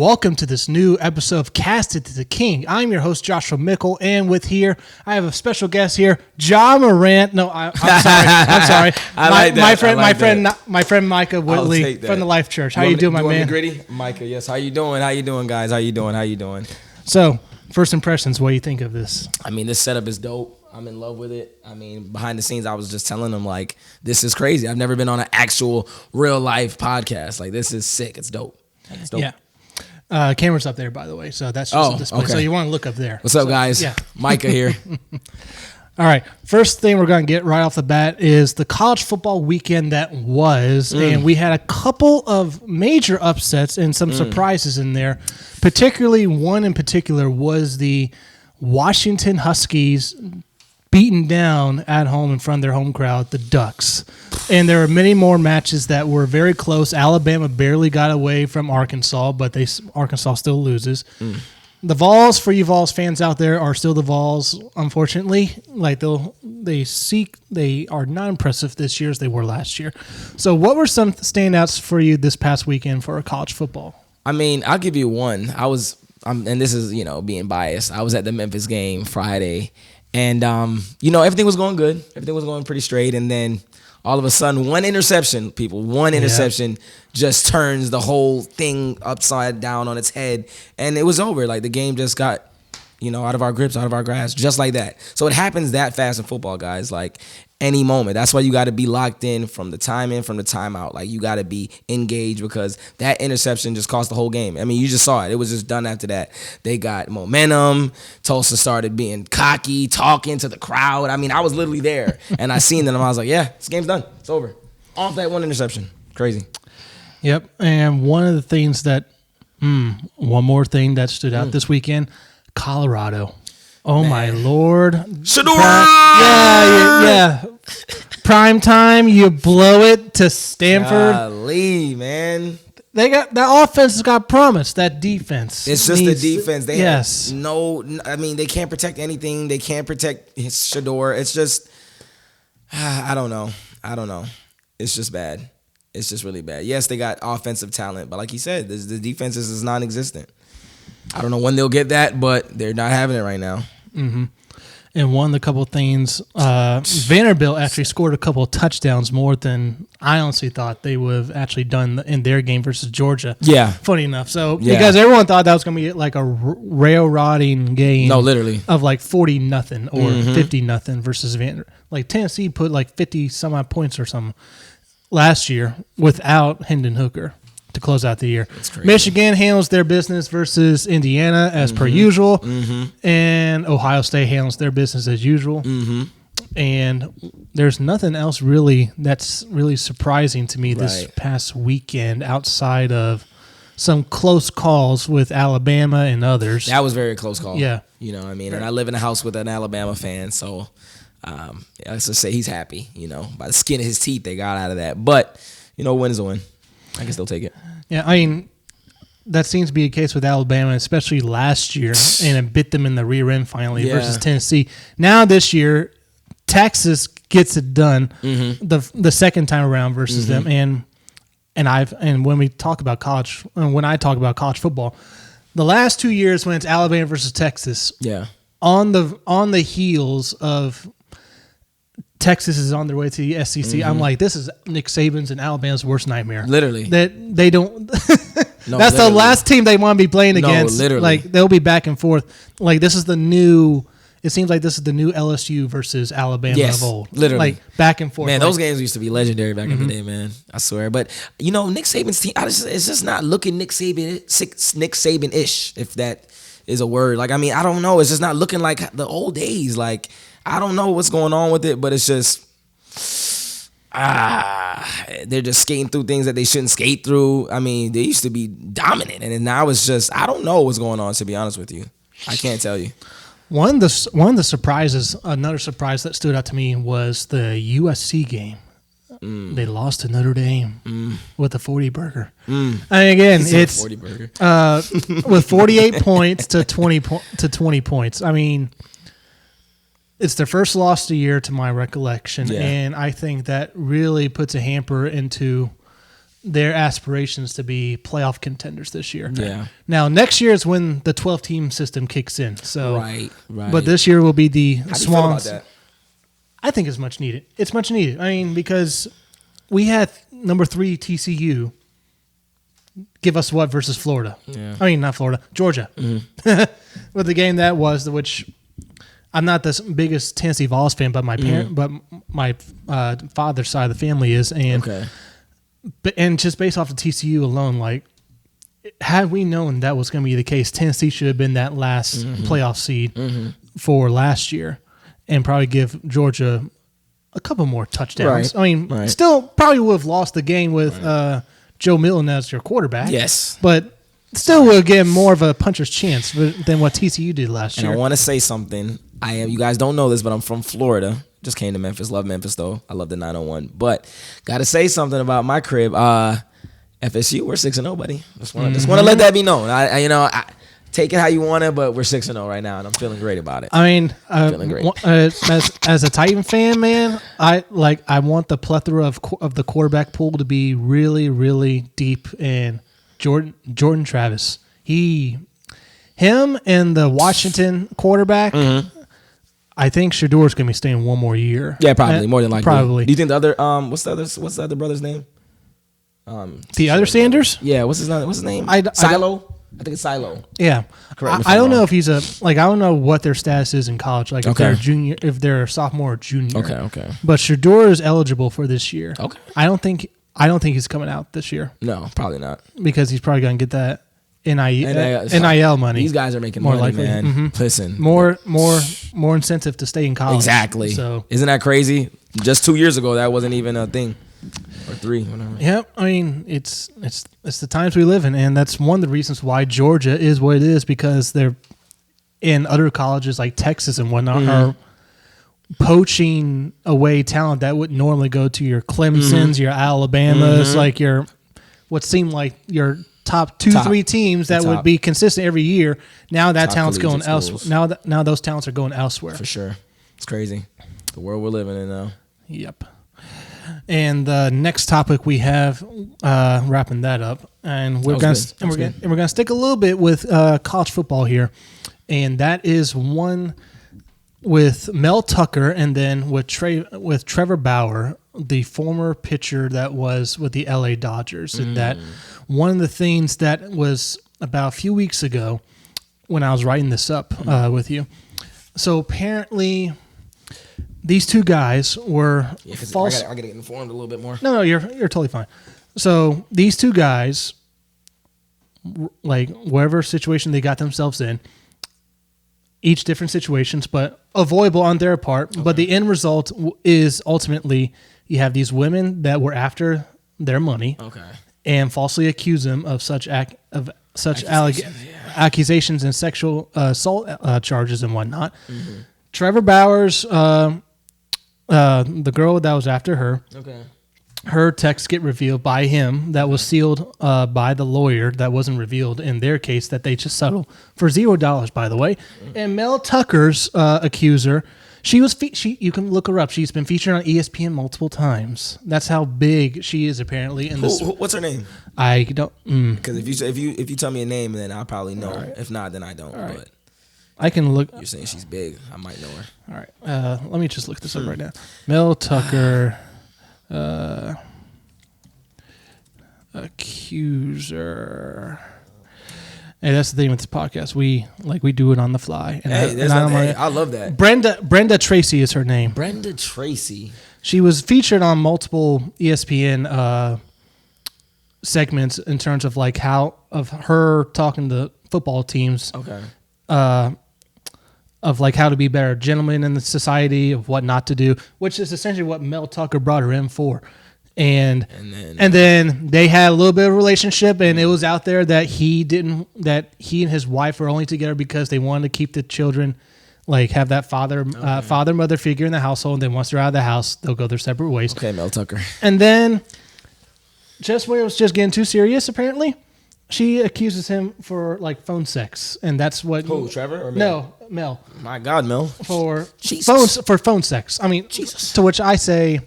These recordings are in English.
Welcome to this new episode of Casted to the King. I'm your host, Joshua Mickle, and with here, I have a special guest here, Ja Morant. No, I'm sorry. My friend Micaah Woodley from the Life Church. How you doing, my man? Gritty? Micaah, yes. How you doing? How you doing, guys? How you doing? So, first impressions, what do you think of this? I mean, this setup is dope. I'm in love with it. I mean, behind the scenes, I was just telling them, like, this is crazy. I've never been on an actual real-life podcast. Like, this is sick. It's dope. It's dope. Yeah. Camera's up there, by the way, so that's just a display. Okay. So you want to look up there. What's up, guys? Yeah. Micaah here. All right. First thing we're going to get right off the bat is the college football weekend that was, and we had a couple of major upsets and some surprises in there. Particularly, one in particular was the Washington Huskies beaten down at home in front of their home crowd, the Ducks. And there are many more matches that were very close. Alabama barely got away from Arkansas, but Arkansas still loses. The Vols, for you Vols fans out there, are still the Vols, unfortunately. Like they are not impressive this year as they were last year. So what were some standouts for you this past weekend for college football? I mean, I'll give you one. And this is, being biased. I was at the Memphis game Friday, and, everything was going good. Everything was going pretty straight, and then all of a sudden, one interception just turns the whole thing upside down on its head, and it was over. Like, the game just got, out of our grips, out of our grasp, just like that. So it happens that fast in football, guys. Like, any moment. That's why you got to be locked in from the time in, from the time out. Like, you got to be engaged because that interception just cost the whole game. I mean, you just saw it. It was just done after that. They got momentum. Tulsa started being cocky, talking to the crowd. I mean, I was literally there, and I seen them, and I was like, yeah, this game's done. It's over. Off that one interception. Crazy. Yep, and one more thing that stood out this weekend, Colorado. Oh, man. My Lord. Shador! Yeah. Prime time, you blow it to Stanford. Golly, man. That offense has got promise. That defense. It's just the defense. They they can't protect anything. They can't protect Shador. It's just, I don't know. It's just bad. It's just really bad. Yes, they got offensive talent, but like you said, the defense is non-existent. I don't know when they'll get that, but they're not having it right now. Mm-hmm. And one of the couple of things, Vanderbilt actually scored a couple of touchdowns more than I honestly thought they would have actually done in their game versus Georgia. Yeah. Funny enough. So, because everyone thought that was going to be like a railroading game. No, literally. Of like 40-0 or 50-0 versus Vanderbilt. Like Tennessee put like 50-some-odd points or something last year without Hendon Hooker to close out the year. Michigan handles their business versus Indiana as per usual, and Ohio State handles their business as usual. And there's nothing else really that's really surprising to me this past weekend outside of some close calls with Alabama and others. That was a very close call. Yeah. You know what I mean? And I live in a house with an Alabama fan, so let's just say he's happy, by the skin of his teeth they got out of that. But, win is a win. I can still take it. Yeah, I mean, that seems to be the case with Alabama, especially last year, and it bit them in the rear end finally versus Tennessee. Now this year, Texas gets it done the second time around versus them, and when I talk about college football, the last 2 years when it's Alabama versus Texas, on the heels of Texas is on their way to the SEC. I'm like, this is Nick Saban's and Alabama's worst nightmare. Literally. That they don't. No, that's the last team they want to be playing against. No, literally. Like, they'll be back and forth. Like, this is the new. It seems like this is the new LSU versus Alabama of old. Literally. Like, back and forth. Man, those games used to be legendary back in the day, man. I swear. But, Nick Saban's team, it's just not looking Nick Saban-ish, if that is a word. Like, I mean, I don't know. It's just not looking like the old days. Like, I don't know what's going on with it, but it's just, they're just skating through things that they shouldn't skate through. I mean, they used to be dominant, and now it's just, I don't know what's going on, to be honest with you. I can't tell you. One of the surprises, another surprise that stood out to me was the USC game. They lost to Notre Dame with a 40 burger. And again, it's 40 burger. With 48 points to 20 points. I mean, it's their first loss of the year to my recollection, and I think that really puts a hamper into their aspirations to be playoff contenders this year. Yeah. Now, next year is when the 12-team system kicks in. So, Right. But this year will be the How do you Swans. feel about that? I think it's much needed. It's much needed. I mean, because we had number 3 TCU give us what versus Florida? Yeah. I mean, not Florida, Georgia. Mm-hmm. With the game that was, which I'm not the biggest Tennessee Vols fan, but my parent, but my father's side of the family is, and and just based off of TCU alone, like had we known that was going to be the case, Tennessee should have been that last playoff seed for last year, and probably give Georgia a couple more touchdowns. Right. I mean, still probably would have lost the game with Joe Milton as your quarterback. Yes, but still would get more of a puncher's chance than what TCU did last year. And I want to say something. You guys don't know this, but I'm from Florida. Just came to Memphis. Love Memphis, though. I love the 901. But got to say something about my crib. FSU, we're 6-0, buddy. Just want to let that be known. I take it how you want it, but we're 6-0 right now, and I'm feeling great about it. I mean, feeling great. As a Titan fan, man, I want the plethora of the quarterback pool to be really, really deep. And Jordan Travis, him and the Washington quarterback. I think Shador's going to be staying one more year. Yeah, probably more than likely. Probably. Do you think the other what's the other brother's name? The other Sanders? Yeah, what's his name? Silo? I think it's Silo. Yeah. I don't know if he's I don't know what their status is in college. Like if they're junior, if they're a sophomore or junior. Okay. But Shador is eligible for this year. Okay. I don't think he's coming out this year. No, probably not. Because he's probably going to get that NIL money. These guys are making more money, likely. man. Listen. More incentive to stay in college. Exactly. So isn't that crazy? Just 2 years ago, that wasn't even a thing. Or 3, whatever. Yeah, I mean, it's the times we live in, and that's one of the reasons why Georgia is what it is, because they're in other colleges like Texas and whatnot are poaching away talent that would normally go to your Clemsons, your Alabamas, like your what seemed like your top 2-3 teams that would be consistent every year. Now that talent's going elsewhere. Now those talents are going elsewhere. For sure. It's crazy. The world we're living in now. Yep. And the next topic we have, wrapping that up, and we're gonna stick a little bit with college football here, and that is one with Mel Tucker, and then with Trevor Bauer, the former pitcher that was with the LA Dodgers, and that one of the things that was about a few weeks ago when I was writing this up with you. So apparently, these two guys were false. I gotta get informed a little bit more. No, you're totally fine. So these two guys, like whatever situation they got themselves in, each different situations, but avoidable on their part. Okay. But the end result is ultimately you have these women that were after their money, and falsely accuse them of such accusations and sexual assault charges and whatnot. Trevor Bauer's. The girl that was after her, her texts get revealed by him that was sealed by the lawyer that wasn't revealed in their case that they just settled for $0, by the way. And Mel Tucker's accuser, you can look her up. She's been featured on ESPN multiple times. That's how big she is apparently. In this, what's her name? I don't. Because if you tell me a name, then I'll probably know. Right. If not, then I don't. Right. But I can look. You're saying she's big. I might know her. All right. Let me just look this up right now. Mel Tucker, accuser. Hey, that's the thing with this podcast. We do it on the fly. And I love that. Brenda Tracy is her name. Brenda Tracy. She was featured on multiple ESPN segments in terms of like how of her talking to football teams. Of like how to be better gentlemen in the society, of what not to do, which is essentially what Mel Tucker brought her in for. And then they had a little bit of a relationship, and it was out there that he and his wife were only together because they wanted to keep the children, like have that father-mother figure in the household. And then once they're out of the house, they'll go their separate ways. Okay, Mel Tucker. And then just when it was just getting too serious, apparently, she accuses him for like phone sex, and that's what. Who, Trevor or Mel? No, Mel. My God, Mel. For phone sex. I mean, Jesus. To which I say,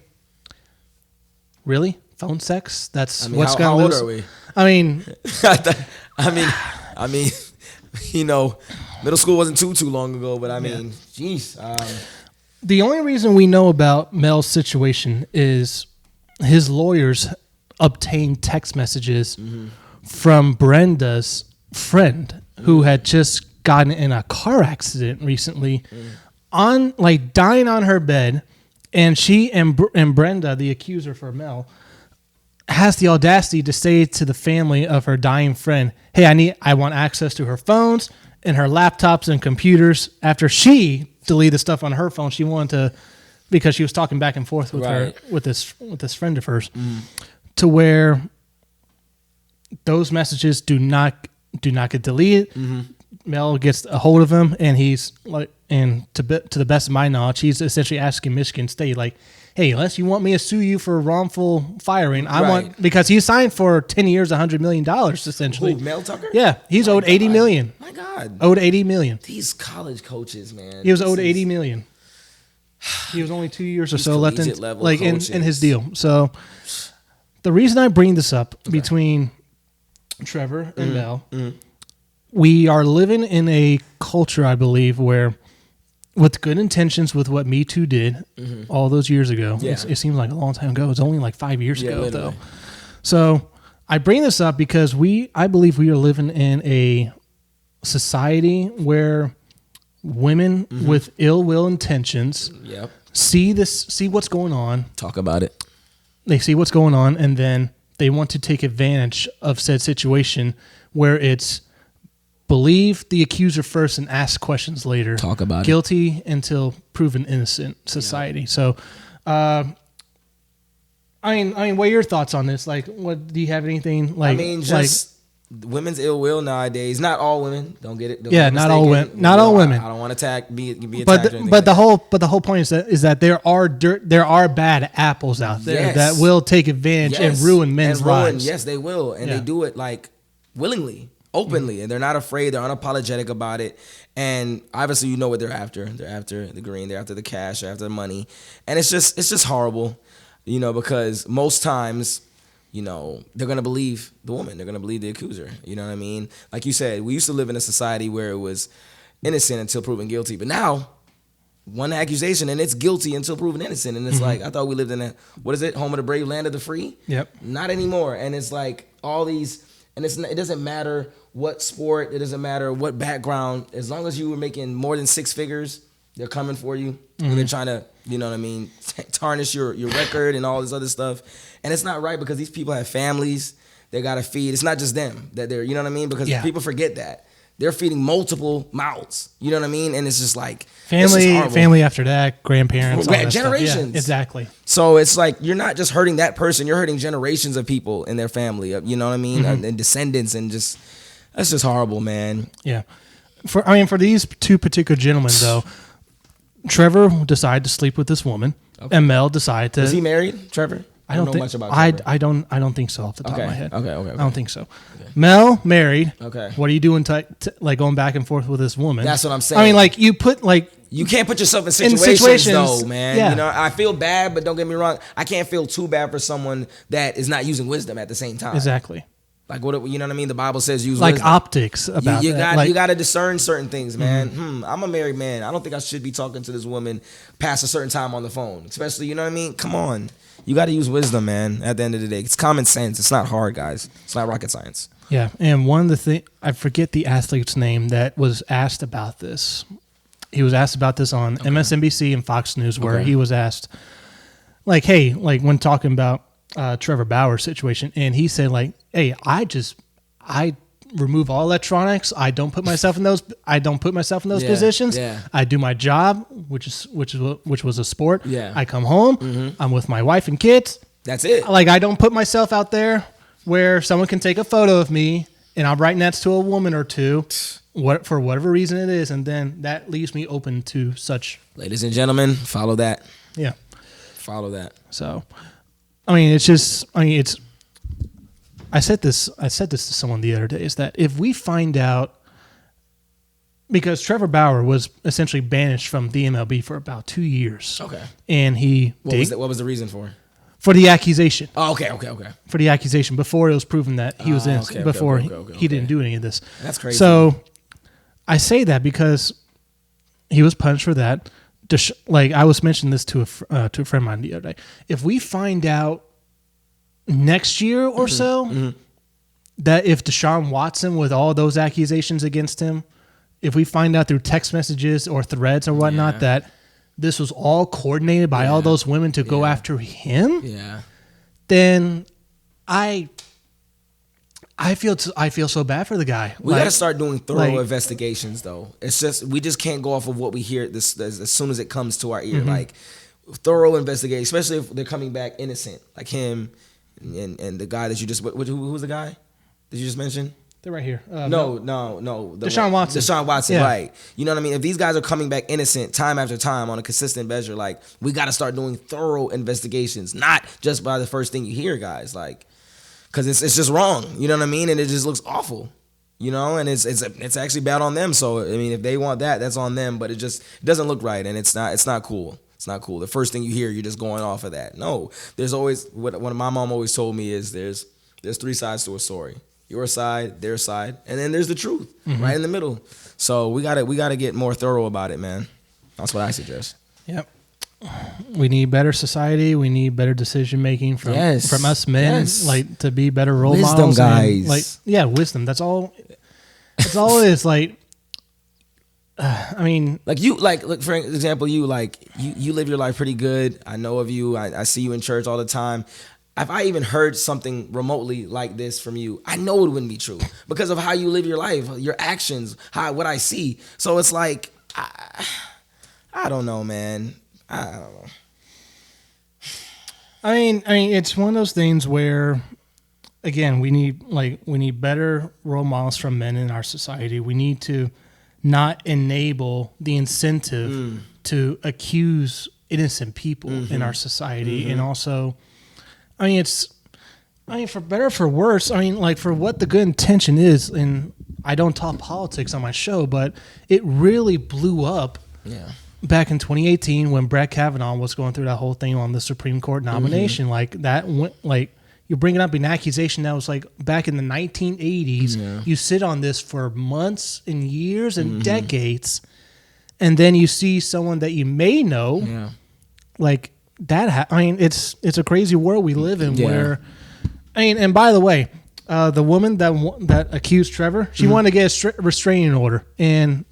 really? phone sex. That's I mean, what's how going old to are we? I mean, I mean, you know, middle school wasn't too long ago, but I mean, geez. the only reason we know about Mel's situation is his lawyers obtained text messages from Brenda's friend who had just gotten in a car accident recently, on like dying on her bed, and she and Brenda, the accuser for Mel, has the audacity to say to the family of her dying friend, "Hey, I want access to her phones and her laptops and computers." After she deleted stuff on her phone, she wanted to, because she was talking back and forth with her with this friend of hers, to where those messages do not get deleted. Mel gets a hold of him, and he's like, and to the best of my knowledge, he's essentially asking Michigan State, like, "Hey, unless you want me to sue you for wrongful firing, I want," because he signed for 10 years, $100 million essentially. Who, Mel Tucker? Yeah, he's owed $80 million. My God, owed $80 million. These college coaches, man. He was owed $80 million. He was only 2 years or so left in his deal. So the reason I bring this up between Trevor and Mel, we are living in a culture, I believe, where, with good intentions, with what Me Too did all those years ago, it seems like a long time ago. It was only like 5 years ago, literally. Though. So I bring this up because I believe we are living in a society where women with ill will intentions see what's going on. Talk about it. They see what's going on, and then they want to take advantage of said situation where it's believe the accuser first and ask questions later. Talk about guilty until proven innocent society. Yeah. So, I mean, what are your thoughts on this? Like, what do you have anything like? I mean, just women's ill will nowadays. Not all women. Don't get it. Not all women. Not all women. I don't want to be attacked. But the whole point is that there are bad apples out there that will take advantage and ruin men's lives. Yes, they will, and they do it like willingly. Openly, and they're not afraid. They're unapologetic about it, and obviously, you know what they're after. They're after the green. They're after the cash. They're after the money, and it's just horrible, because most times, they're gonna believe the woman. They're gonna believe the accuser. You know what I mean? Like you said, we used to live in a society where it was innocent until proven guilty, but now one accusation and it's guilty until proven innocent, and it's like, I thought we lived in home of the brave, land of the free. Yep. Not anymore, and it's like all these. And it doesn't matter what sport, it doesn't matter what background. As long as you were making more than six figures, they're coming for you. And they're trying to, tarnish your record and all this other stuff. And it's not right, because these people have families they got to feed. It's not just them that they're, because people forget that. They're feeding multiple mouths. You know what I mean? And it's just like family after that, grandparents, all that generations. Yeah, exactly. So it's like you're not just hurting that person; you're hurting generations of people in their family. You know what I mean? And descendants, and that's just horrible, man. Yeah. For these two particular gentlemen, though, Trevor decided to sleep with this woman, and Mel decided to. Is he married, Trevor? I don't know much about Trevor. I don't think so off the top of my head. Okay. I don't think so. Okay. Mel married. Okay. What are you doing like going back and forth with this woman? That's what I'm saying. I mean, like you can't put yourself in situations though, man. Yeah. I feel bad, but don't get me wrong. I can't feel too bad for someone that is not using wisdom at the same time. Exactly. Like what you know what I mean? The Bible says use like wisdom. Optics about you that. You got to discern certain things, man. I'm a married man. I don't think I should be talking to this woman past a certain time on the phone, especially, you know what I mean? Come on. You got to use wisdom, man, at the end of the day. It's common sense. It's not hard, guys. It's not rocket science. Yeah, and one of the things, I forget the athlete's name that was asked about this. He was asked about this on MSNBC and Fox News, where he was asked, like, hey, like when talking about Trevor Bauer's situation, and he said, like, hey, I remove all electronics. I don't put myself in those positions. Yeah. I do my job, which was a sport. Yeah. I come home. I'm with my wife and kids. That's it. Like, I don't put myself out there where someone can take a photo of me and I'm writing that to a woman or two, for whatever reason it is, and then that leaves me open to such. Ladies and gentlemen, follow that. Yeah. Follow that. So, it's. I said this to someone the other day, is that if we find out, because Trevor Bauer was essentially banished from the MLB for about 2 years. Okay. And what was the reason for? For the accusation. Oh, okay. For the accusation before it was proven that he was innocent. Before he didn't do any of this. That's crazy. So I say that because he was punished for that. Like I was mentioning this to a friend of mine the other day. If we find out next year or so that if Deshaun Watson, with all those accusations against him, if we find out through text messages or threads or whatnot that this was all coordinated by all those women to go after him, then I feel so bad for the guy. We got to start doing thorough investigations, though. It's just we just can't go off of what we hear this as soon as it comes to our ear. Like thorough investigation, especially if they're coming back innocent, like him and the guy that you just who's the guy that you just mentioned? They're right here. No. Deshaun Watson. Deshaun Watson, right. You know what I mean? If these guys are coming back innocent time after time on a consistent measure, like, we got to start doing thorough investigations, not just by the first thing you hear, guys. Like, because it's just wrong. You know what I mean? And it just looks awful. You know? And it's actually bad on them. So, I mean, if they want that, that's on them. But it doesn't look right. And it's not cool. It's not cool. The first thing you hear, you're just going off of that. No. There's always, what my mom always told me is there's three sides to a story. Your side, their side, and then there's the truth right in the middle. So we gotta get more thorough about it, man. That's what I suggest. Yep. We need better society. We need better decision making from us men, like to be better role models. Wisdom, guys. Wisdom. That's all. That's all it is. Like, I mean, look, for example, you live your life pretty good. I know of you. I see you in church all the time. If I even heard something remotely like this from you, I know it wouldn't be true because of how you live your life, your actions, what I see. So it's like, I don't know, man. I don't know. I mean, it's one of those things where, again, we need better role models from men in our society. We need to not enable the incentive to accuse innocent people in our society, and also. For better or for worse, for what the good intention is, and I don't talk politics on my show, but it really blew up back in 2018 when Brett Kavanaugh was going through that whole thing on the Supreme Court nomination. Like, that went, like, you're bringing up an accusation that was, like, back in the 1980s. Yeah. You sit on this for months and years and decades, and then you see someone that you may know, like, that it's a crazy world we live in where and by the way, the woman that accused Trevor, she wanted to get a restraining order, and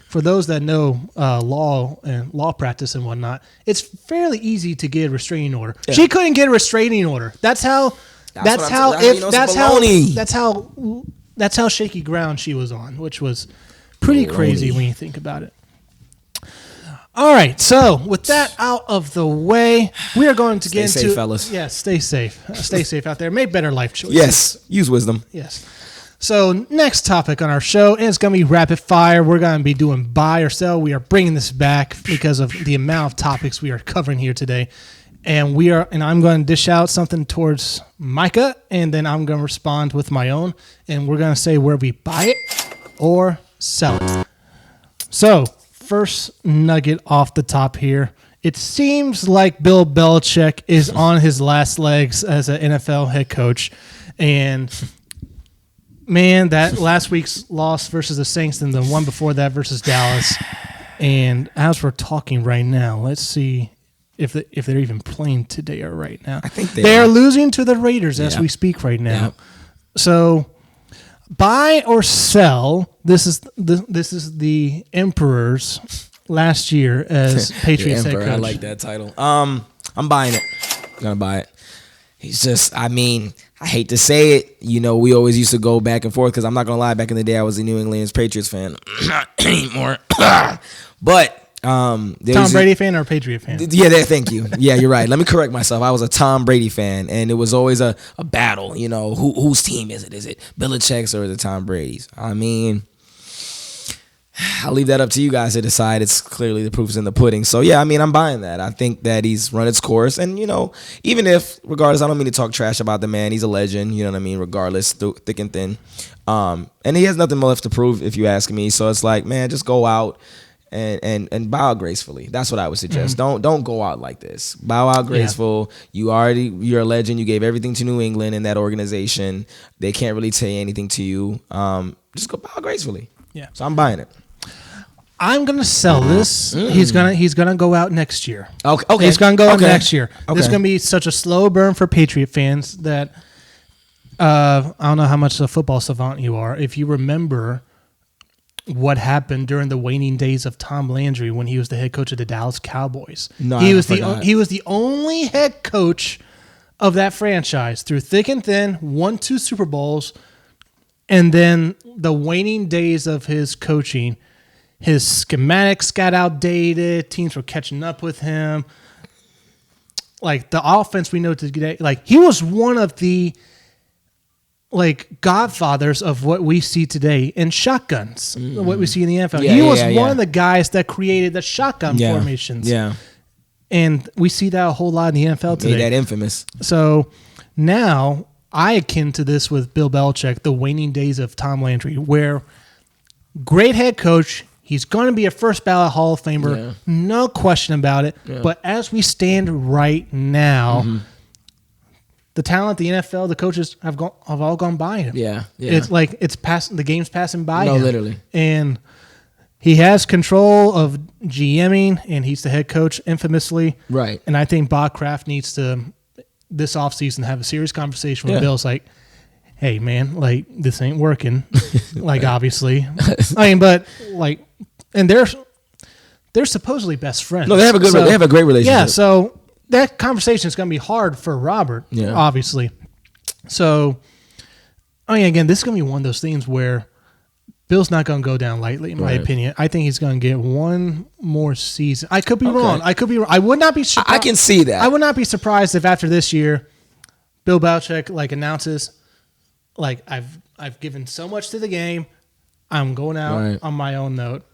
for those that know law and law practice and whatnot, it's fairly easy to get a restraining order. She couldn't get a restraining order. That's how shaky ground she was on, which was pretty crazy when you think about it. All right, so with that out of the way, we are going to get into... Stay safe, fellas. Yes, stay safe. Stay safe out there. Make better life choices. Yes, use wisdom. Yes. So next topic on our show, and it's going to be rapid fire. We're going to be doing buy or sell. We are bringing this back because of the amount of topics we are covering here today. And I'm going to dish out something towards Micaah, and then I'm going to respond with my own, and we're going to say where we buy it or sell it. So... first nugget off the top here. It seems like Bill Belichick is on his last legs as an NFL head coach. And, man, that last week's loss versus the Saints and the one before that versus Dallas. And as we're talking right now, let's see if they're even playing today or right now. I think they are losing to the Raiders as we speak right now. Yeah. So... buy or sell. This is the Emperor's last year as Patriots head coach. I like that title. I'm buying it. I'm gonna buy it. He's just, I hate to say it. You know, we always used to go back and forth because I'm not gonna lie. Back in the day, I was a New England Patriots fan. Not anymore. But Tom Brady fan or Patriot fan? Yeah, thank you. Yeah, you're right. Let me correct myself. I was a Tom Brady fan, and it was always a battle. You know, whose team is it? Is it Belichick's or is it Tom Brady's? I'll leave that up to you guys to decide. It's clearly the proof's in the pudding. So, yeah, I'm buying that. I think that he's run its course. And, you know, even if, regardless, I don't mean to talk trash about the man. He's a legend, you know what I mean, regardless, thick and thin. And he has nothing more left to prove, if you ask me. So it's like, man, just go out and bow out gracefully. That's what I would suggest. Don't go out like this. Bow out graceful. Yeah. You're a legend. You gave everything to New England in that organization. They can't really say anything to you. Just go bow out gracefully. Yeah. So I'm buying it. I'm gonna sell this. He's gonna go out next year. Okay. He's gonna go out next year. Okay. This is gonna be such a slow burn for Patriot fans that I don't know how much of a football savant you are. If you remember what happened during the waning days of Tom Landry when he was the head coach of the Dallas Cowboys. No, he was the only head coach of that franchise through thick and thin, won 2 Super Bowls, and then the waning days of his coaching, his schematics got outdated, teams were catching up with him. Like the offense we know today, like he was one of the godfathers of what we see today in shotguns, what we see in the NFL. He was one of the guys that created the shotgun formations. Yeah. And we see that a whole lot in the NFL today. Made that infamous. So now I akin to this with Bill Belichick, the waning days of Tom Landry, where great head coach, he's going to be a first ballot Hall of Famer, no question about it. Yeah. But as we stand right now, the talent, the NFL, the coaches have all gone by him. Yeah. It's like the game's passing by him. No, literally. And he has control of GMing, and he's the head coach infamously. Right. And I think Bob Kraft needs to, this offseason, have a serious conversation with Bill's like, hey, man, like, this ain't working. Like, obviously. I mean, but, like, and they're supposedly best friends. No, they have a great relationship. Yeah, so that conversation is going to be hard for Robert, obviously. So, I mean, again, this is going to be one of those things where Bill's not going to go down lightly, in my opinion. I think he's going to get one more season. I could be wrong. I would not be surprised. I can see that. I would not be surprised if after this year, Bill Belichick announces, I've given so much to the game, I'm going out on my own note.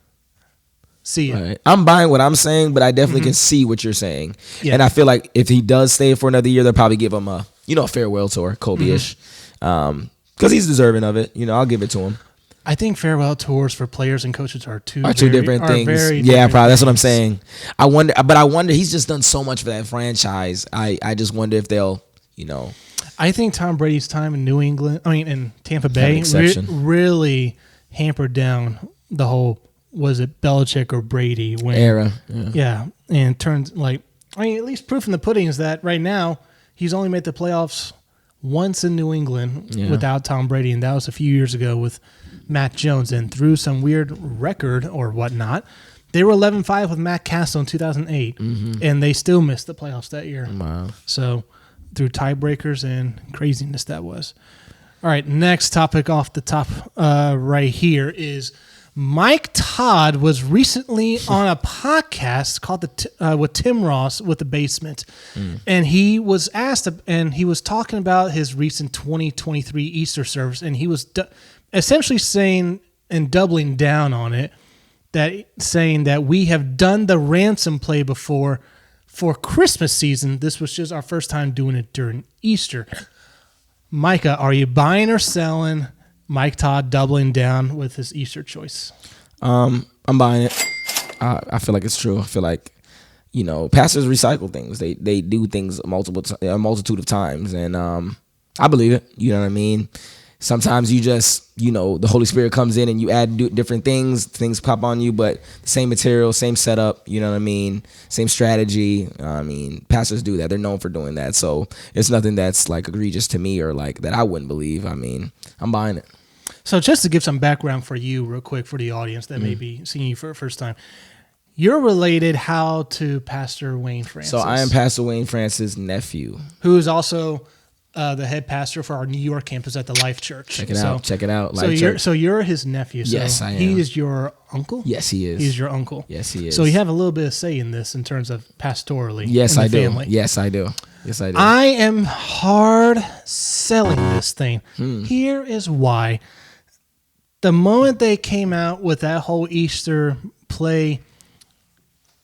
See ya. Right. I'm buying what I'm saying, but I definitely can see what you're saying. Yeah. And I feel like if he does stay for another year, they'll probably give him a farewell tour, Kobe-ish, because he's deserving of it. I'll give it to him. I think farewell tours for players and coaches are two different things. Yeah, probably. That's what I'm saying. I wonder. He's just done so much for that franchise. I just wonder if they'll, I think Tom Brady's time in in Tampa Bay really hampered down the whole, was it Belichick or Brady era? Yeah, and it turns at least proof in the pudding is that right now he's only made the playoffs once in New England without Tom Brady, and that was a few years ago with Matt Jones. And through some weird record or whatnot, they were 11-5 with Matt Castle in 2008, and they still missed the playoffs that year. Wow. So through tiebreakers and craziness that was. All right, next topic off the top right here is Mike Todd was recently on a podcast called with Tim Ross with The Basement, and he was asked, and he was talking about his recent 2023 Easter service, and he was essentially saying and doubling down on it, saying that we have done the ransom play before for Christmas season. This was just our first time doing it during Easter. Micaah, are you buying or selling Mike Todd doubling down with his Easter choice? I'm buying it. I feel like it's true. I feel like, pastors recycle things. They do things a multitude of times, and I believe it. You know what I mean? Sometimes you just, the Holy Spirit comes in and you add different things pop on you, but same material, same setup, you know what I mean? Same strategy. I mean, pastors do that. They're known for doing that. So it's nothing that's egregious to me or that I wouldn't believe. I mean, I'm buying it. So just to give some background for you real quick for the audience that may be seeing you for the first time, you're related to Pastor Wayne Francis. So I am Pastor Wayne Francis' nephew. Who is also the head pastor for our New York campus at the Life Church. Check it out. So you're his nephew. So yes, I am. He is your uncle? Yes, he is. He's your uncle. Yes, he is. So you have a little bit of say in this in terms of pastorally. Yes, I do. Family. Yes, I do. I am hard selling this thing. Here is why. The moment they came out with that whole Easter play,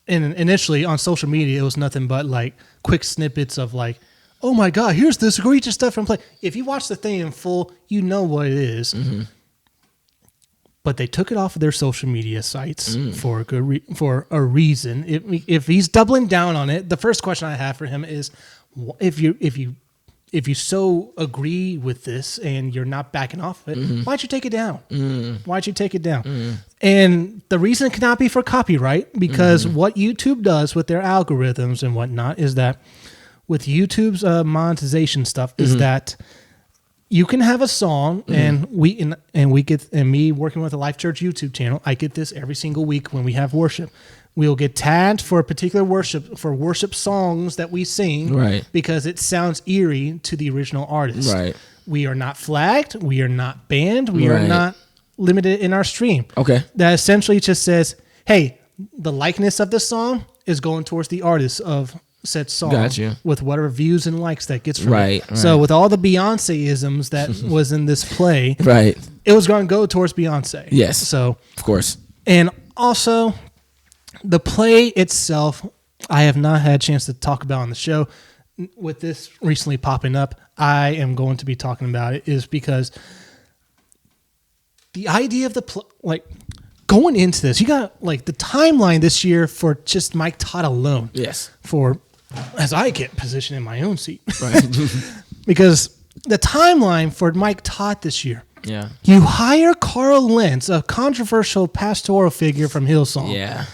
and initially on social media, it was nothing but quick snippets of oh my God, here's this egregious stuff from play. If you watch the thing in full, you know what it is. but they took it off of their social media sites for a reason. If he's doubling down on it, the first question I have for him is, if you so agree with this and you're not backing off of it, why'd you take it down? Why'd you take it down? And the reason cannot be for copyright, because what YouTube does with their algorithms and whatnot is that with YouTube's monetization stuff is that you can have a song, and me working with the Life Church YouTube channel, I get this every single week when we have worship. We'll get tagged for a particular worship songs that we sing, right? Because it sounds eerie to the original artist. Right. We are not flagged. We are not banned. We are not limited in our stream. Okay. That essentially just says, hey, the likeness of the song is going towards the artist of said song. Gotcha. With whatever views and likes that gets from it. Right. So with all the Beyonce-isms that was in this play, it was going to go towards Beyonce. Yes. So of course. And also, the play itself, I have not had a chance to talk about on the show. With this recently popping up, I am going to be talking about it, is because the idea of the going into this, you got the timeline this year for just Mike Todd alone. Yes. For as I get positioned in my own seat, right? Because the timeline for Mike Todd this year. Yeah. You hire Carl Lentz, a controversial pastoral figure from Hillsong. Yeah.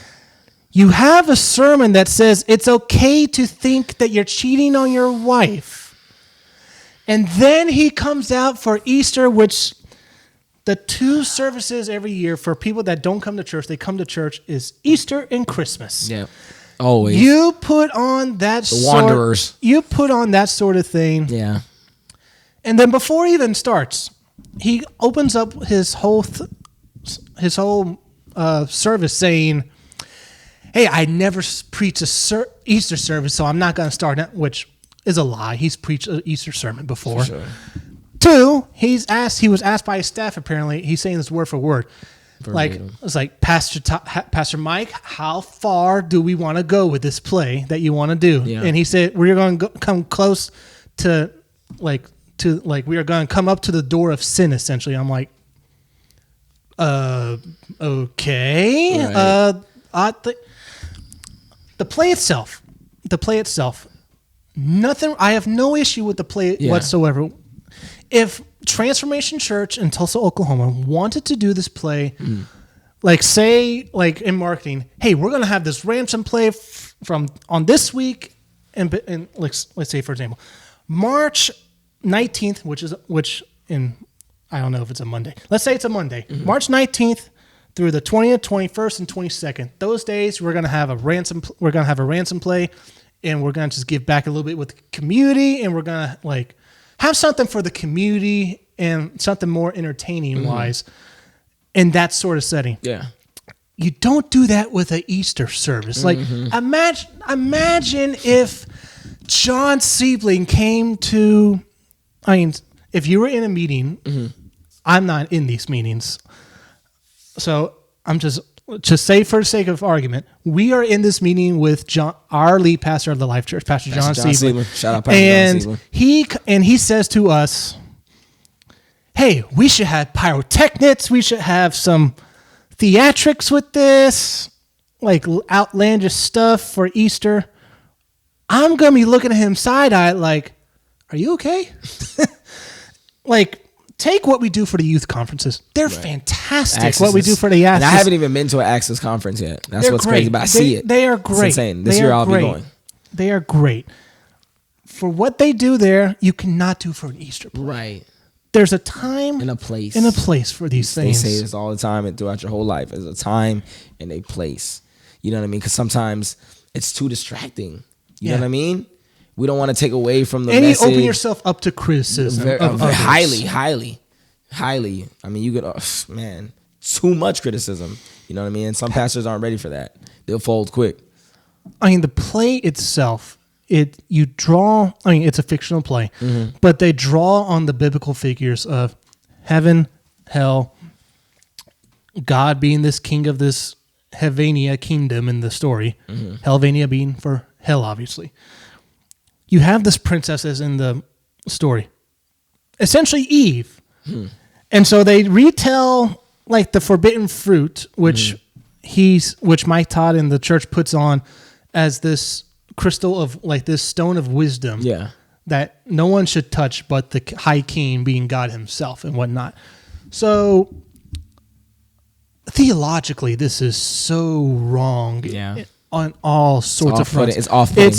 You have a sermon that says it's okay to think that you're cheating on your wife. And then he comes out for Easter, which the two services every year for people that don't come to church, they come to church, is Easter and Christmas. Yeah. Always. You put on that wanderers. You put on that sort of thing. Yeah. And then before he even starts, he opens up his whole service saying, hey, I never preach a Easter service, so I'm not going to start it, which is a lie. He's preached an Easter sermon before. For sure. Two, he was asked by his staff, apparently, he's saying this word for word. It's like, Pastor Mike, how far do we want to go with this play that you want to do? Yeah. And he said, we're going to come close to we are going to come up to the door of sin, essentially. I'm like, okay. Right. The play itself, nothing. I have no issue with the play whatsoever. If Transformation Church in Tulsa, Oklahoma wanted to do this play, say in marketing, hey, we're going to have this ransom play from on this week, and let's say, for example, March 19th, I don't know if it's a Monday. Let's say it's a Monday, March 19th through the 20th, 21st, and 22nd. Those days we're going to have a ransom. We're going to have a ransom play, and we're going to just give back a little bit with the community, and we're going to have something for the community and something more entertaining wise in that sort of setting. Yeah. You don't do that with an Easter service. Imagine if John Siebling came to, if you were in a meeting, I'm not in these meetings. So I'm just say for the sake of argument, we are in this meeting with our lead pastor of the Life Church, Pastor John Siebling. Shout out Pastor John Siebling. He says to us, hey, we should have pyrotechnics. We should have some theatrics with this, outlandish stuff for Easter. I'm going to be looking at him side-eyed are you okay? Take what we do for the youth conferences. They're fantastic. Access what we do for the and I haven't even been to an Access conference yet. That's what's crazy, but I see it. They are great. It's insane. This year I'll be going. They are great. For what they do there, you cannot do for an Easter play. Right. There's a time and a place. And a place for these things. They say this all the time and throughout your whole life. There's a time and a place. You know what I mean? Because sometimes it's too distracting. You know what I mean? We don't want to take away from the message. And you open yourself up to criticism. Highly. I mean, you could, too much criticism. You know what I mean? And some pastors aren't ready for that. They'll fold quick. The play itself, it's a fictional play, but they draw on the biblical figures of heaven, hell, God being this king of this Helvania kingdom in the story, Helvania being for hell, obviously. You have this princess as in the story, essentially Eve. And so they retell like the forbidden fruit, which which Mike Todd and the church puts on as this crystal of like this stone of wisdom. Yeah. That no one should touch but the high king, being God himself and whatnot. So theologically, this is so wrong on all sorts of fronts. It's off-putting.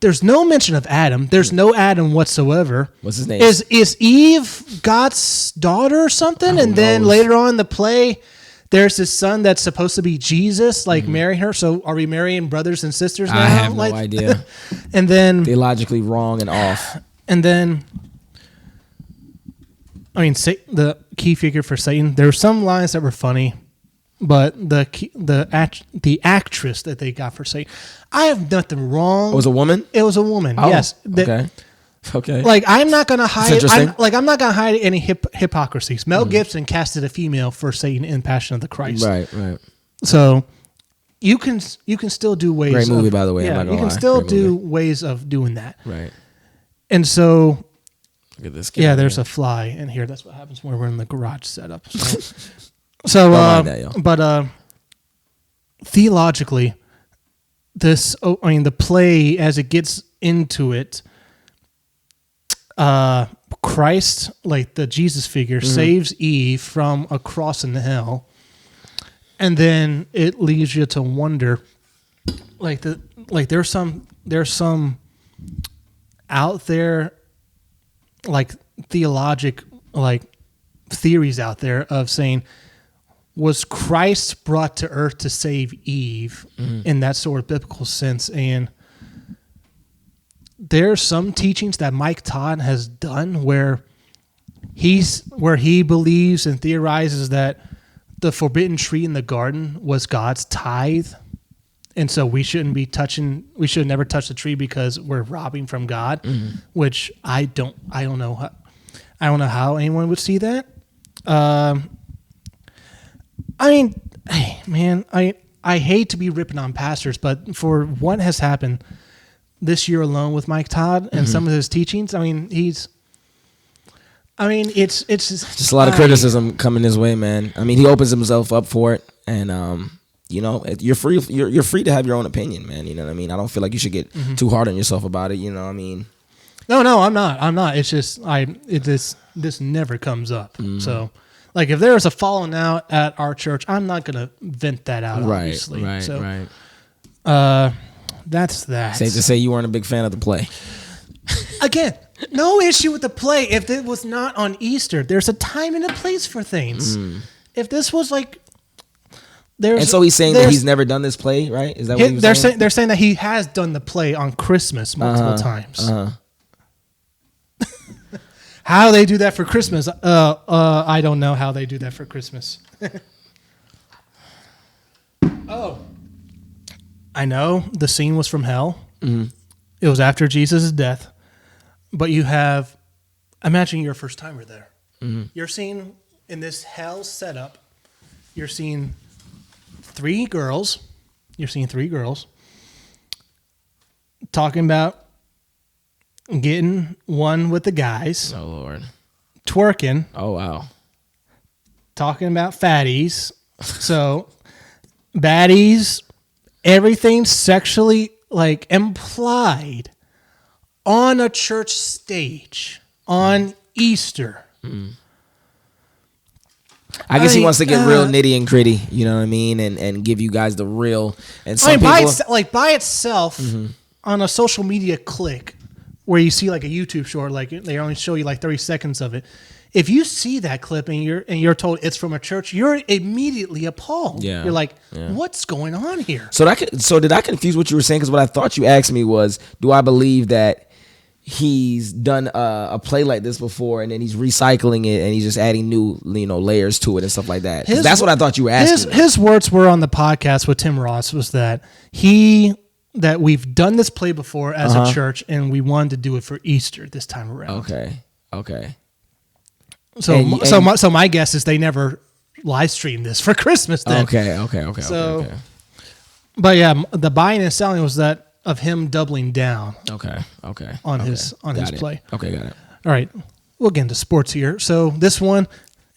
There's no mention of Adam. There's no Adam whatsoever. What's his name? Is Eve God's daughter or something? Who And then knows? later on in the play, there's this son that's supposed to be Jesus, like marrying her. So are we marrying brothers and sisters now? I have no idea. And then Theologically wrong and off. and then, I mean, the key figure for Satan. There were some lines that were funny, but the actress that they got for Satan, I have nothing wrong. It was a woman? It was a woman. Oh, yes. Okay. Like I'm not gonna hide. interesting. I'm not gonna hide any hypocrisies. Mel Gibson casted a female for Satan in Passion of the Christ. Right. So you can still do ways. Great movie, by the way. I'm Yeah, not gonna you can lie. still Great do movie. ways of doing that. Right. And so Look at this. yeah, there's a fly in here. That's what happens when we're in the garage setup. So, mind that, yo. but theologically, the play as it gets into it, Christ, like the Jesus figure, saves Eve from a cross in hell, and then it leaves you to wonder, there's some out there, like theologic, like theories out there of saying, was Christ brought to earth to save Eve in that sort of biblical sense? And there's some teachings that Mike Todd has done where he believes and theorizes that the forbidden tree in the garden was God's tithe. And so we should never touch the tree because we're robbing from God, which I don't know how anyone would see that. I mean, hey, man, I hate to be ripping on pastors, but for what has happened this year alone with Mike Todd and some of his teachings, it's just a lot of criticism coming his way, man. I mean, he opens himself up for it, and you're free. You're free to have your own opinion, man. You know what I mean? I don't feel like you should get too hard on yourself about it. You know what I mean? No, I'm not. It's just this never comes up. So, like, if there is a falling out at our church, I'm not gonna vent that out. Obviously. Right. That's that. Safe to say you weren't a big fan of the play. Again, no issue with the play if it was not on Easter. There's a time and a place for things. If this was like, and so he's saying that he's never done this play, right? Is that what he was saying? They're saying that he has done the play on Christmas multiple times. How they do that for Christmas? I don't know how they do that for Christmas. Oh, I know the scene was from hell. It was after Jesus' death, but imagine you're a first timer there. You're seeing in this hell setup. You're seeing three girls talking about getting one with the guys. Oh, Lord. Twerking. Oh, wow. Talking about fatties. So, baddies, everything sexually, like, implied on a church stage on Easter. I guess he wants to get real nitty and gritty, you know what I mean, and give you guys the real. And some by itself, on a social media click, where you see like a YouTube short, like they only show you like 30 seconds of it. If you see that clip and you're told it's from a church, you're immediately appalled. Yeah. You're like, what's going on here? So did I confuse what you were saying? Because what I thought you asked me was, do I believe that he's done a play like this before and then he's recycling it and he's just adding new layers to it and stuff like that? That's what I thought you were asking. His words were on the podcast with Tim Ross was that we've done this play before as a church and we wanted to do it for Easter this time around. Okay. So my guess is they never live streamed this for Christmas then. Okay. So, but yeah, the buying and selling was that of him doubling down. Okay. On his play. Okay, got it. All right, we'll get into sports here. So this one,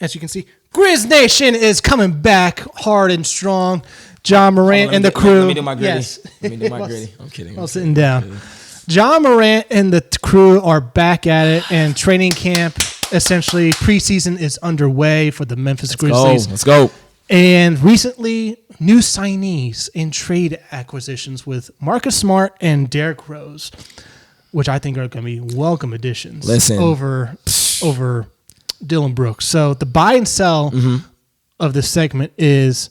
as you can see, Grizz Nation is coming back hard and strong. John Morant and the crew. Let me do my gritty. Yes. Let me do my gritty. I'm kidding. While sitting down. John Morant and the crew are back at it, and training camp, essentially, preseason is underway for the Memphis Grizzlies. Let's go. And recently, new signees in trade acquisitions with Marcus Smart and Derrick Rose, which I think are going to be welcome additions over Dylan Brooks. So the buy and sell of this segment is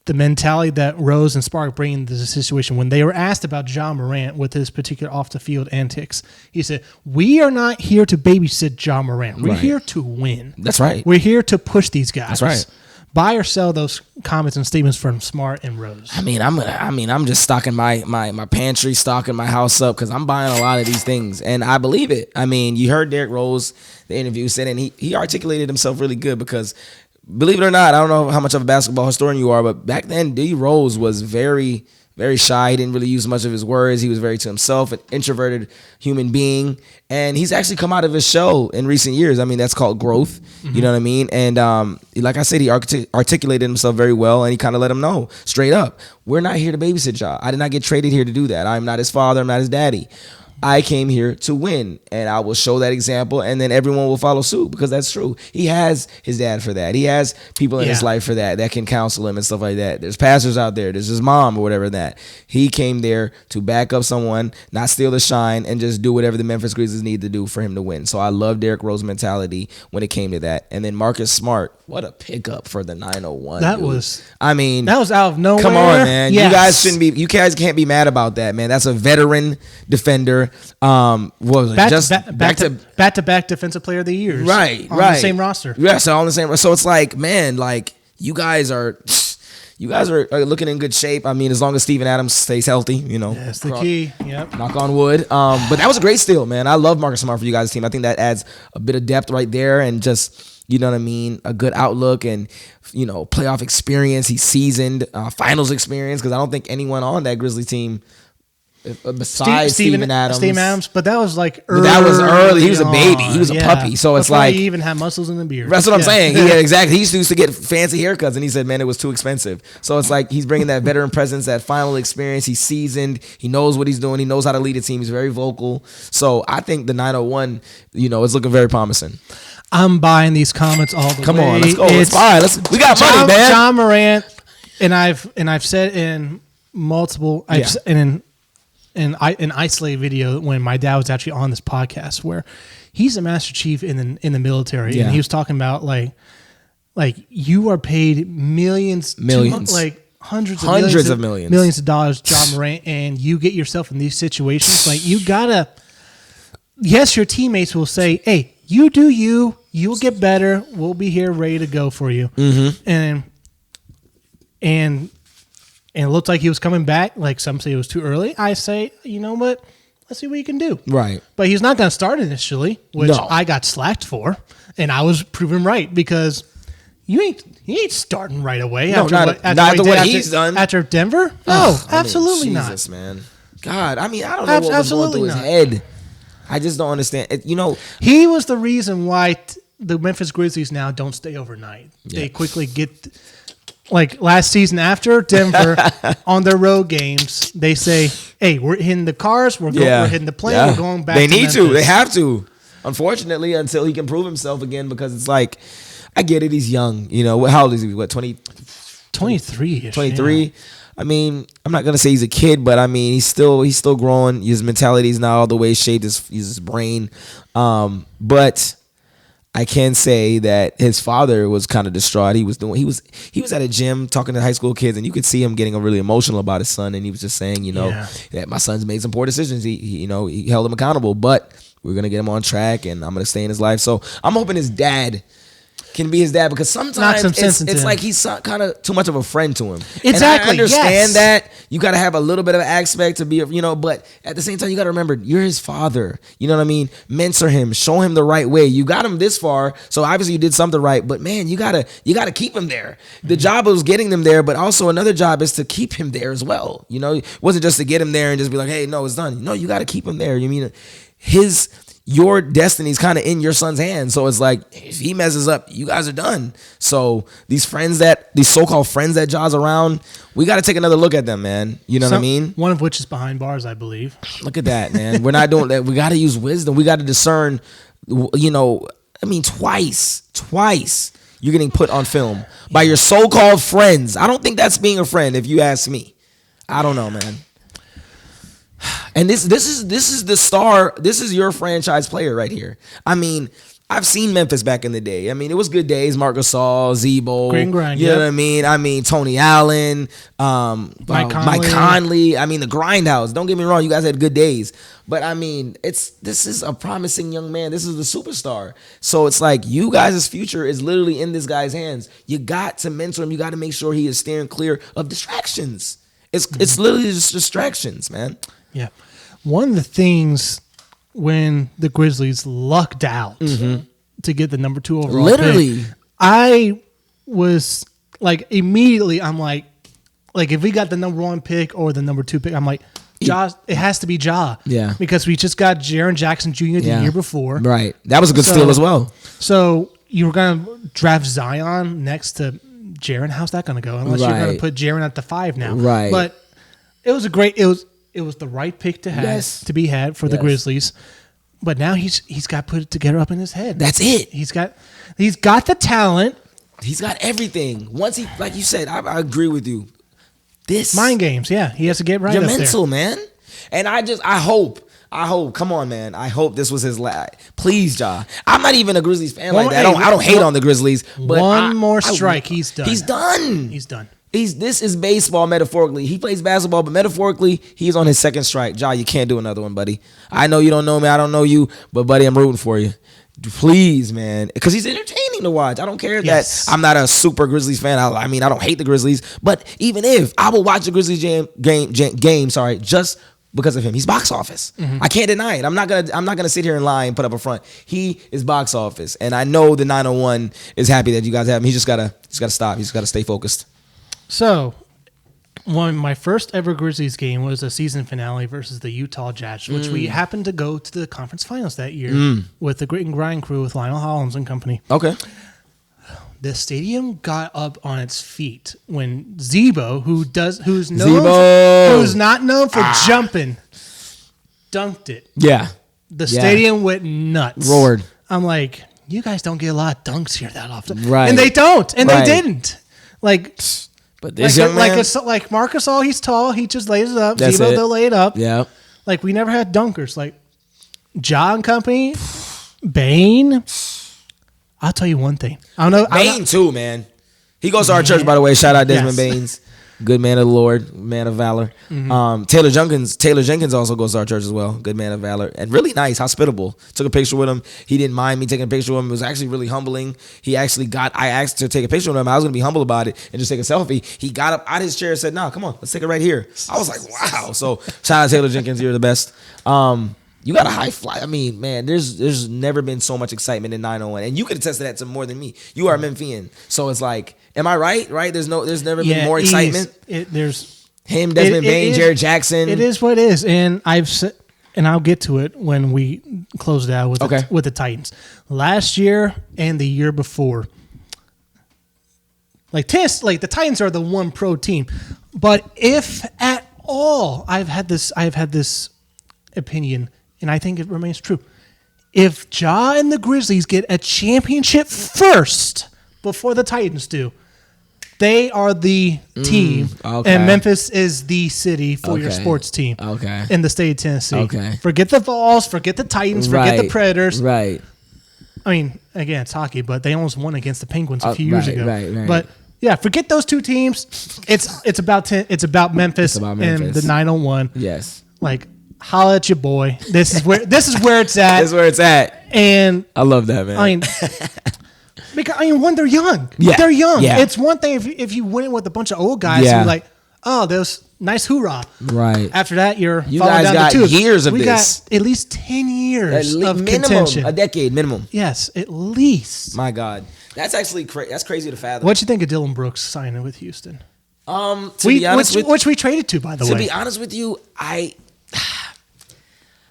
the mentality that Rose and Spark bring into the situation. When they were asked about John Morant with his particular off-the-field antics, he said, we are not here to babysit John Morant. We're here to win. That's right. We're here to push these guys. That's right. Buy or sell those comments and statements from Smart and Rose. I'm just stocking my pantry, stocking my house up because I'm buying a lot of these things, and I believe it. I mean, you heard Derrick Rose, the interview said, and he articulated himself really good because, believe it or not, I don't know how much of a basketball historian you are, but back then, D. Rose was very, very shy. He didn't really use much of his words. He was very to himself, an introverted human being. And he's actually come out of his shell in recent years. I mean, that's called growth. You know what I mean? And like I said, he articulated himself very well, and he kind of let him know straight up, we're not here to babysit y'all. I did not get traded here to do that. I'm not his father. I'm not his daddy. I came here to win, and I will show that example, and then everyone will follow suit because that's true. He has his dad for that. He has people in his life for that can counsel him and stuff like that. There's pastors out there. There's his mom or whatever that. He came there to back up someone, not steal the shine, and just do whatever the Memphis Grizzlies need to do for him to win. So I love Derrick Rose's mentality when it came to that. And then Marcus Smart, what a pickup for the 901. That dude. was out of nowhere. Come on, man. Yes. You guys can't be mad about that, man. That's a veteran defender. Back-to-back defensive player of the year. Right. On the same roster. Yeah, so on the same. So it's like, man, like you guys are looking in good shape. I mean, as long as Steven Adams stays healthy, you know. That's the key. Yep. Knock on wood. But that was a great steal, man. I love Marcus Smart for you guys' team. I think that adds a bit of depth right there, and just, you know what I mean, a good outlook and, you know, playoff experience. He's seasoned, finals experience, because I don't think anyone on that Grizzly team besides Steven Adams, but that was like early. That was early. He was a baby. He was a puppy. So it's like he even had muscles in the beard. That's what I'm saying. Yeah, exactly. He used to get fancy haircuts, and he said, "Man, it was too expensive." So it's like he's bringing that veteran presence, that final experience. He's seasoned. He knows what he's doing. He knows how to lead a team. He's very vocal. So I think the 901, you know, is looking very promising. I'm buying these comments all the way. Come on, let's go. Let's buy. We got money, man. John Morant, and I've said in multiple, in an isolated video when my dad was actually on this podcast, where he's a Master Chief in the military, and he was talking about like you are paid millions, like hundreds of millions of dollars, John Morant, and you get yourself in these situations. Like you gotta, yes, your teammates will say, "Hey, you do you. You'll get better. We'll be here ready to go for you." And it looked like he was coming back. Like some say it was too early. I say, you know what? Let's see what you can do. Right. But he's not going to start initially, which I got slacked for, and I was proven right because he ain't starting right away. No, after what he's done after Denver. No, absolutely not. Jesus, man. God, I mean, I don't know what was going through his head. I just don't understand. You know, he was the reason why the Memphis Grizzlies now don't stay overnight. Yeah. They quickly get. Like last season after Denver on their road games, they say, "Hey, we're hitting the cars, we're hitting the plane, we're going back." They need to. They have to. Unfortunately, until he can prove himself again, because it's like, I get it. He's young. You know, how old is he? What, 23? 23. Yeah. I mean, I'm not gonna say he's a kid, but I mean, he's still growing. His mentality is not all the way shaped. His brain, but I can say that his father was kind of distraught. He was at a gym talking to high school kids, and you could see him getting really emotional about his son. And he was just saying, you know, that my son's made some poor decisions. He held him accountable, but we're gonna get him on track, and I'm gonna stay in his life. So I'm hoping his dad can be his dad, because sometimes it's like he's kind of too much of a friend to him. Exactly. And I understand that you got to have a little bit of an aspect to be, you know, but at the same time, you got to remember you're his father. You know what I mean? Mentor him, show him the right way. You got him this far, so obviously you did something right. But man, you gotta keep him there. The job was getting them there, but also another job is to keep him there as well. You know, it wasn't just to get him there and just be like, hey, no, it's done. No, you got to keep him there. You mean your destiny is kind of in your son's hands. So it's like, if he messes up, you guys are done. So these so-called friends that Ja's around, we got to take another look at them, man. You know what I mean? One of which is behind bars, I believe. Look at that, man. We're not doing that. We got to use wisdom. We got to discern, twice you're getting put on film by your so-called friends. I don't think that's being a friend, if you ask me. I don't know, man. And this is the star. This is your franchise player right here. I mean, I've seen Memphis back in the day. I mean, it was good days. Marc Gasol, Zebo. Green grind, you know what I mean? I mean, Tony Allen, Mike Conley. I mean, the grindhouse. Don't get me wrong. You guys had good days. But, I mean, this is a promising young man. This is the superstar. So it's like you guys' future is literally in this guy's hands. You got to mentor him. You got to make sure he is steering clear of distractions. It's literally just distractions, man. Yeah. One of the things when the Grizzlies lucked out to get the number 2 overall pick, I was like, immediately, I'm like if we got the number 1 pick or the number 2 pick, I'm like, Ja, it has to be Ja. Yeah. Because we just got Jaren Jackson Jr. the year before. Right. That was a good steal as well. So you were going to draft Zion next to Jaren. How's that going to go? Unless you're going to put Jaren at the 5 now. Right. But it was it was the right pick to have to be had for the Grizzlies. But now he's got to put it together up in his head. That's it. He's got the talent. He's got everything. Once he, like you said, I agree with you. This mind games, yeah. He has to get right your up mental, there. Man. And I hope, come on, man. I hope this was his last. Please, Ja. I'm not even a Grizzlies fan like that. I don't hate on the Grizzlies. But one more strike, he's done. He's done. He's done. This is baseball metaphorically. He plays basketball, but metaphorically, he's on his second strike. Ja, you can't do another one, buddy. I know you don't know me. I don't know you. But, buddy, I'm rooting for you. Please, man. Because he's entertaining to watch. I don't care that I'm not a super Grizzlies fan. I mean, I don't hate the Grizzlies. But even if, I will watch the Grizzlies game, just because of him. He's box office. I can't deny it. I'm not gonna sit here and lie and put up a front. He is box office. And I know the 901 is happy that you guys have him. He's just gotta stop. He's gotta stay focused. So, my first ever Grizzlies game was a season finale versus the Utah Jazz, which we happened to go to the conference finals that year with the Grit and Grind crew with Lionel Hollins and company. Okay. The stadium got up on its feet when Zebo, who's not known for jumping, dunked it. Yeah. The stadium went nuts. Roared. I'm like, you guys don't get a lot of dunks here that often. Right. And they don't. And they didn't. But this young man, like Marcus, he's tall. He just lays it up. That's Zebo, it. they'll lay it up. Yeah. Like, we never had dunkers. Like, Ja and company, Bane. I'll tell you one thing. I don't know. Bane too, man. He goes to our church, by the way. Shout out Desmond Baines. Good man of the Lord, man of valor. Taylor Jenkins also goes to our church as well. Good man of valor. And really nice, hospitable. Took a picture with him. He didn't mind me taking a picture with him. It was actually really humbling. I asked to take a picture with him. I was going to be humble about it and just take a selfie. He got up out of his chair and said, "No, come on, let's take it right here." I was like, wow. So shout out Taylor Jenkins. You're the best. You got a high fly. I mean, man, there's never been so much excitement in 901. And you could attest to that to more than me. You are a Memphian. So it's like, am I right? Right? There's never been more excitement. There's him, Desmond Bain, Jared Jackson. It is what it is. And I'll get to it when we close it out with the Titans. Last year and the year before, the Titans are the one pro team. But if at all, I've had this opinion, and I think it remains true. If Ja and the Grizzlies get a championship first before the Titans do, they are the team, and Memphis is the city for your sports team in the state of Tennessee. Okay. Forget the Vols, forget the Titans, forget the Predators. Right. I mean, again, it's hockey, but they almost won against the Penguins a few years ago. Right. But yeah, forget those two teams. It's about Memphis and the 901. Yes. Like, holla at your boy. This is where it's at. This is where it's at. And I love that, man. When they're young. Yeah. They're young. Yeah. It's one thing if you win with a bunch of old guys who are like, oh, there's nice hoorah. Right. After that, you guys down got to 2. years of we this. got at least 10 years of minimum, contention. a decade minimum. Yes, at least. My God. That's actually that's crazy to fathom. What'd you think of Dylan Brooks signing with Houston? Which we traded to, by the way. To be honest with you,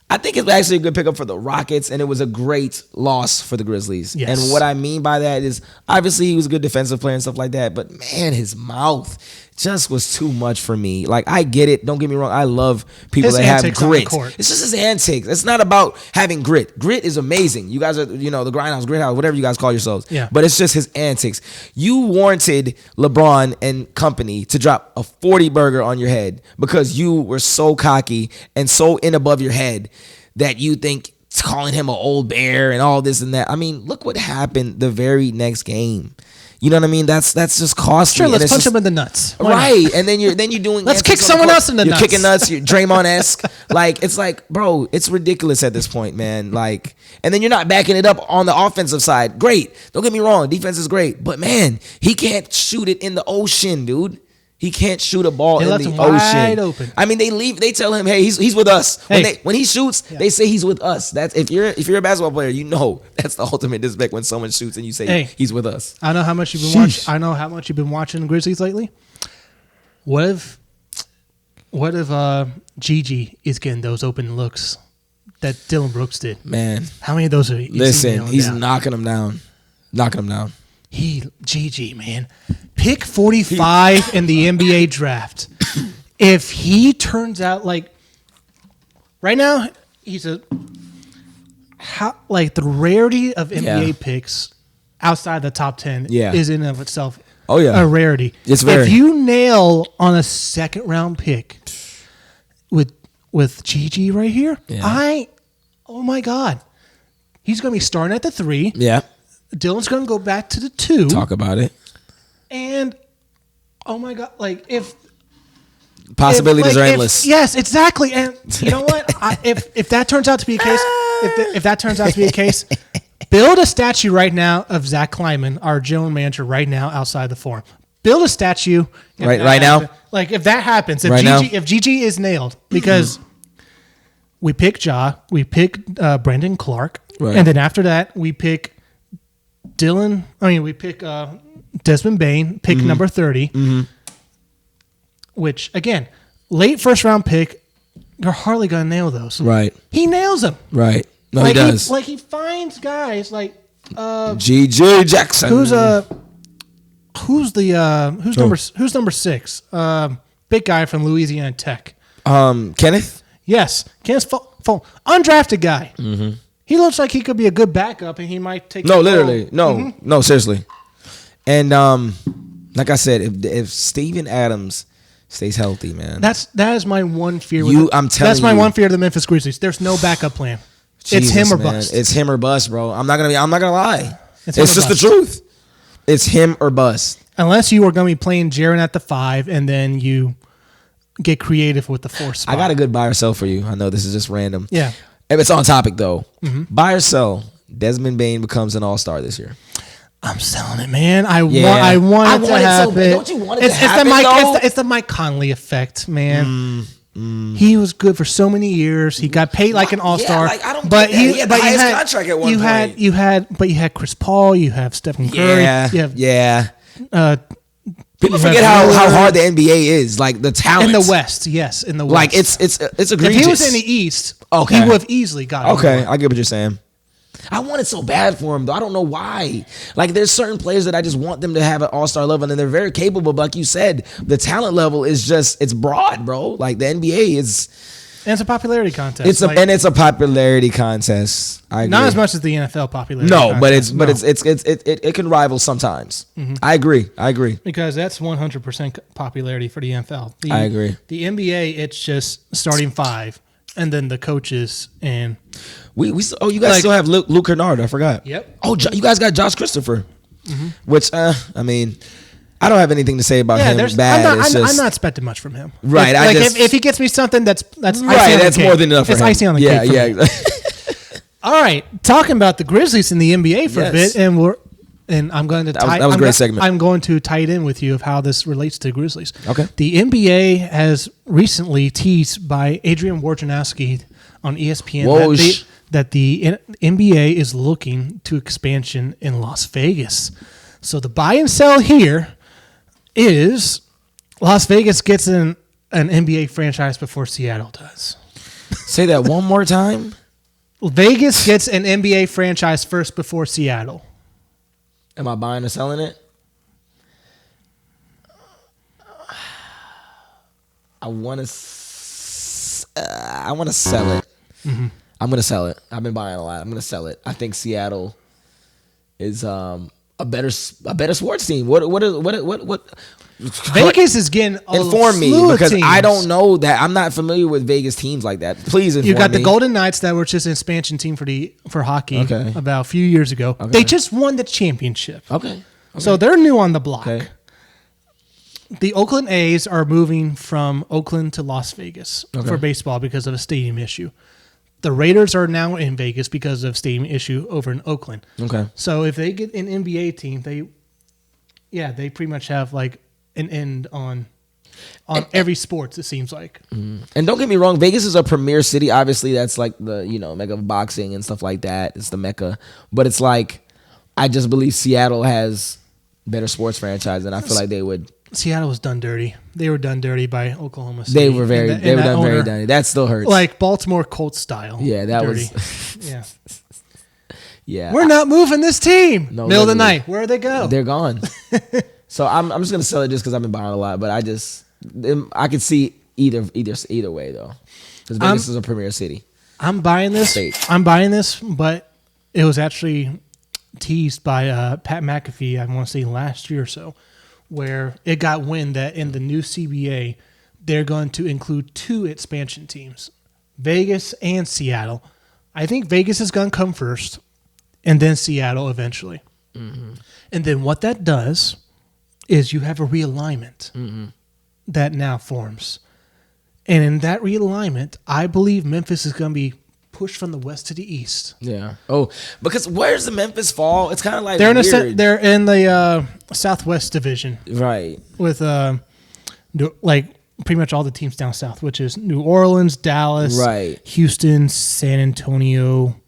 I think it's actually a good pickup for the Rockets, and it was a great loss for the Grizzlies. Yes. And what I mean by that is, obviously, he was a good defensive player and stuff like that, but man, his mouth just was too much for me. Like, I get it. Don't get me wrong. I love people that have grit. It's just his antics. It's not about having grit. Grit is amazing. You guys are, the grindhouse, grit house, whatever you guys call yourselves. Yeah. But it's just his antics. You warranted LeBron and company to drop a 40 burger on your head because you were so cocky and so in above your head that you think calling him an old bear and all this and that. I mean, look what happened the very next game. You know what I mean? That's just costly. Sure, let's punch him in the nuts. Right. And then you're doing let's kick someone else in the nuts. You're kicking nuts, you're Draymond-esque. Like, it's like, bro, it's ridiculous at this point, man. Like, and then you're not backing it up on the offensive side. Great. Don't get me wrong, defense is great. But man, he can't shoot it in the ocean, dude. He can't shoot a ball in the ocean. Wide open. I mean, they tell him, hey, he's with us. Hey. When he shoots, they say he's with us. That's if you're a basketball player, that's the ultimate disrespect when someone shoots and you say he's with us. I know how much you've been watching. I know how much you've been watching the Grizzlies lately. What if Gigi is getting those open looks that Dylan Brooks did? Man, how many of those are you listen, he's knocking them down. Gigi, man. Pick 45 in the NBA draft. If he turns out like right now, he's the rarity of NBA picks outside the top 10 is in and of itself a rarity. It's very. If you nail on a second round pick with Gigi right here, oh my God. He's going to be starting at the 3. Yeah. Dylan's going to go back to the 2. Talk about it. And, oh my God, like if... Possibilities are endless. Yes, exactly. And you know what? If that turns out to be a case, if that turns out to be a case, build a statue right now of Zach Kleiman, our general manager right now outside the Forum. Build a statue. Right now? Like if that happens, if Gigi is nailed, because we pick Ja, we pick Brandon Clark, and then after that we pick... we pick Desmond Bane, pick number 30, which, again, late first round pick, you're hardly going to nail those. Right. He nails them. Right. No, he does. He finds guys like... G.J. Jackson. Who's number 6? Big guy from Louisiana Tech. Kenneth? Yes. Kenneth Fulton. Undrafted guy. Mm-hmm. He looks like he could be a good backup, and he might take. No, literally, no, seriously. And like I said, if Steven Adams stays healthy, man, that is my one fear. That's my one fear of the Memphis Grizzlies. There's no backup plan. Jesus, it's him or man. bust. It's him or bust, bro. I'm not gonna lie. It's just the truth. It's him or bust. Unless you are going to be playing Jaren at the 5, and then you get creative with the 4 spot. I got a good buy or sell for you. I know this is just random. Yeah. If it's on topic, though, buy or sell, Desmond Bane becomes an all-star this year. I'm selling it, man. I want it to happen. Don't you want it to happen, it's the Mike Conley effect, man. He was good for so many years. He got paid like an all-star. Yeah, I don't get that. He had the highest contract at one point. You had Chris Paul. You have Stephen Curry. People forget how hard the NBA is. Like the talent in the West. Yes, in the West. Like it's egregious. If he was in the East, he would have easily got it. Okay, I get what you're saying. I want it so bad for him, though. I don't know why. Like, there's certain players that I just want them to have an all-star level, and they're very capable. But like you said, the talent level is just, it's broad, bro. Like, the NBA is... And it's a popularity contest. It's a popularity contest. I agree. Not as much as the NFL popularity contest. But it can rival sometimes. Mm-hmm. I agree. Because that's 100% popularity for the NFL. I agree. The NBA, it's just starting 5. And then the coaches and you guys still have Luke Kennard. I forgot. Yep. Oh, you guys got Josh Christopher, which I mean, I don't have anything to say about him. Bad. I'm not expecting much from him. Right. If he gets me something that's right. That's more than enough. It's icing on the cake. Yeah. All right. Talking about the Grizzlies in the NBA for a bit, and I'm going to that was a great segment. I'm going to tie it in with you of how this relates to Grizzlies. Okay. The NBA has recently teased by Adrian Wojnarowski on ESPN that the NBA is looking to expansion in Las Vegas. So the buy and sell here is Las Vegas gets an NBA franchise before Seattle does. Say that one more time. Vegas gets an NBA franchise first before Seattle. Am I buying or selling it? I want to sell it. Mm-hmm. I'm gonna sell it. I've been buying a lot. I'm gonna sell it. I think Seattle is a better sports team. What? Vegas is getting inform me because I don't know that. I'm not familiar with Vegas teams like that. Please inform me. You got the Golden Knights that were just an expansion team for hockey about a few years ago. Okay. They just won the championship. Okay. So they're new on the block. Okay. The Oakland A's are moving from Oakland to Las Vegas for baseball because of a stadium issue. The Raiders are now in Vegas because of stadium issue over in Oakland. Okay. So if they get an NBA team, they pretty much have like an end on every sports, it seems like. And don't get me wrong, Vegas is a premier city. Obviously, that's like the mecca of boxing and stuff like that. It's the mecca. But it's like, I just believe Seattle has better sports franchise, and I feel like they would. Seattle was done dirty. They were done dirty by Oklahoma State. They were very dirty. That still hurts. Like Baltimore Colts style. Yeah, that dirty. Was. Yeah. Yeah. We're not moving this team. No, middle of the night. Where'd they go? They're gone. So I'm just gonna sell it just because I've been buying a lot. But I could see either way though, because Vegas is a premier city. I'm buying this. But it was actually teased by Pat McAfee. I want to say last year or so, where it got wind that in the new CBA, they're going to include 2 expansion teams, Vegas and Seattle. I think Vegas is going to come first, and then Seattle eventually. Mm-hmm. And then what that does is you have a realignment that now forms. And in that realignment, I believe Memphis is going to be pushed from the west to the east. Yeah. Oh, because where's the Memphis fall? It's kind of like they're in the Southwest Division, right? With like pretty much all the teams down south, which is New Orleans, Dallas, right, Houston, San Antonio.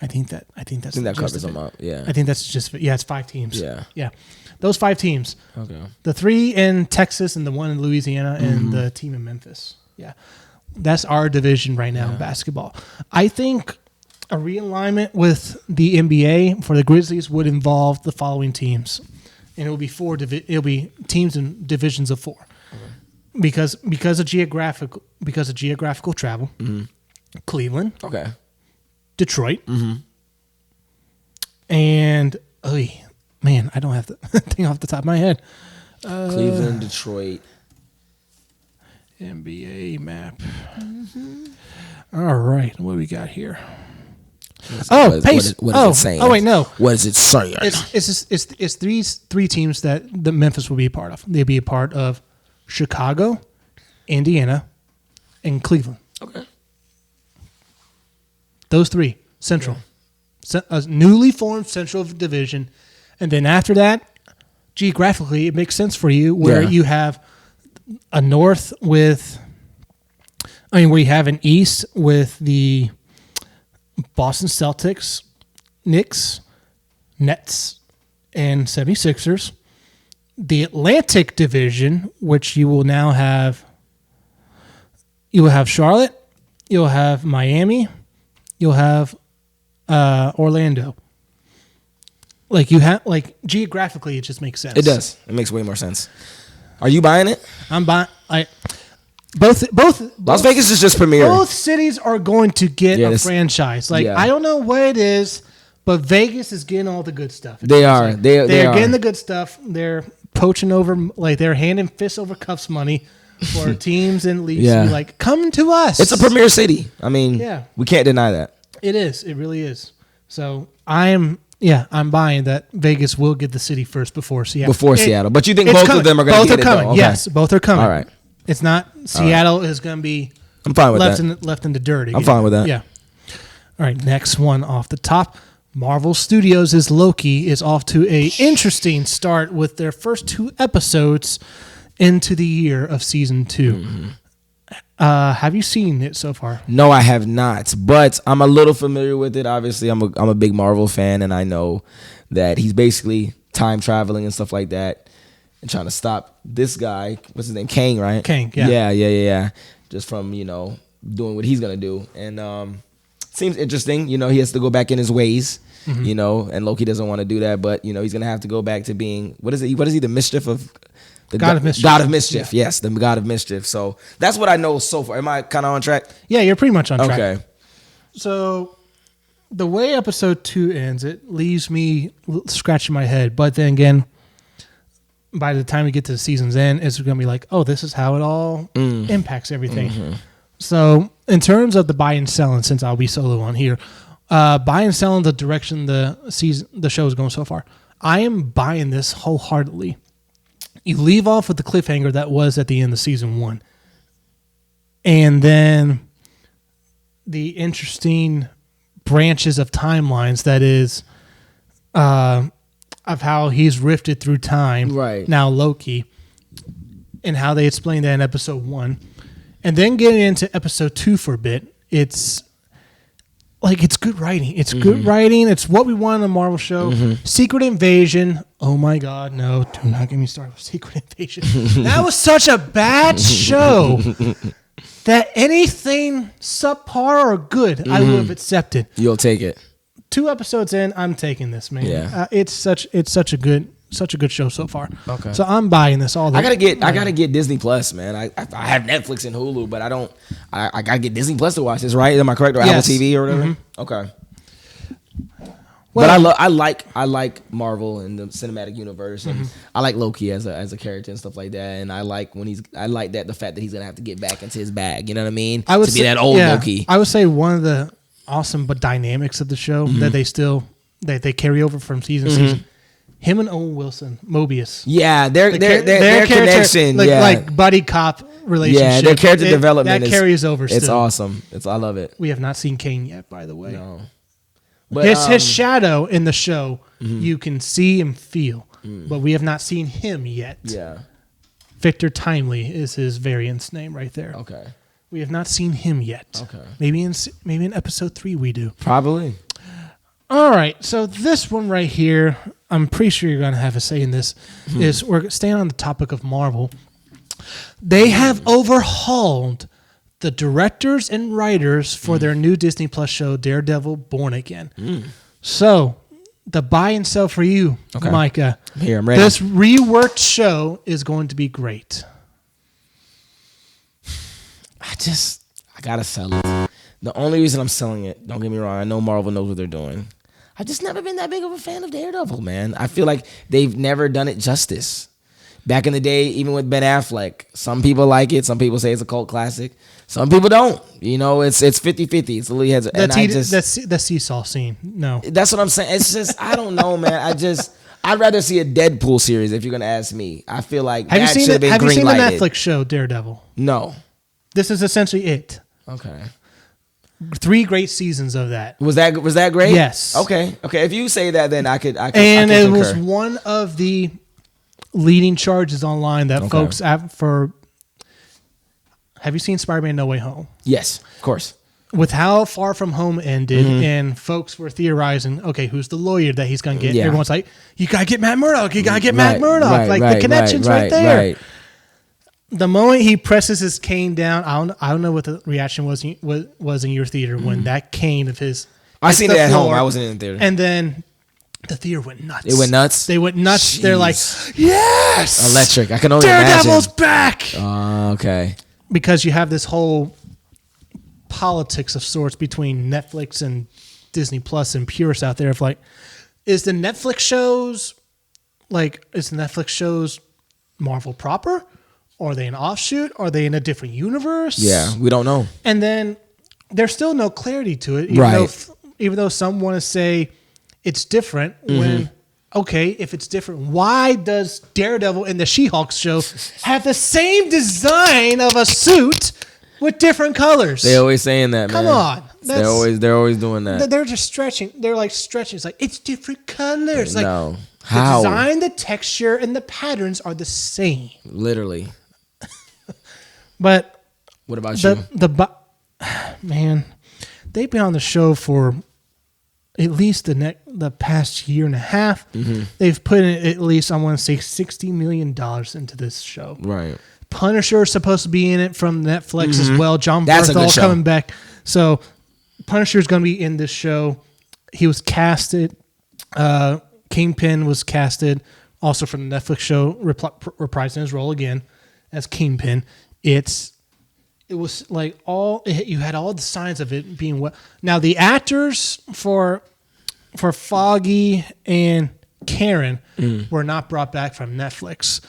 I think that covers them up. Yeah. I think that's just it's 5 teams. Yeah. Those 5 teams. Okay. The 3 in Texas and the 1 in Louisiana and the team in Memphis. Yeah. That's our division right now in basketball. I think a realignment with the NBA for the Grizzlies would involve the following teams, and it will be it'll be teams in divisions of 4, because of geographical travel. Cleveland, Detroit, and man, I don't have the thing off the top of my head. Cleveland, Detroit. NBA map. All right, what do we got here? Pace. What is it saying? Oh wait, no. What is it saying? It's these 3 teams that the Memphis will be a part of. They'll be a part of Chicago, Indiana, and Cleveland. Okay. Those 3 Central, a newly formed Central Division, and then after that, geographically, it makes sense for you where you have a north where you have an east with the Boston Celtics, Knicks, Nets, and 76ers. The Atlantic Division, which you will have Charlotte, you'll have Miami, you'll have Orlando. Geographically, it just makes sense. It does. It makes way more sense. Are you buying it? I'm buying. Both. Las Vegas is just premier. Both cities are going to get a franchise. I don't know what it is, but Vegas is getting all the good stuff. They are. They're getting the good stuff. They're poaching over, they're handing fists over cuffs money for teams and leagues to be like, come to us. It's a premier city. I mean, we can't deny that. It is. It really is. So I'm buying that Vegas will get the city first before Seattle. Seattle. But you think both of them are going to get it? Both are coming. Yes, both are coming. All right. It's not Seattle is going to be I'm fine with that. left in the dirty. I'm fine with that. Yeah. All right, next one off the top. Marvel Studios' Loki is off to a interesting start with their first 2 episodes into the year of season 2. Mm-hmm. Have you seen it so far? No, I have not, but I'm a little familiar with it. Obviously, I'm a big Marvel fan, and I know that he's basically time traveling and stuff like that, and trying to stop this guy. What's his name? Kang, right? Kang. Yeah. Yeah. Just from doing what he's gonna do, and seems interesting. You know, he has to go back in his ways. You know, and Loki doesn't want to do that, but you know, he's gonna have to go back to being what is he? The mischief of the God of mischief. God of mischief. Yeah. Yes, the God of mischief. So that's what I know so far. Am I kind of on track? Yeah, you're pretty much on track. Okay. So the way episode 2 ends, it leaves me scratching my head. But then again, by the time we get to the season's end, it's going to be like, oh, this is how it all impacts everything. So in terms of the buy and selling, since I'll be solo on here, buy and selling the direction the show is going so far, I am buying this wholeheartedly. You leave off with the cliffhanger that was at the end of season 1. And then the interesting branches of timelines that is of how he's rifted through time. Right. Now Loki. And how they explain that in episode 1. And then getting into episode 2 for a bit, it's like it's good writing. It's good writing. It's what we want in a Marvel show. Secret Invasion. Oh my God, no. Do not get me started with Secret Invasion. That was such a bad show that anything subpar or good, I would have accepted. You'll take it. 2 episodes in, I'm taking this, man. Yeah. It's such a good show so far. Okay. So I'm buying this all the I gotta get Disney Plus, man. I have Netflix and Hulu, but I gotta get Disney Plus to watch this, right? Am I correct? Or Yes. Apple TV or whatever? Okay. Well, But I like Marvel and the cinematic universe, and I like Loki as a character and stuff like that. And I like the fact that he's gonna have to get back into his bag. You know what I mean? I would to say, be that old Loki. I would say one of the awesome but dynamics of the show that they carry over from season to season. Him and Owen Wilson, Mobius. Yeah, their connection, like buddy cop relationship. Yeah, their character development that carries over. It's still. awesome. I love it. We have not seen Kane yet, by the way. No, but his shadow in the show you can see and feel, but we have not seen him yet. Yeah, Victor Timely is his variant's name right there. Okay, we have not seen him yet. Okay, maybe in episode 3 we do. Probably. All right, so this one right here, I'm pretty sure you're going to have a say in this, is we're staying on the topic of Marvel. They have overhauled the directors and writers for their new Disney Plus show, Daredevil Born Again. So, the buy and sell for you, Micaah. Here, I'm ready. This reworked show is going to be great. I gotta sell it. The only reason I'm selling it, don't get me wrong, I know Marvel knows what they're doing. I've just never been that big of a fan of Daredevil, man. I feel like they've never done it justice. Back in the day, even with Ben Affleck, some people like it. Some people say it's a cult classic. Some people don't. You know, it's 50-50. It's literally has. The seesaw scene. No, that's what I'm saying. It's just I don't know, man. I'd rather see a Deadpool series if you're gonna ask me. I feel like have you seen the Netflix show Daredevil? No. This is essentially it. Okay. 3 great seasons of that. Was that great? Yes. Okay. If you say that, then I could. And it was one of the leading charges online that folks for. Have you seen Spider-Man: No Way Home? Yes, of course. With how Far From Home ended, and folks were theorizing, okay, who's the lawyer that he's going to get? Yeah. Everyone's like, you got to get Matt Murdock. You got to get Matt Murdock. The connection's right there. Right. The moment he presses his cane down, I don't know what the reaction was in your theater when that cane of his. I seen it at home. I wasn't in the theater. And then the theater went nuts. It went nuts? They went nuts. Jeez. They're like, yes! Electric. I can only imagine. Daredevil's back! Okay. Because you have this whole politics of sorts between Netflix and Disney Plus and purists out there of like, is the Netflix shows Marvel proper? Are they an offshoot? Are they in a different universe? Yeah, we don't know. And then there's still no clarity to it, even though some want to say it's different. When if it's different, why does Daredevil in the She-Hulk show have the same design of a suit with different colors? They're always saying that, man. Come on. They're always doing that. They're just stretching. They're like stretching. It's like, it's different colors. Like, no. How? The design, the texture, and the patterns are the same. Literally. But what about you? Man, they've been on the show for at least the past year and a half. They've put in at least, I want to say, $60 million into this show. Right. Punisher is supposed to be in it from Netflix as well. John That's a good Bernthal show. coming back. So Punisher is going to be in this show. He was casted. Kingpin was casted also from the Netflix show, reprising his role again as Kingpin. It was like you had all the signs of it being well. Now the actors for Foggy and Karen were not brought back from Netflix,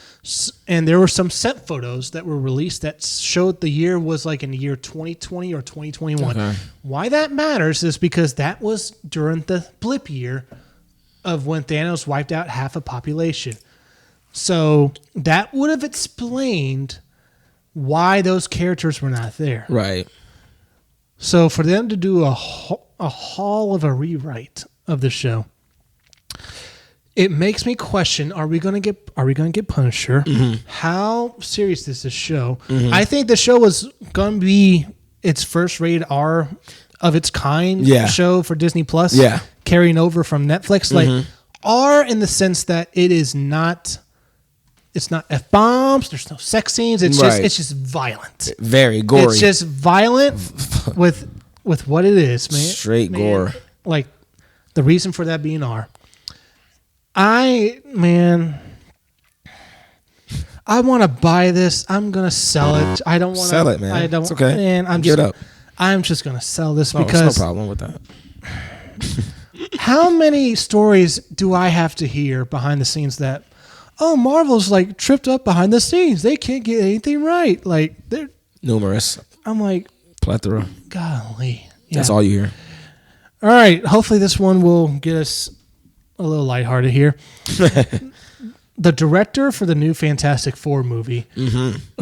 and there were some set photos that were released that showed the year was like in the year 2020 or 2021. Okay. Why that matters is because that was during the blip year of when Thanos wiped out half a population. So that would have explained why those characters were not there. Right. So for them to do a haul of a rewrite of the show, it makes me question: Are we going to get Punisher? Mm-hmm. How serious is this show? Mm-hmm. I think the show was going to be its first rated R of its kind show for Disney Plus. Yeah, carrying over from Netflix, like R in the sense that it is not. It's not F-bombs. There's no sex scenes. It's just violent. Very gory. It's just violent with what it is, man. Straight gore. Like the reason for that being R. I want to buy this. I'm gonna sell it. I don't want to sell it, man. I don't. It's okay. Man, Give it up. I'm just gonna sell this because because there's no problem with that. How many stories do I have to hear behind the scenes that? Oh, Marvel's like tripped up behind the scenes. They can't get anything right. Like they're numerous. I'm like plethora. Golly, that's all you hear. All right, hopefully this one will get us a little lighthearted here. The director for the new Fantastic Four movie,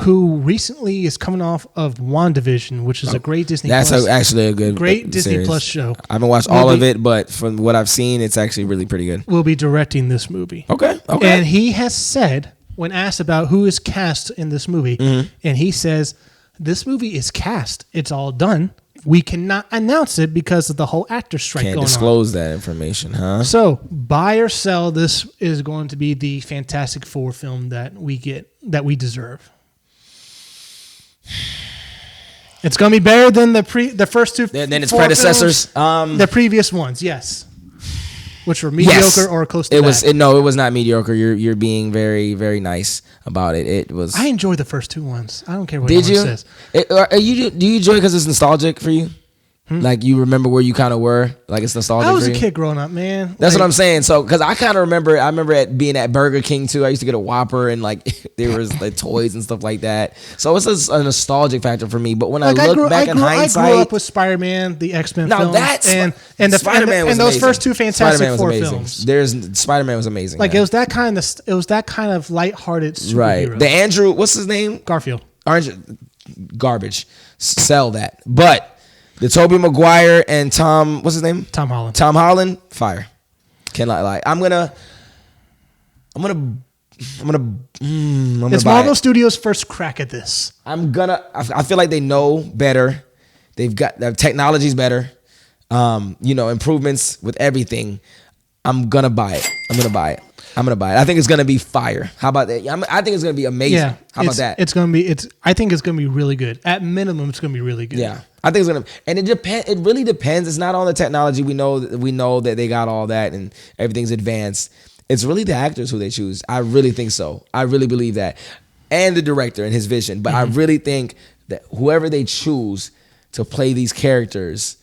who recently is coming off of WandaVision, which is a great Disney. That's actually a good, great Disney series. Plus show. I haven't watched all of it, but from what I've seen, it's actually really pretty good. Will be directing this movie. Okay. And he has said, when asked about who is cast in this movie, and he says, "This movie is cast. It's all done. We cannot announce it because of the whole actor strike going on. Can't disclose that information, huh?" So, buy or sell, this is going to be the Fantastic Four film that we deserve. It's going to be better than the first two. Then its predecessors, the previous ones, yes, which were mediocre or close to that. It was not mediocre. You're being very, very nice about it. It was. I enjoyed the first two ones. I don't care what anyone says. Do you enjoy it because it's nostalgic for you? Like you remember where you kind of were, like it's nostalgic. I was a kid growing up, man. That's what I'm saying. So, because I kind of remember, being at Burger King too. I used to get a Whopper and like there was like toys and stuff like that. So it's a nostalgic factor for me. But when I look back in hindsight, I grew up with Spider-Man, the X-Men films, and the Spider-Man was and those first two Fantastic Four films. Spider-Man was amazing. Like it was that kind of lighthearted superhero. Right. The Andrew, what's his name? Garfield. Garbage. Sell that, but. The Tobey Maguire and Tom, what's his name? Tom Holland. Tom Holland, fire. Cannot lie. I'm gonna. It's Marvel Studios' first crack at this. I feel like they know better. They've got the technology's better. Improvements with everything. I'm gonna buy it. I think it's gonna be fire. How about that? I think it's gonna be amazing. Yeah, how about that? I think it's gonna be really good. At minimum, it's gonna be really good. Yeah, I think it's gonna. And it really depends. It's not on the technology. We know that they got all that and everything's advanced. It's really the actors who they choose. I really think so. I really believe that, and the director and his vision. But I really think that whoever they choose to play these characters.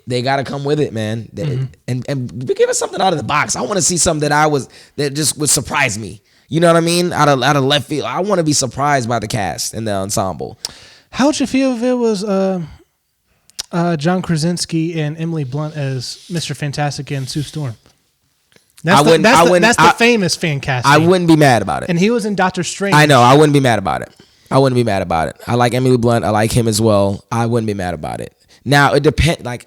They got to come with it, man. And give us something out of the box. I want to see something that just would surprise me. You know what I mean? Out of left field. I want to be surprised by the cast and the ensemble. How would you feel if it was John Krasinski and Emily Blunt as Mr. Fantastic and Sue Storm? That's the famous fan casting. I wouldn't be mad about it. And he was in Doctor Strange. I know. I wouldn't be mad about it. I like Emily Blunt. I like him as well. I wouldn't be mad about it. Now it depends. Like,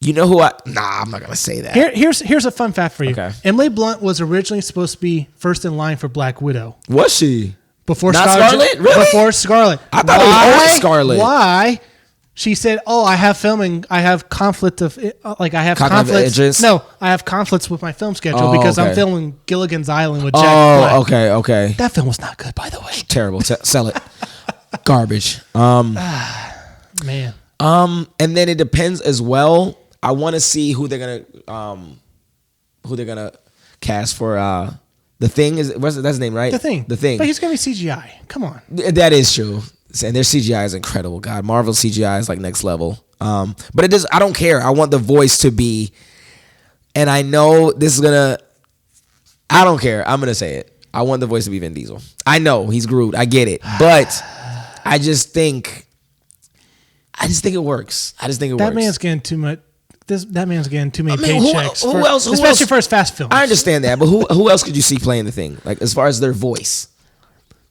you know who I'm not gonna say that. Here's a fun fact for you. Okay. Emily Blunt was originally supposed to be first in line for Black Widow. Was she? Before Not Scarlet? Really? Before Scarlet. I thought it was Scarlet. Why? She said, "Oh, I have conflict of I have Conflict of conflicts. interest? No, I have conflicts with my film schedule because I'm filming Gilligan's Island with Jack Black. Black." Okay. That film was not good, by the way. Terrible. Sell it. Garbage. Man. And then it depends as well. I want to see who they're gonna cast for The Thing. That's his name, right? The Thing. But he's gonna be CGI. Come on. That is true. And their CGI is incredible. God, Marvel CGI is like next level. But it is. I don't care. I want the voice to be. And I know this is gonna. I don't care. I'm gonna say it. I want the voice to be Vin Diesel. I know he's Groot. I get it. But I just think it works. That man's getting too much. That man's getting too many paychecks. Who else? Especially for his fast films. I understand that, but who else could you see playing The Thing? Like as far as their voice.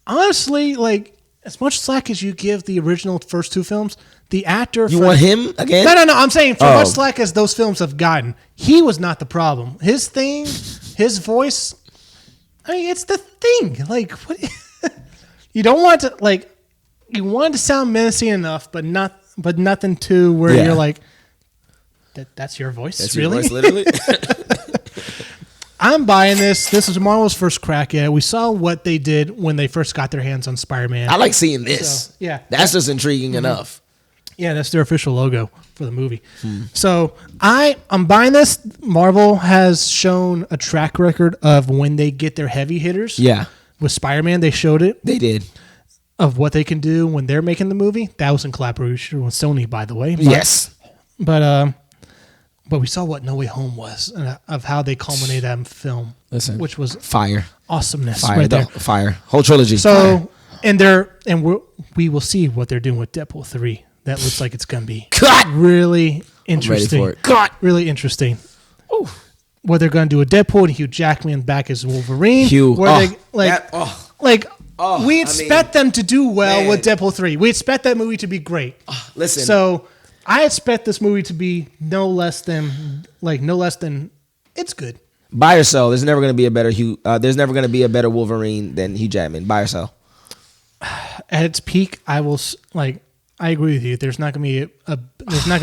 Honestly, like as much slack as you give the original first two films, the actor. You want him again? No. I'm saying for much slack as those films have gotten, he was not the problem. His thing, his voice. I mean, it's The Thing. Like what? You don't want to like. You want it to sound menacing enough, but nothing to where you're like. That's your voice? That's really? Your voice, literally? I'm buying this. This is Marvel's first crack at it. We saw what they did when they first got their hands on Spider-Man. I like seeing this. So, yeah. That's just intriguing enough. Yeah, that's their official logo for the movie. So I'm buying this. Marvel has shown a track record of when they get their heavy hitters. Yeah. With Spider-Man, they showed it. They did. Of what they can do when they're making the movie. That was in collaboration with Sony, by the way. Yes. But we saw what No Way Home was, of how they culminated that film. Listen, which was fire, awesomeness, fire, right there. Fire, whole trilogy. So, we will see what they're doing with Deadpool 3. That looks like it's gonna be really interesting. I'm ready for it. Really interesting. Ooh. What they're gonna do with Deadpool and Hugh Jackman back as Wolverine. We expect them to do well with Deadpool 3. We expect that movie to be great. Listen, so. I expect this movie to be no less than it's good. Buy or sell. There's never going to be a better there's never going to be a better Wolverine than Hugh Jackman. Buy or sell. At its peak, I agree with you. There's not going to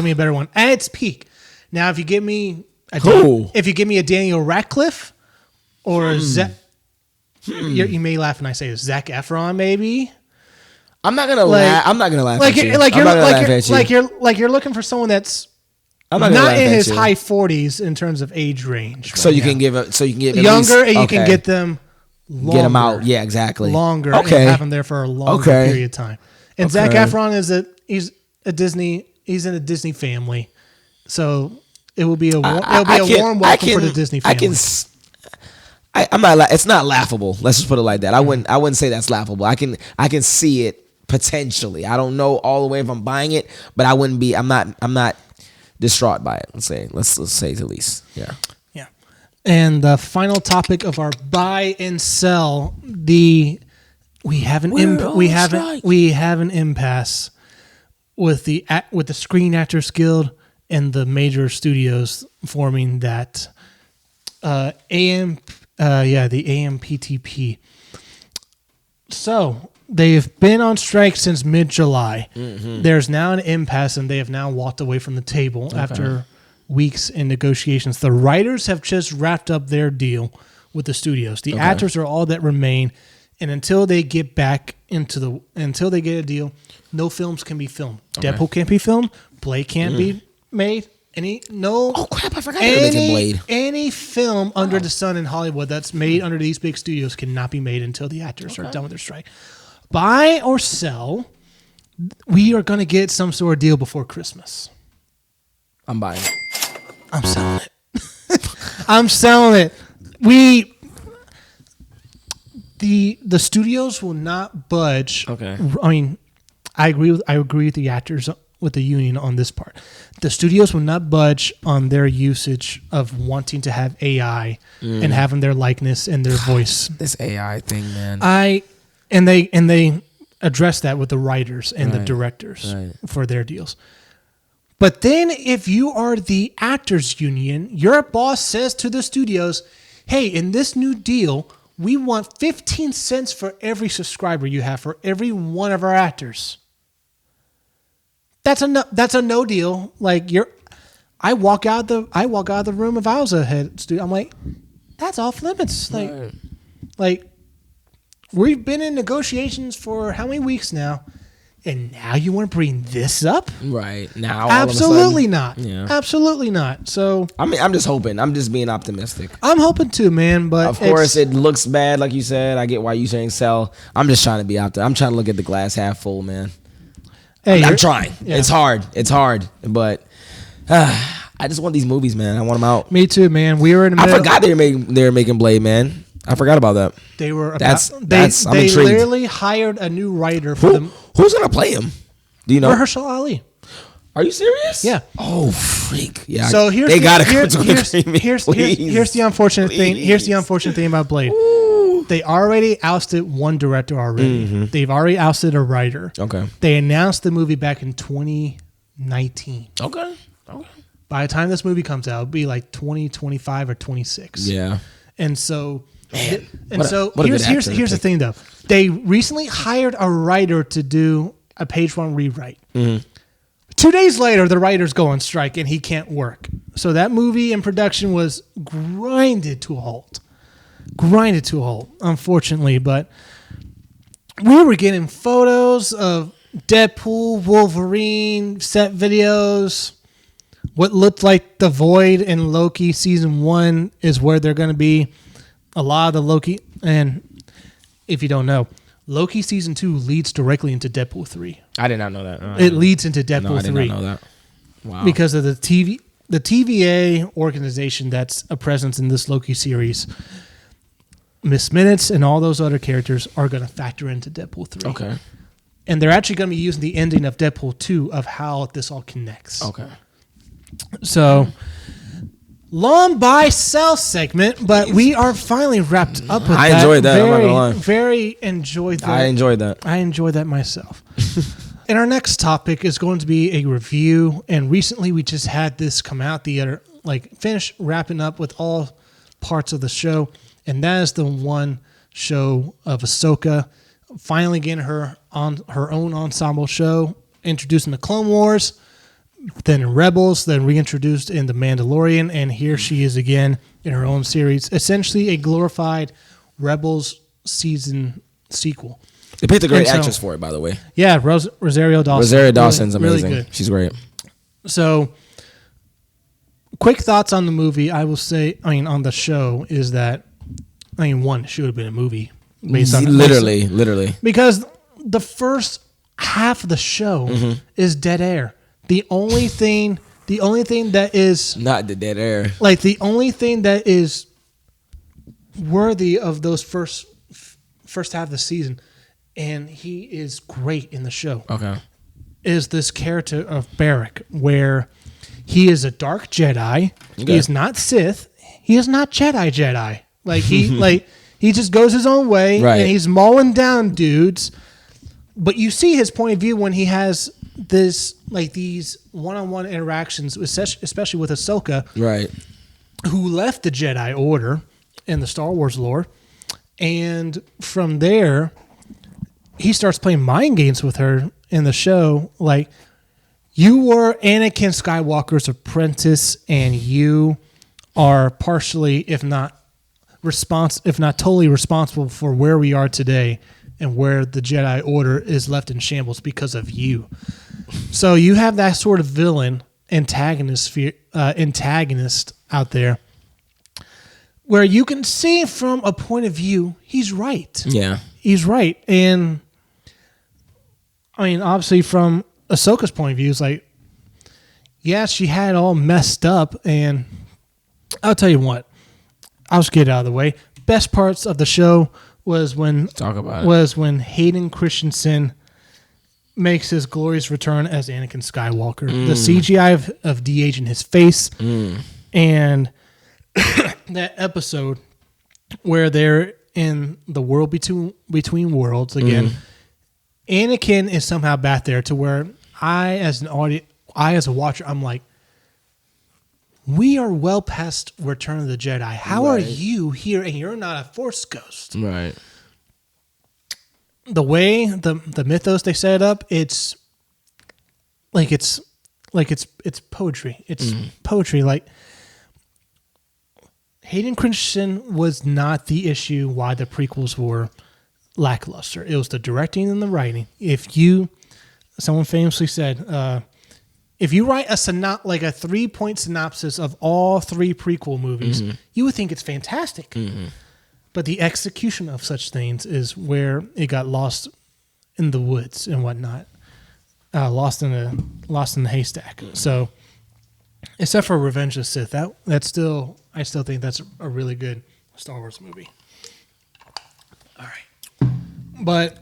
be a better one at its peak. Now, if you give me a Daniel Radcliffe or you may laugh when I say Zac Efron, maybe. I'm not gonna laugh. I'm not gonna laugh at you. You're looking for someone that's not in his high 40s in terms of age range. So you can get younger, and you can get them longer. Get them out. Yeah, exactly. Longer. Okay. And have them there for a longer period of time. And Zac Efron he's in a Disney family, so it will be a warm welcome for the Disney family. I'm not. It's not laughable. Let's just put it like that. I wouldn't say that's laughable. I can see it potentially. I don't know all the way if I'm buying it, but I wouldn't be. I'm not distraught by it. Let's say at least. Yeah. Yeah. And the final topic of our buy and sell. We have an impasse with the Screen Actors Guild and the major studios forming that the AMPTP. So they've been on strike since mid-July. Mm-hmm. There's now an impasse, and they have now walked away from the table after weeks in negotiations. The writers have just wrapped up their deal with the studios. The actors are all that remain, and until they get a deal, no films can be filmed. Okay. Deadpool can't be filmed. Blade can't be made. Oh crap! I forgot they're making Blade. Any film under the sun in Hollywood that's made under these big studios cannot be made until the actors are done with their strike. Buy or sell, we are going to get some sort of deal before Christmas. I'm buying it. I'm selling it. I'm selling it. The studios will not budge. Okay. I mean, I agree with the actors, with the union on this part. The studios will not budge on their usage of wanting to have AI and having their likeness and their voice. This AI thing, man. And they address that with the writers and the directors for their deals. But then if you are the actors union, your boss says to the studios, hey, in this new deal, we want 15 cents for every subscriber you have for every one of our actors. that's a no deal. Like I walk out of the room if I was a head student. I'm like, that's off limits. Like we've been in negotiations for how many weeks now, and now you want to bring this up? Right now, absolutely not. Yeah, absolutely not. So I mean, I'm just hoping. I'm just being optimistic. I'm hoping too, man. But of course, it looks bad, like you said. I get why you're saying sell. I'm just trying to be out there. I'm trying to look at the glass half full, man. Hey, I'm trying. Yeah. It's hard, but I just want these movies, man. I want them out. Me too, man. We were in the middle. I forgot they were making Blade, man. I forgot about that. They were. I'm intrigued. literally hired a new writer for them. Who's gonna play him? Do you know? Mahershala Ali. Are you serious? Yeah. Oh, freak. Yeah. So here's they gotta come to an agreement. Here's the unfortunate thing. Here's the unfortunate thing about Blade. Ooh. They already ousted one director already. Mm-hmm. They've already ousted a writer. Okay. They announced the movie back in 2019. Okay. By the time this movie comes out, it'll be like 2025 or 26. Yeah. And so, man, here's the thing though. They recently hired a writer to do a page one rewrite. Mm-hmm. 2 days later, the writers go on strike and he can't work. So that movie in production was grinded to a halt, unfortunately. But we were getting photos of Deadpool, Wolverine, set videos. What looked like The Void and Loki season 1 is where they're going to be. A lot of the Loki, and if you don't know, Loki season 2 leads directly into Deadpool 3. I did not know that. It leads into Deadpool 3. I did not know that. Wow. Because of the TVA organization that's a presence in this Loki series. Miss Minutes and all those other characters are going to factor into Deadpool 3. Okay. And they're actually going to be using the ending of Deadpool 2 of how this all connects. Okay. So, long buy sell segment, but we are finally wrapped up with that. I enjoyed that. I'm not gonna lie. Very enjoyed that. I enjoyed that. I enjoyed that myself. And our next topic is going to be a review. And recently we just had this come out finish wrapping up with all parts of the show. And that is the one show of Ahsoka finally getting her on her own ensemble show, introducing the Clone Wars, then in Rebels, then reintroduced in The Mandalorian, and here she is again in her own series. Essentially a glorified Rebels season sequel. They picked a great actress for it, by the way. Yeah, Rosario Dawson. Rosario Dawson's amazing. Really good. She's great. So, quick thoughts on the movie. I will say, on the show is that, one, it should have been a movie. Based on literally. Because the first half of the show is dead air. The only thing that is not the dead air. Like the only thing that is worthy of those first half of the season, and he is great in the show. Okay, is this character of Barrick, where he is a dark Jedi. Okay. He is not Sith. He is not Jedi. Like he just goes his own way, right. And he's mauling down dudes. But you see his point of view when he has these one-on-one interactions, especially with Ahsoka, right? Who left the Jedi Order in the Star Wars lore, and from there, he starts playing mind games with her in the show. Like, you were Anakin Skywalker's apprentice, and you are partially, if not totally responsible for where we are today and where the Jedi Order is left in shambles because of you. So you have that sort of villain antagonist out there where you can see from a point of view, he's right. Yeah. He's right. And obviously from Ahsoka's point of view, it's like, yeah, she had it all messed up, and I'll tell you what, I'll just get it out of the way. Best parts of the show was when Hayden Christensen makes his glorious return as Anakin Skywalker. The CGI of de-aging his face, and that episode where they're in the world between worlds again. Anakin is somehow back there to where I as a watcher, I'm like, we are well past Return of the Jedi. How are you here and you're not a Force ghost? Right. The way the mythos they set it up, it's it's poetry. It's poetry. Like Hayden Christensen was not the issue why the prequels were lackluster. It was the directing and the writing. Someone famously said, if you write a 3-point synopsis of all 3 prequel movies, you would think it's fantastic. But the execution of such things is where it got lost in the woods and whatnot, lost in the haystack. So, except for Revenge of the Sith, I still think that's a really good Star Wars movie. All right, but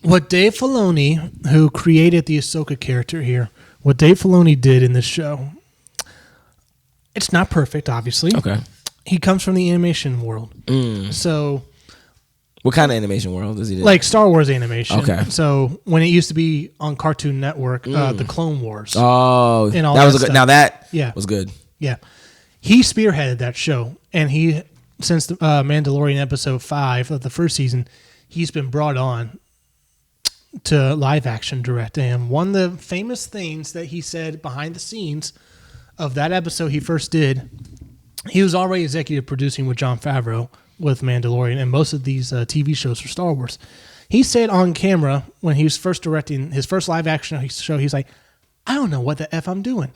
what Dave Filoni, who created the Ahsoka character here, what Dave Filoni did in this show, it's not perfect, obviously. Okay. He comes from the animation world. So... What kind of animation world does he do? Like Star Wars animation. Okay. So when it used to be on Cartoon Network, the Clone Wars. Oh, and all that was stuff. good. Now that Yeah. was good. Yeah. He spearheaded that show. And since the Mandalorian episode 5 of the first season, he's been brought on to live action direct. And one of the famous things that he said behind the scenes of that episode he first did, he was already executive producing with Jon Favreau with Mandalorian and most of these TV shows for Star Wars. He said on camera when he was first directing his first live action show, he's like, I don't know what the F I'm doing.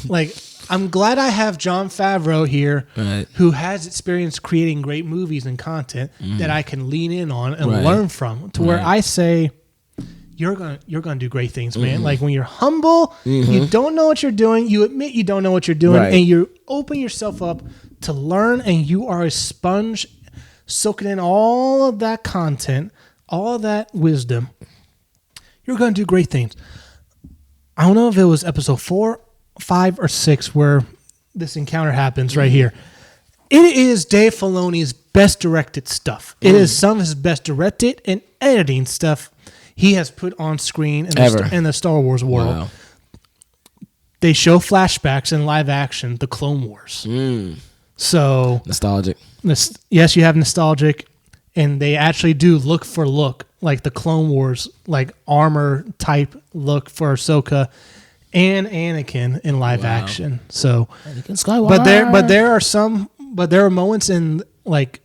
Like, I'm glad I have Jon Favreau here who has experience creating great movies and content that I can lean in on and learn from to where I say, you're gonna do great things, man. Like when you're humble, you don't know what you're doing, you admit you don't know what you're doing, and you open yourself up to learn, and you are a sponge soaking in all of that content, all of that wisdom. You're gonna do great things. I don't know if it was episode 4, 5, or 6 where this encounter happens right here. It is Dave Filoni's best directed stuff. It is some of his best directed and editing stuff he has put on screen in the Star Wars world. Wow. They show flashbacks in live action, the Clone Wars. So nostalgic. Yes, you have nostalgic, and they actually do look for look like the Clone Wars, like armor type look for Ahsoka and Anakin in live action. So, Anakin Skywalker. But there are moments in like,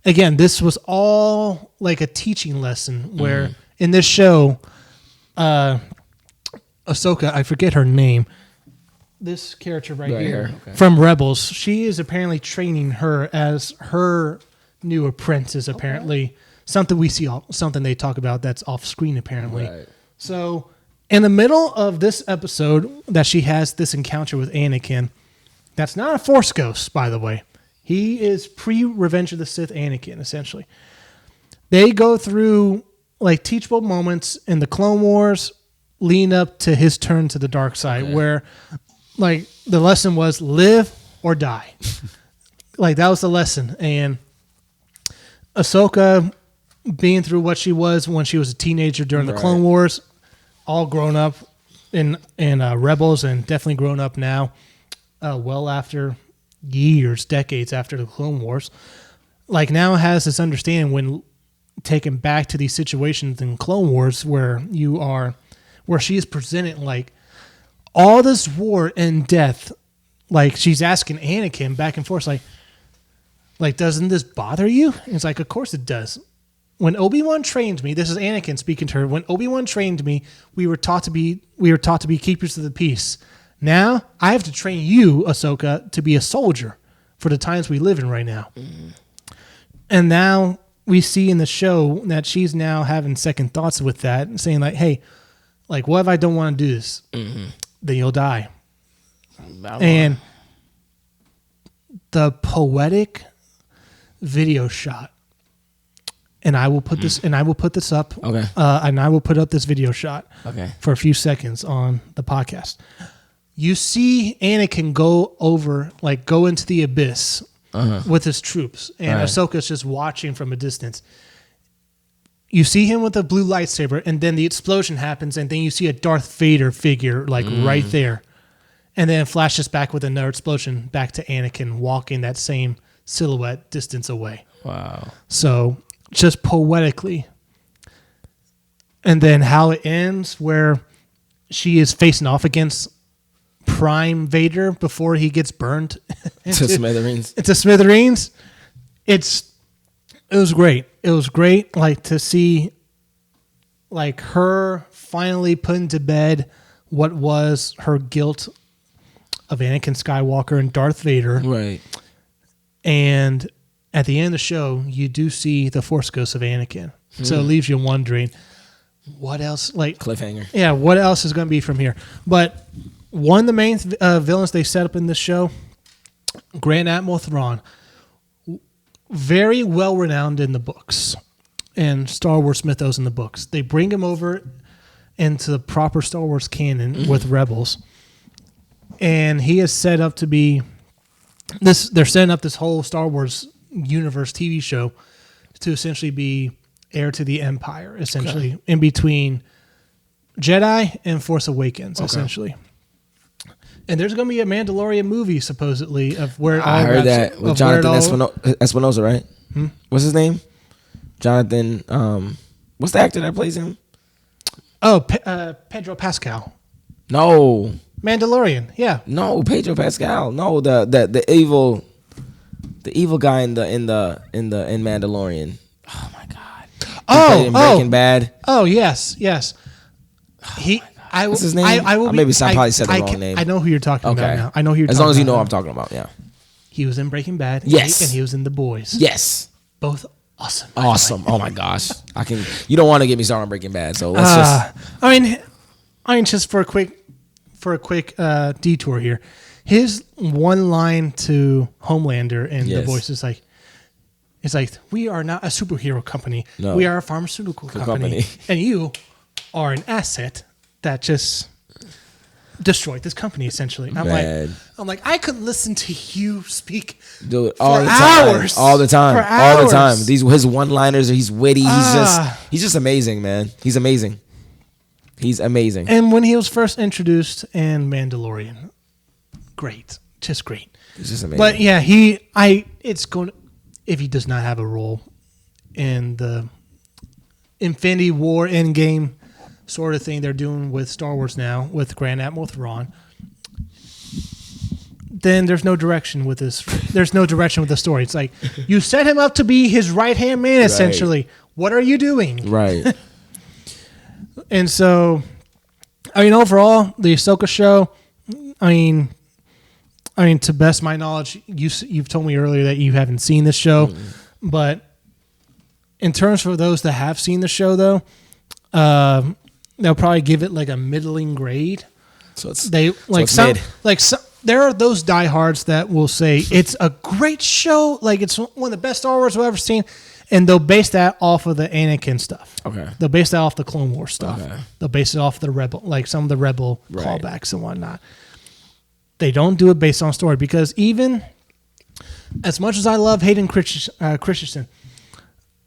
again, this was all like a teaching lesson where in this show, Ahsoka, I forget her name. This character right here from Rebels, she is apparently training her as her new apprentice. Apparently, something we see, something they talk about that's off screen. Apparently, so in the middle of this episode, that she has this encounter with Anakin. That's not a Force ghost, by the way. He is pre-Revenge of the Sith Anakin. Essentially, they go through like teachable moments in the Clone Wars, leading up to his turn to the dark side, where. Like, the lesson was live or die. Like, that was the lesson. And Ahsoka, being through what she was when she was a teenager during the Clone Wars, all grown up in Rebels and definitely grown up now, well after years, decades after the Clone Wars, like, now has this understanding when taken back to these situations in Clone Wars where she is presented like, all this war and death, like she's asking Anakin back and forth, like doesn't this bother you? And it's like, of course it does. When Obi-Wan trained me, this is Anakin speaking to her. When Obi-Wan trained me, we were taught to be keepers of the peace. Now I have to train you, Ahsoka, to be a soldier for the times we live in right now. And now we see in the show that she's now having second thoughts with that, and saying like, hey, like, what if I don't want to do this? Then you'll die. And the poetic video shot, and I will put this up. Okay. And I will put up this video shot. Okay. For a few seconds on the podcast. You see Anakin go into the abyss with his troops, and Ahsoka's just watching from a distance. You see him with a blue lightsaber, and then the explosion happens, and then you see a Darth Vader figure like right there. And then it flashes back with another explosion back to Anakin walking that same silhouette distance away. Wow. So just poetically. And then how it ends, where she is facing off against Prime Vader before he gets burned To smithereens. Into smithereens. It was great. It was great, like, to see, like, her finally putting to bed what was her guilt of Anakin Skywalker and Darth Vader. Right. And at the end of the show, you do see the Force ghost of Anakin. So it leaves you wondering, what else? Like, Cliffhanger. Yeah, what else is going to be from here? But one of the main villains they set up in this show, Grand Admiral Thrawn, very well renowned in the books and Star Wars mythos in the books. They bring him over into the proper Star Wars canon with Rebels, and he is set up to be this. They're setting up this whole Star Wars universe TV show to essentially be heir to the Empire, essentially in between Jedi and Force Awakens, essentially. And there's going to be a Mandalorian movie, supposedly, of where it all I heard wraps, that with Jonathan Espinosa, right? What's his name? Jonathan. What's the actor that plays him? Oh, Pedro Pascal. No. Mandalorian, yeah. No, Pedro Pascal. No, the evil guy in Mandalorian. Oh my God. He played in Breaking Bad. Oh, yes. What's his name? I probably said the wrong name. I know who you're talking about now. I know who you're as talking about. long as you know what I'm talking about, yeah. He was in Breaking Bad. Yes. And he was in The Boys. Yes. Both awesome. Awesome. Oh my gosh. You don't want to get me started on Breaking Bad, so let's just. I mean, just for a quick detour here. His one line to Homelander in The Voice is like, it's like, we are not a superhero company. No. We are a pharmaceutical company. And you are an asset that just destroyed this company, essentially. I'm like, I could listen to you speak Dude, all the time. All the time. His one-liners, he's witty. He's just amazing, man. He's amazing. And when he was first introduced in Mandalorian, great. Just great. It's just amazing. But yeah, if he does not have a role in the Infinity War Endgame sort of thing they're doing with Star Wars now with Grand Admiral Thrawn, then there's no direction with this. There's no direction with the story. It's like, you set him up to be his right-hand man, essentially. Right. What are you doing? Right. And so, I mean, overall, the Ahsoka show, I mean, to best of my knowledge, you've told me earlier that you haven't seen this show, but in terms for those that have seen the show, though, they'll probably give it like a middling grade. So there are those diehards that will say it's a great show, like it's one of the best Star Wars I've ever seen, and they'll base that off of the Anakin stuff. Okay. They'll base that off the Clone Wars stuff. Okay. They'll base it off the Rebel, like some of the Rebel callbacks and whatnot. They don't do it based on story, because even as much as I love Hayden Christensen,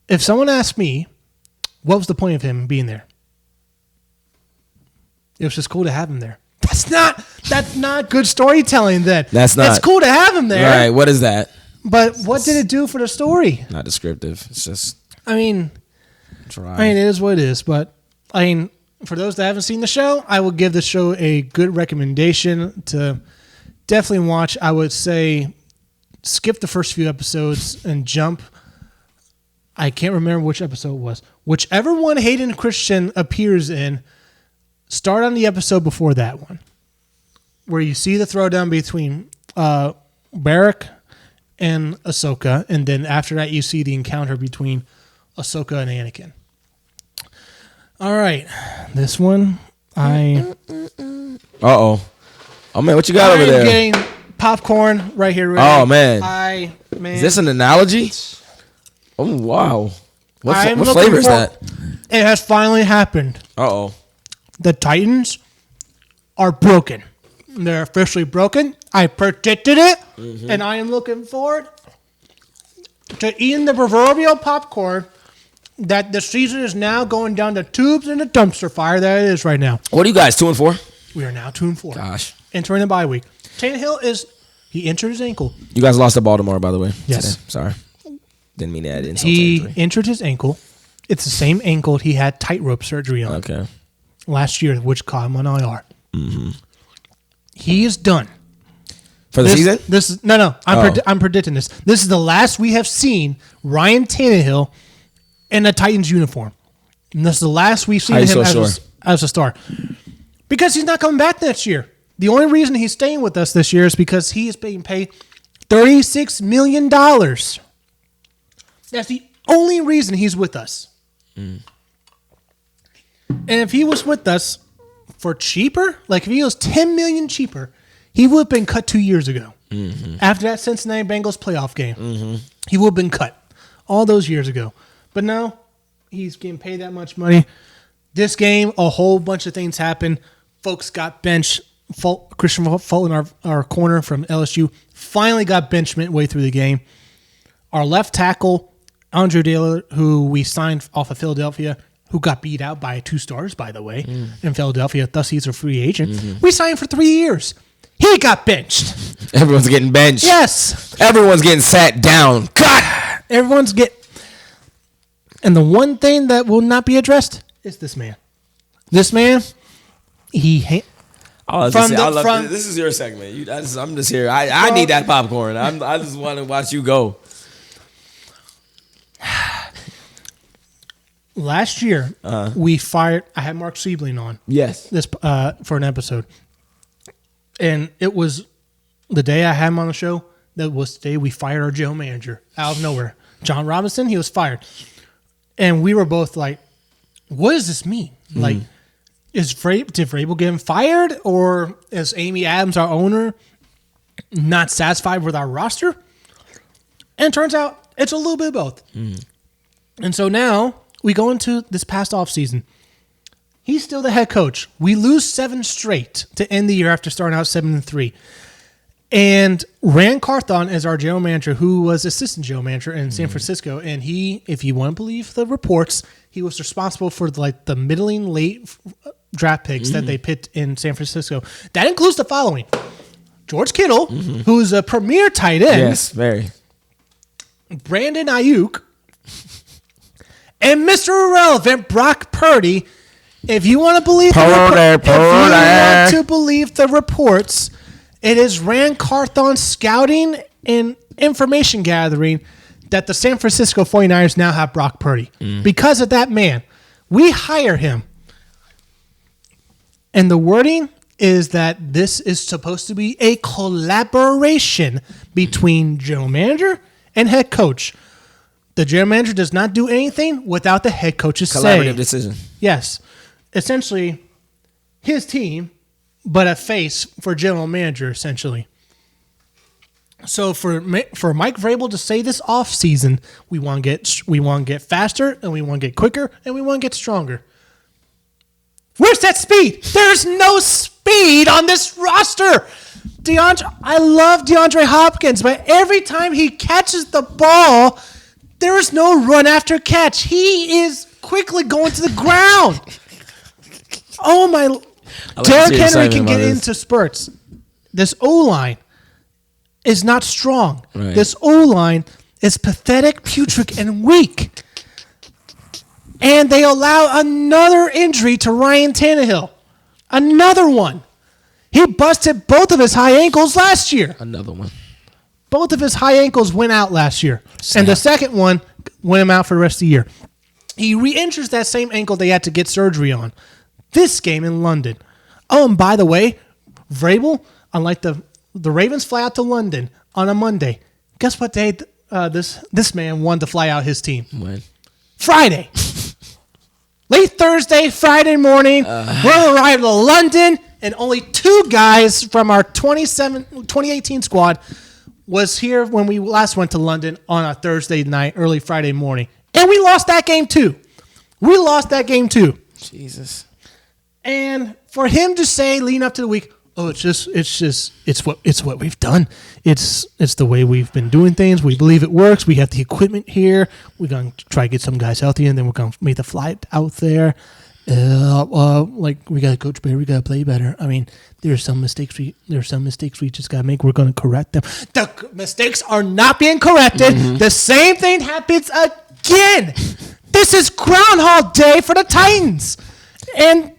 if someone asked me, what was the point of him being there? It was just cool to have him there. That's not good storytelling then. That's not. It's cool to have him there. Right. What is that? But what did it do for the story? Not descriptive. It's just. it is what it is. But for those that haven't seen the show, I will give the show a good recommendation to definitely watch. I would say skip the first few episodes and jump. I can't remember which episode it was. Whichever one Hayden Christensen appears in, start on the episode before that one, where you see the throwdown between Barrack and Ahsoka, and then after that you see the encounter between Ahsoka and Anakin. All right, this one Oh man, what you got over there? I'm getting popcorn right here. Ready. Oh man, Is this an analogy? Oh wow, what flavor is that? It has finally happened. The Titans are broken. They're officially broken. I predicted it, and I am looking forward to eating the proverbial popcorn that the season is now going down the tubes in the dumpster fire that it is right now. What are you guys, 2-4? We are now 2-4. Gosh. Entering the bye week. Tannehill he injured his ankle. You guys lost to Baltimore, by the way. Yes. Today. Sorry. Didn't mean to add insult to He injury. injured his ankle. It's the same ankle he had tightrope surgery on. Okay. last year, which caught him on IR. Mm-hmm. He is done. For the season? I'm predicting this. This is the last we have seen Ryan Tannehill in a Titans uniform. And this is the last we've seen him as a star. Because he's not coming back next year. The only reason he's staying with us this year is because he is being paid $36 million. That's the only reason he's with us. Mm. And if he was with us for cheaper, like if he was $10 million cheaper, he would have been cut 2 years ago. Mm-hmm. After that Cincinnati Bengals playoff game, he would have been cut all those years ago. But no, he's getting paid that much money. This game, a whole bunch of things happened. Folks got benched. Christian Fulton, our corner from LSU, finally got benched midway through the game. Our left tackle, Andre Taylor, who we signed off of Philadelphia, who got beat out by 2 stars, by the way, in Philadelphia. Thus, he's a free agent. Mm-hmm. We signed for 3 years. He got benched. Everyone's getting benched. Yes. Everyone's getting sat down. God. And the one thing that will not be addressed is this man. This man, this is your segment. I'm just here. I need that popcorn. I just want to watch you go. Last year, I had Mark Siebling on. Yes. For an episode. And it was the day I had him on the show. That was the day we fired our general manager out of nowhere. John Robinson, he was fired. And we were both like, what does this mean? Mm. Like, did Vrabel get him fired? Or is Amy Adams, our owner, not satisfied with our roster? And it turns out it's a little bit of both. Mm. And so now we go into this past offseason. He's still the head coach. We lose 7 straight to end the year after starting out 7-3. And Rand Carthon is our general manager, who was assistant general manager in San Francisco. And he, if you want to believe the reports, he was responsible for the middling late draft picks that they picked in San Francisco. That includes the following: George Kittle, who's a premier tight end. Yes, very. Brandon Ayuk, and Mr. Irrelevant Brock Purdy. If you want to believe the reports, it is Rand Carthon scouting and information gathering that the San Francisco 49ers now have Brock Purdy. Because of that man, we hire him. And the wording is that this is supposed to be a collaboration between general manager and head coach. The general manager does not do anything without the head coach's say. Collaborative decision. Yes. Essentially, his team, but a face for general manager, essentially. So for Mike Vrabel to say this offseason, we want to get faster, and we want to get quicker, and we want to get stronger. Where's that speed? There's no speed on this roster. I love DeAndre Hopkins, but every time he catches the ball, there is no run after catch. He is quickly going to the ground. Oh my! Derrick Henry can get into spurts. This O-line is not strong. Right. This O-line is pathetic, putrid, and weak. And they allow another injury to Ryan Tannehill. Another one. He busted both of his high ankles last year. Another one. Both of his high ankles went out last year. And the second one went him out for the rest of the year. He re-injures that same ankle they had to get surgery on. This game in London. Oh, and by the way, Vrabel, unlike the Ravens, fly out to London on a Monday. Guess what day this man wanted to fly out his team? When? Friday. Late Thursday, Friday morning. We'll arrive to London, and only 2 guys from our 2018 squad was here when we last went to London on a Thursday night, early Friday morning. And we lost that game too. Jesus. And for him to say leading up to the week, it's what we've done. It's the way we've been doing things. We believe it works. We have the equipment here. We're going to try to get some guys healthy, and then we're going to make the flight out there. We got to coach better. We got to play better. I mean, there's some mistakes we just got to make. We're going to correct them. The mistakes are not being corrected. Mm-hmm. The same thing happens again. This is Groundhog Day for the Titans. And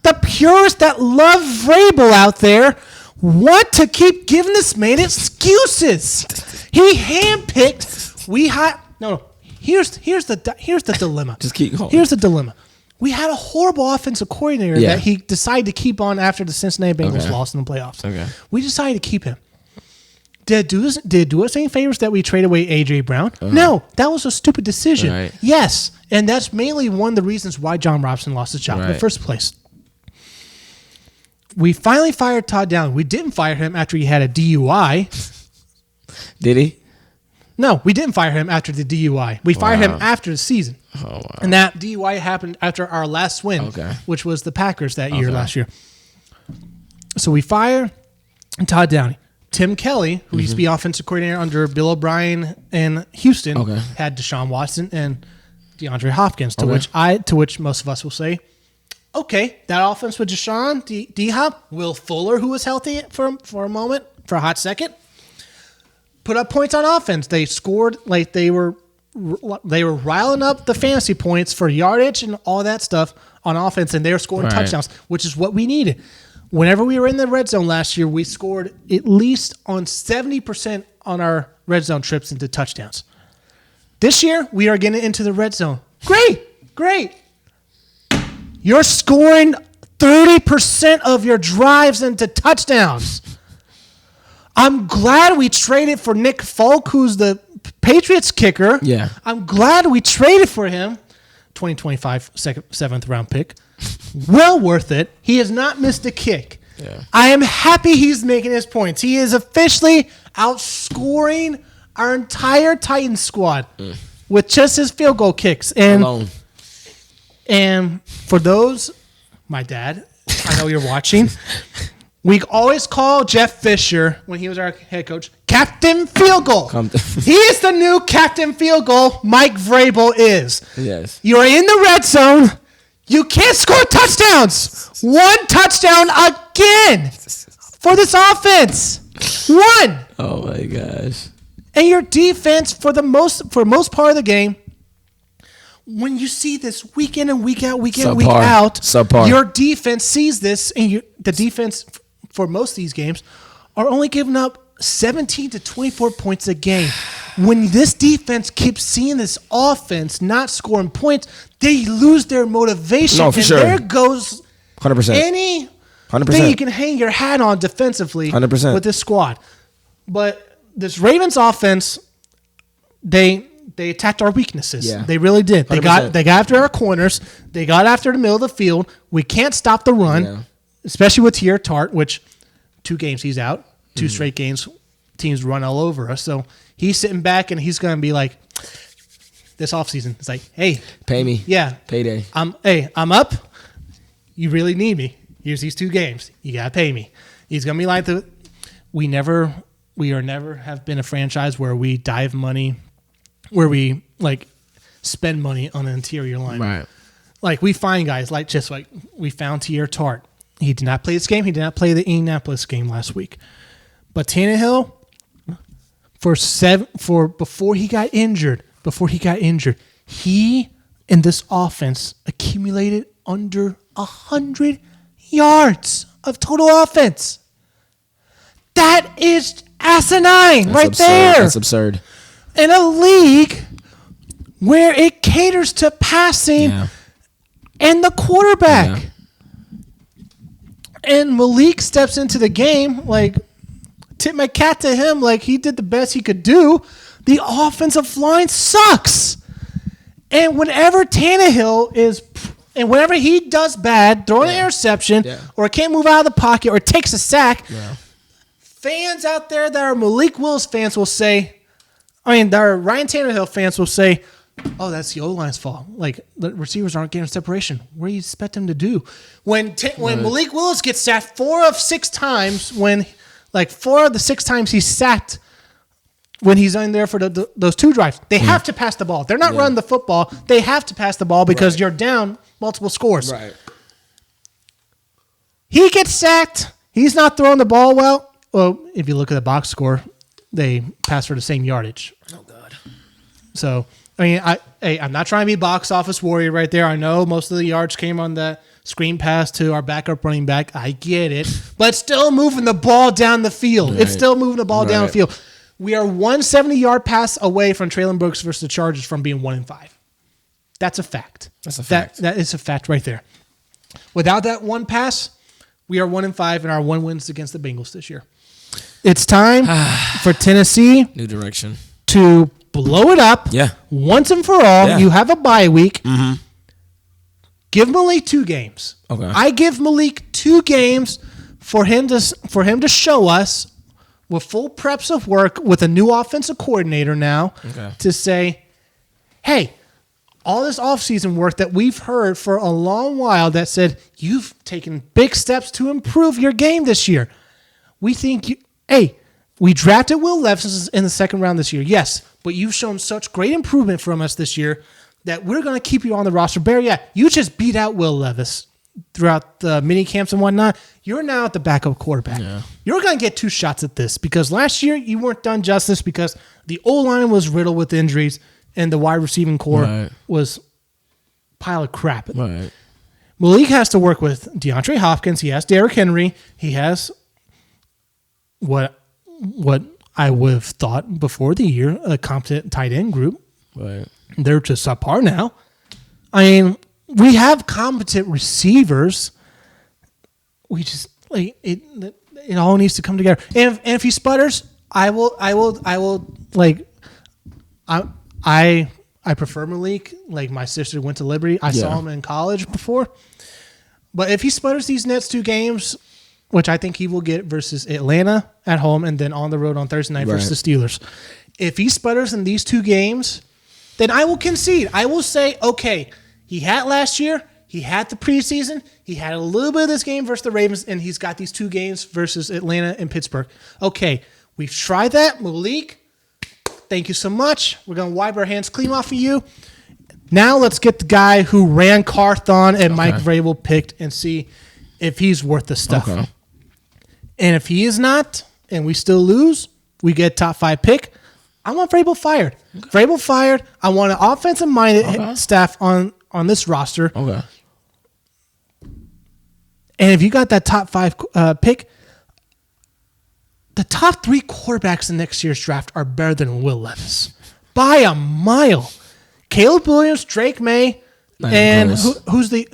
the purists that love Vrabel out there want to keep giving this man excuses. He handpicked. Here's the dilemma. Just keep going. Here's the dilemma. We had a horrible offensive coordinator that he decided to keep on after the Cincinnati Bengals lost in the playoffs. Okay. We decided to keep him. Did it do us any favors that we trade away A.J. Brown? No, that was a stupid decision. Right. Yes, and that's mainly one of the reasons why John Robinson lost his job in the first place. We finally fired Todd down. We didn't fire him after he had a DUI. Did he? No, we didn't fire him after the DUI. We fired him after the season. Oh, wow. And that DUI happened after our last win, which was the Packers that year last year. So we fire Todd Downey. Tim Kelly, who used to be offensive coordinator under Bill O'Brien in Houston, had Deshaun Watson and DeAndre Hopkins, to which most of us will say, okay, that offense with Deshaun, D-Hop, Will Fuller, who was healthy for a moment, for a hot second, put up points on offense. They scored like they were riling up the fantasy points for yardage and all that stuff on offense, and they were scoring touchdowns, which is what we needed. Whenever we were in the red zone last year, we scored at least on 70% on our red zone trips into touchdowns. This year, we are getting into the red zone. Great. You're scoring 30% of your drives into touchdowns. I'm glad we traded for Nick Folk, who's the Patriots kicker. Yeah. I'm glad we traded for him. 2025 seventh round pick. Well worth it. He has not missed a kick. Yeah. I am happy he's making his points. He is officially outscoring our entire Titans squad with just his field goal kicks. And for those, my dad, I know you're watching. We always call Jeff Fisher, when he was our head coach, Captain Field Goal. He is the new Captain Field Goal. Mike Vrabel is. Yes. You are in the red zone. You can't score touchdowns. One touchdown again for this offense. One. Oh my gosh. And your defense for most part of the game, when you see this week in and week out, your defense sees this, and the defense for most of these games are only giving up 17 to 24 points a game. When this defense keeps seeing this offense not scoring points, they lose their motivation. No, for sure. There goes 100%. any 100%. thing you can hang your hat on defensively 100%. with this squad. But this Ravens offense, they attacked our weaknesses. Yeah. They really did. 100%. They got after our corners. They got after the middle of the field. We can't stop the run, especially with Tier Tart, which 2 games he's out. 2 straight games, teams run all over us. So he's sitting back, and he's going to be like, this offseason, it's like, hey. Pay me. Yeah. Payday. I'm up. You really need me. Here's these 2 games. You got to pay me. He's going to be like we never have been a franchise where we dive money, where we spend money on an interior line. Right. Like we find guys like we found Tier Tart. He did not play this game. He did not play the Indianapolis game last week. But Tannehill, before he got injured, he in this offense accumulated under 100 yards of total offense. That is asinine. That's absurd. There. That's absurd. In a league where it caters to passing and the quarterback. Yeah. And Malik steps into the game, tip my cat to him, he did the best he could do. The offensive line sucks. And whenever whenever he does bad, throwing an interception, or can't move out of the pocket, or takes a sack, fans out there that are Malik Willis fans will say, that are Ryan Tannehill fans will say, oh, that's the O-line's fault. The receivers aren't getting separation. What do you expect them to do? When Malik Willis gets sacked 4 of 6 times, 4 of the 6 times he's sacked when he's in there for those 2 drives, they have to pass the ball. They're not running the football. They have to pass the ball because you're down multiple scores. Right. He gets sacked. He's not throwing the ball well. Well, if you look at the box score, they pass for the same yardage. Oh, God. So, I'm not trying to be box office warrior right there. I know most of the yards came on that screen pass to our backup running back. I get it. But still moving the ball down the field. It's still moving the ball down the field. We are 170-yard pass away from Traylon Burks versus the Chargers from being 1-5. That's a fact. That's a fact. That is a fact right there. Without that one pass, we are 1-5 in our 1 wins against the Bengals this year. It's time for Tennessee. New direction. To blow it up. Yeah. Once and for all. Yeah. You have a bye week. Mm-hmm. Give Malik 2 games. Okay. I give Malik 2 games for him to show us with full preps of work with a new offensive coordinator now to say, hey, all this offseason work that we've heard for a long while that said you've taken big steps to improve your game this year. We think we drafted Will Levis in the second round this year. Yes, but you've shown such great improvement from us this year that we're going to keep you on the roster. Barry, you just beat out Will Levis throughout the mini camps and whatnot. You're now at the backup quarterback. Yeah. You're going to get 2 shots at this because last year you weren't done justice because the O-line was riddled with injuries and the wide receiving core was a pile of crap. Right. Malik has to work with DeAndre Hopkins. He has Derrick Henry. He has what I would have thought before the year, a competent tight end group. Right. They're just subpar now. I mean, we have competent receivers. We just it all needs to come together. And if he sputters, I prefer Malik. Like my sister went to Liberty. I saw him in college before. But if he sputters these next 2 games, which I think he will get versus Atlanta at home and then on the road on Thursday night versus the Steelers. If he sputters in these 2 games, then I will concede. I will say, okay, he had last year. He had the preseason. He had a little bit of this game versus the Ravens, and he's got these 2 games versus Atlanta and Pittsburgh. Okay, we've tried that. Malik, thank you so much. We're going to wipe our hands clean off of you. Now let's get the guy who ran Carthon and Mike Vrabel picked and see if he's worth the stuff. Okay. And if he is not, and we still lose, we get top 5 pick. I want Vrabel fired. Okay. Vrabel fired. I want an offensive-minded staff on this roster. Okay. And if you got that top 5 pick, the top 3 quarterbacks in next year's draft are better than Will Levis by a mile. Caleb Williams, Drake May, and who's the?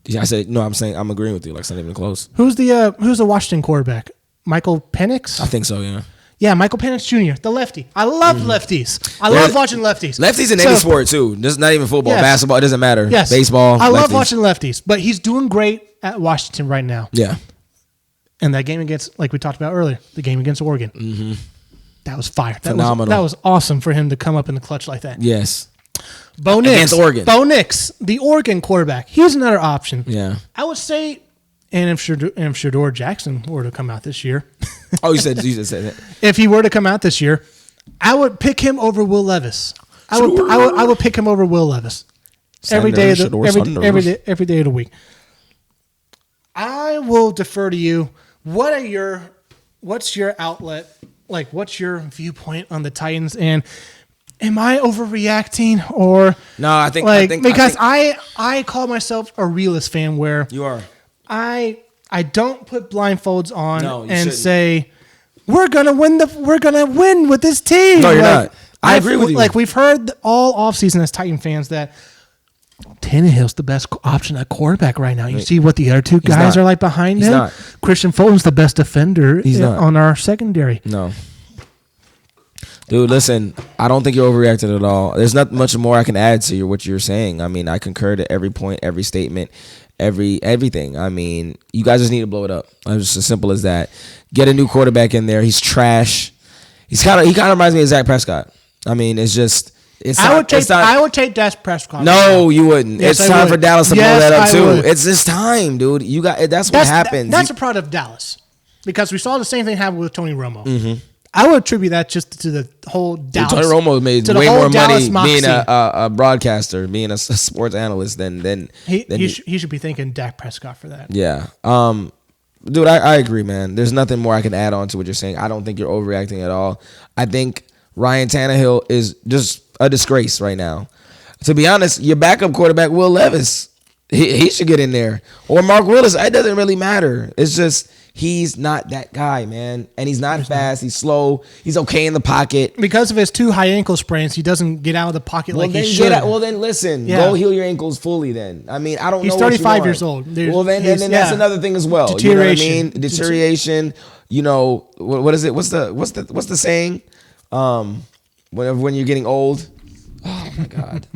Yeah, I said no. I'm saying I'm agreeing with you. Like it's not even close. Who's the Washington quarterback? Michael Penix. I think so. Yeah. Yeah, Michael Penix Jr., the lefty. I love lefties. I love watching lefties. Lefties in any sport, too. Just not even football, basketball. It doesn't matter. Yes. Baseball, I love watching lefties. But he's doing great at Washington right now. Yeah. And that game against, like we talked about earlier, the game against Oregon. Mm-hmm. That was fire. Phenomenal. That was awesome for him to come up in the clutch like that. Yes. Bo Nix. Against Oregon. Bo Nix, the Oregon quarterback. Here's another option. Yeah. I would say, and if Shedeur Jackson were to come out this year. Oh, you just said that. If he were to come out this year, I would pick him over Will Levis. I would pick him over Will Levis every day of the week. I will defer to you. What's your outlet? Like, what's your viewpoint on the Titans? And am I overreacting or no? I think I call myself a realist fan where you are. I don't put blindfolds on and shouldn't. say we're gonna win with this team. No, you're not. I agree with you. Like we've heard all offseason as Titan fans that Tannehill's the best option at quarterback right now. You see what the other 2 guys are like behind him. Not. Christian Fulton's the best defender on our secondary. No. Dude, listen, I don't think you're overreacting at all. There's not much more I can add to what you're saying. I mean, I concur to every point, every statement, everything. I mean, you guys just need to blow it up. It's just as simple as that. Get a new quarterback in there. He's trash. He kind of reminds me of Zach Prescott. I mean, I would take Dak Prescott. No, you wouldn't. Yes, it's time for Dallas to blow that up too. Would. It's this time, dude. That's what happens. That's a product of Dallas because we saw the same thing happen with Tony Romo. Mm-hmm. I would attribute that just to the whole Dallas. Tony Romo made way more money being a broadcaster, being a sports analyst than he should be thanking Dak Prescott for that. Yeah. Dude, I agree, man. There's nothing more I can add on to what you're saying. I don't think you're overreacting at all. I think Ryan Tannehill is just a disgrace right now. To be honest, your backup quarterback, Will Levis, He should get in there. Or Mark Willis. It doesn't really matter. It's just he's not that guy, man. And he's not fast. He's slow. He's okay in the pocket. Because of his 2 high ankle sprains, he doesn't get out of the pocket like he should. Well, then listen. Go heal your ankles fully then. I mean, I don't know what you want. He's 35 years old. Then that's another thing as well. Deterioration. You know what I mean? Deterioration. You know, what is it? What's the saying? When you're getting old. Oh, my God.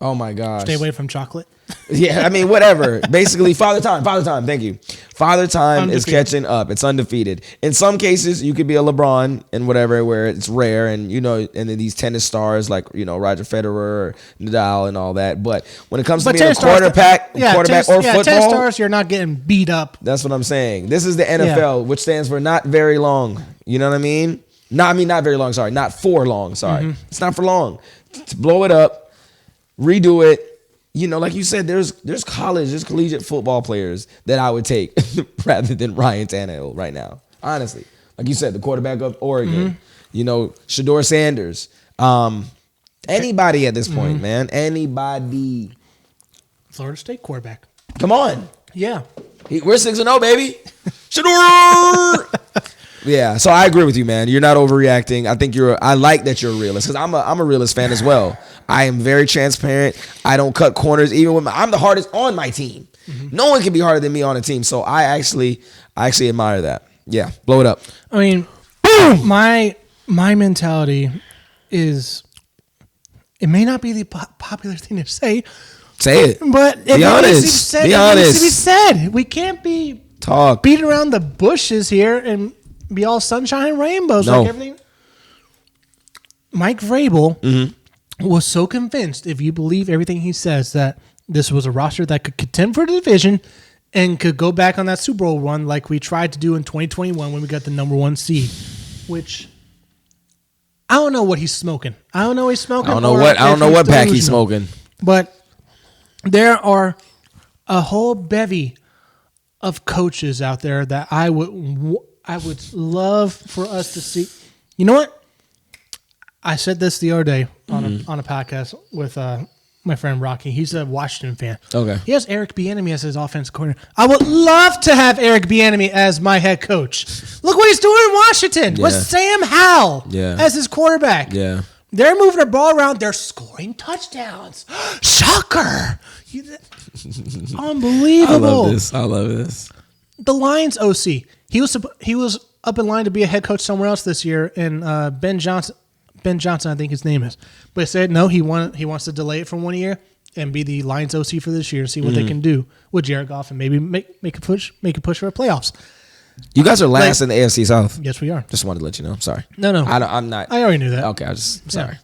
Oh, my gosh. Stay away from chocolate. Yeah, I mean, whatever. Basically, Father Time. Thank you. Father Time is catching up. It's undefeated. In some cases, you could be a LeBron and whatever, where it's rare, and and then these tennis stars like Roger Federer or Nadal and all that. But when it comes to being a quarterback or football, 10 stars, you're not getting beat up. That's what I'm saying. This is the NFL, which stands for not very long. You know what I mean? Not very long. Sorry, not for long. Sorry, It's not for long. To blow it up, redo it. Like you said, there's collegiate football players that I would take rather than Ryan Tannehill right now. Honestly, like you said, the quarterback of Oregon, Shedeur Sanders, anybody at this point, man, anybody. Florida State quarterback. Come on, yeah, we're 6-0, baby. Shedeur. Yeah, so I agree with you, man. You're not overreacting. I think I like that you're a realist, because I'm a realist fan as well. I am very transparent. I don't cut corners, even when I'm the hardest on my team. No one can be harder than me on a team. So I actually admire that. Yeah, blow it up. I mean, my mentality is, it may not be the popular thing to say. Say it. But be honest. Be honest. It needs to be said. We can't be beat around the bushes here and be all sunshine and rainbows like everything. Mike Vrabel was so convinced, if you believe everything he says, that this was a roster that could contend for the division and could go back on that Super Bowl run like we tried to do in 2021 when we got the number 1 seed, which I don't know what he's smoking. I don't know what he's smoking. I don't know what pack he's smoking. But there are a whole bevy of coaches out there that I would love for us to see. You know what? I said this the other day on a podcast with my friend Rocky. He's a Washington fan. Okay. He has Eric Bieniemy as his offensive coordinator. I would love to have Eric Bieniemy as my head coach. Look what he's doing in Washington with Sam Howell as his quarterback. Yeah. They're moving the ball around. They're scoring touchdowns. Shocker. Unbelievable. I love this. The Lions OC. He was up in line to be a head coach somewhere else this year, and Ben Johnson, I think his name is. But he said no, he wants to delay it for 1 year and be the Lions OC for this year and see what they can do with Jared Goff and maybe make a push for playoffs. You guys are last in the AFC South. Yes, we are. Just wanted to let you know. I'm sorry. No. I'm not. I already knew that. Okay, I'm sorry.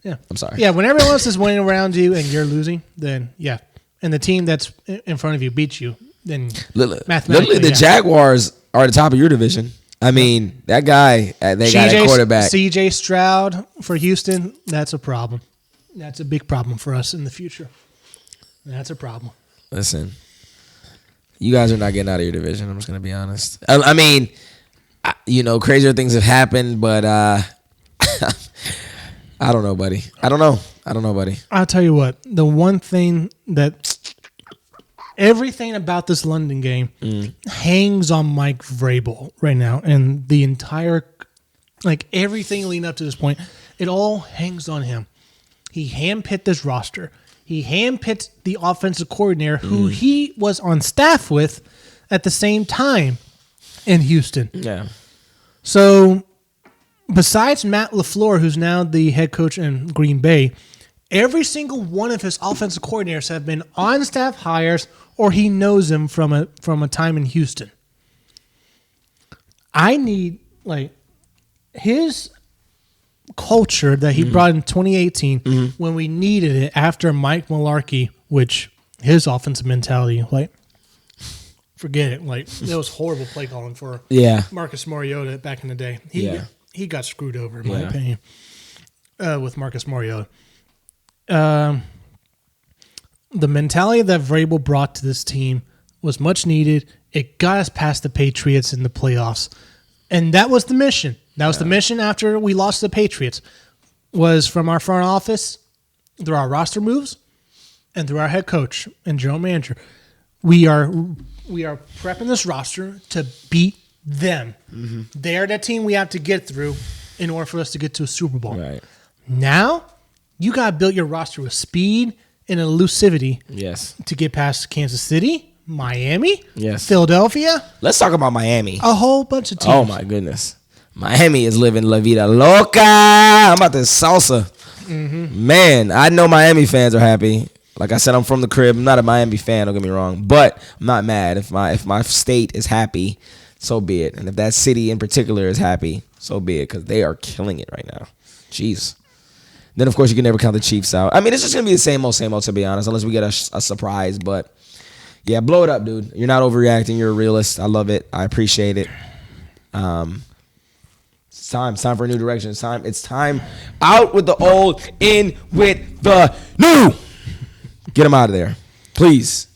Yeah. I'm sorry. Yeah, when everyone else is winning around you and you're losing, then yeah. And the team that's in front of you beats you, then literally the Jaguars are at the top of your division. I mean, that guy, they got a quarterback. CJ Stroud for Houston, that's a problem. That's a big problem for us in the future. That's a problem. Listen, you guys are not getting out of your division. I'm just going to be honest. I mean, crazier things have happened, but I don't know, buddy. I don't know, buddy. I'll tell you what. The one thing that everything about this London game hangs on Mike Vrabel right now, and the entire, everything leading up to this point, it all hangs on him. He handpicked this roster. He handpicked the offensive coordinator who he was on staff with at the same time in Houston. Yeah. So besides Matt LaFleur, who's now the head coach in Green Bay, every single one of his offensive coordinators have been on-staff hires or he knows them from a time in Houston. I need, his culture that he brought in 2018 when we needed it after Mike Mularkey, which his offensive mentality, forget it. It was horrible play calling for Marcus Mariota back in the day. He got screwed over, in my opinion, with Marcus Mariota. The mentality that Vrabel brought to this team was much needed. It got us past the Patriots in the playoffs. And that was the mission. That was the mission after we lost to the Patriots, was from our front office through our roster moves and through our head coach and general manager, we are prepping this roster to beat them. Mm-hmm. They're the team we have to get through in order for us to get to a Super Bowl. Right. Now, you got to build your roster with speed and elusivity. Yes. To get past Kansas City, Miami, yes, Philadelphia. Let's talk about Miami. A whole bunch of teams. Oh my goodness, Miami is living La Vida Loca. I'm about this salsa. Mm-hmm. Man, I know Miami fans are happy. Like I said, I'm from the crib. I'm not a Miami fan. Don't get me wrong, but I'm not mad if my state is happy. So be it. And if that city in particular is happy, so be it, because they are killing it right now. Jeez. Then, of course, you can never count the Chiefs out. I mean, it's just going to be the same old, to be honest, unless we get a surprise. But, yeah, blow it up, dude. You're not overreacting. You're a realist. I love it. I appreciate it. It's time. It's time for a new direction. It's time out with the old, in with the new. Get them out of there. Please.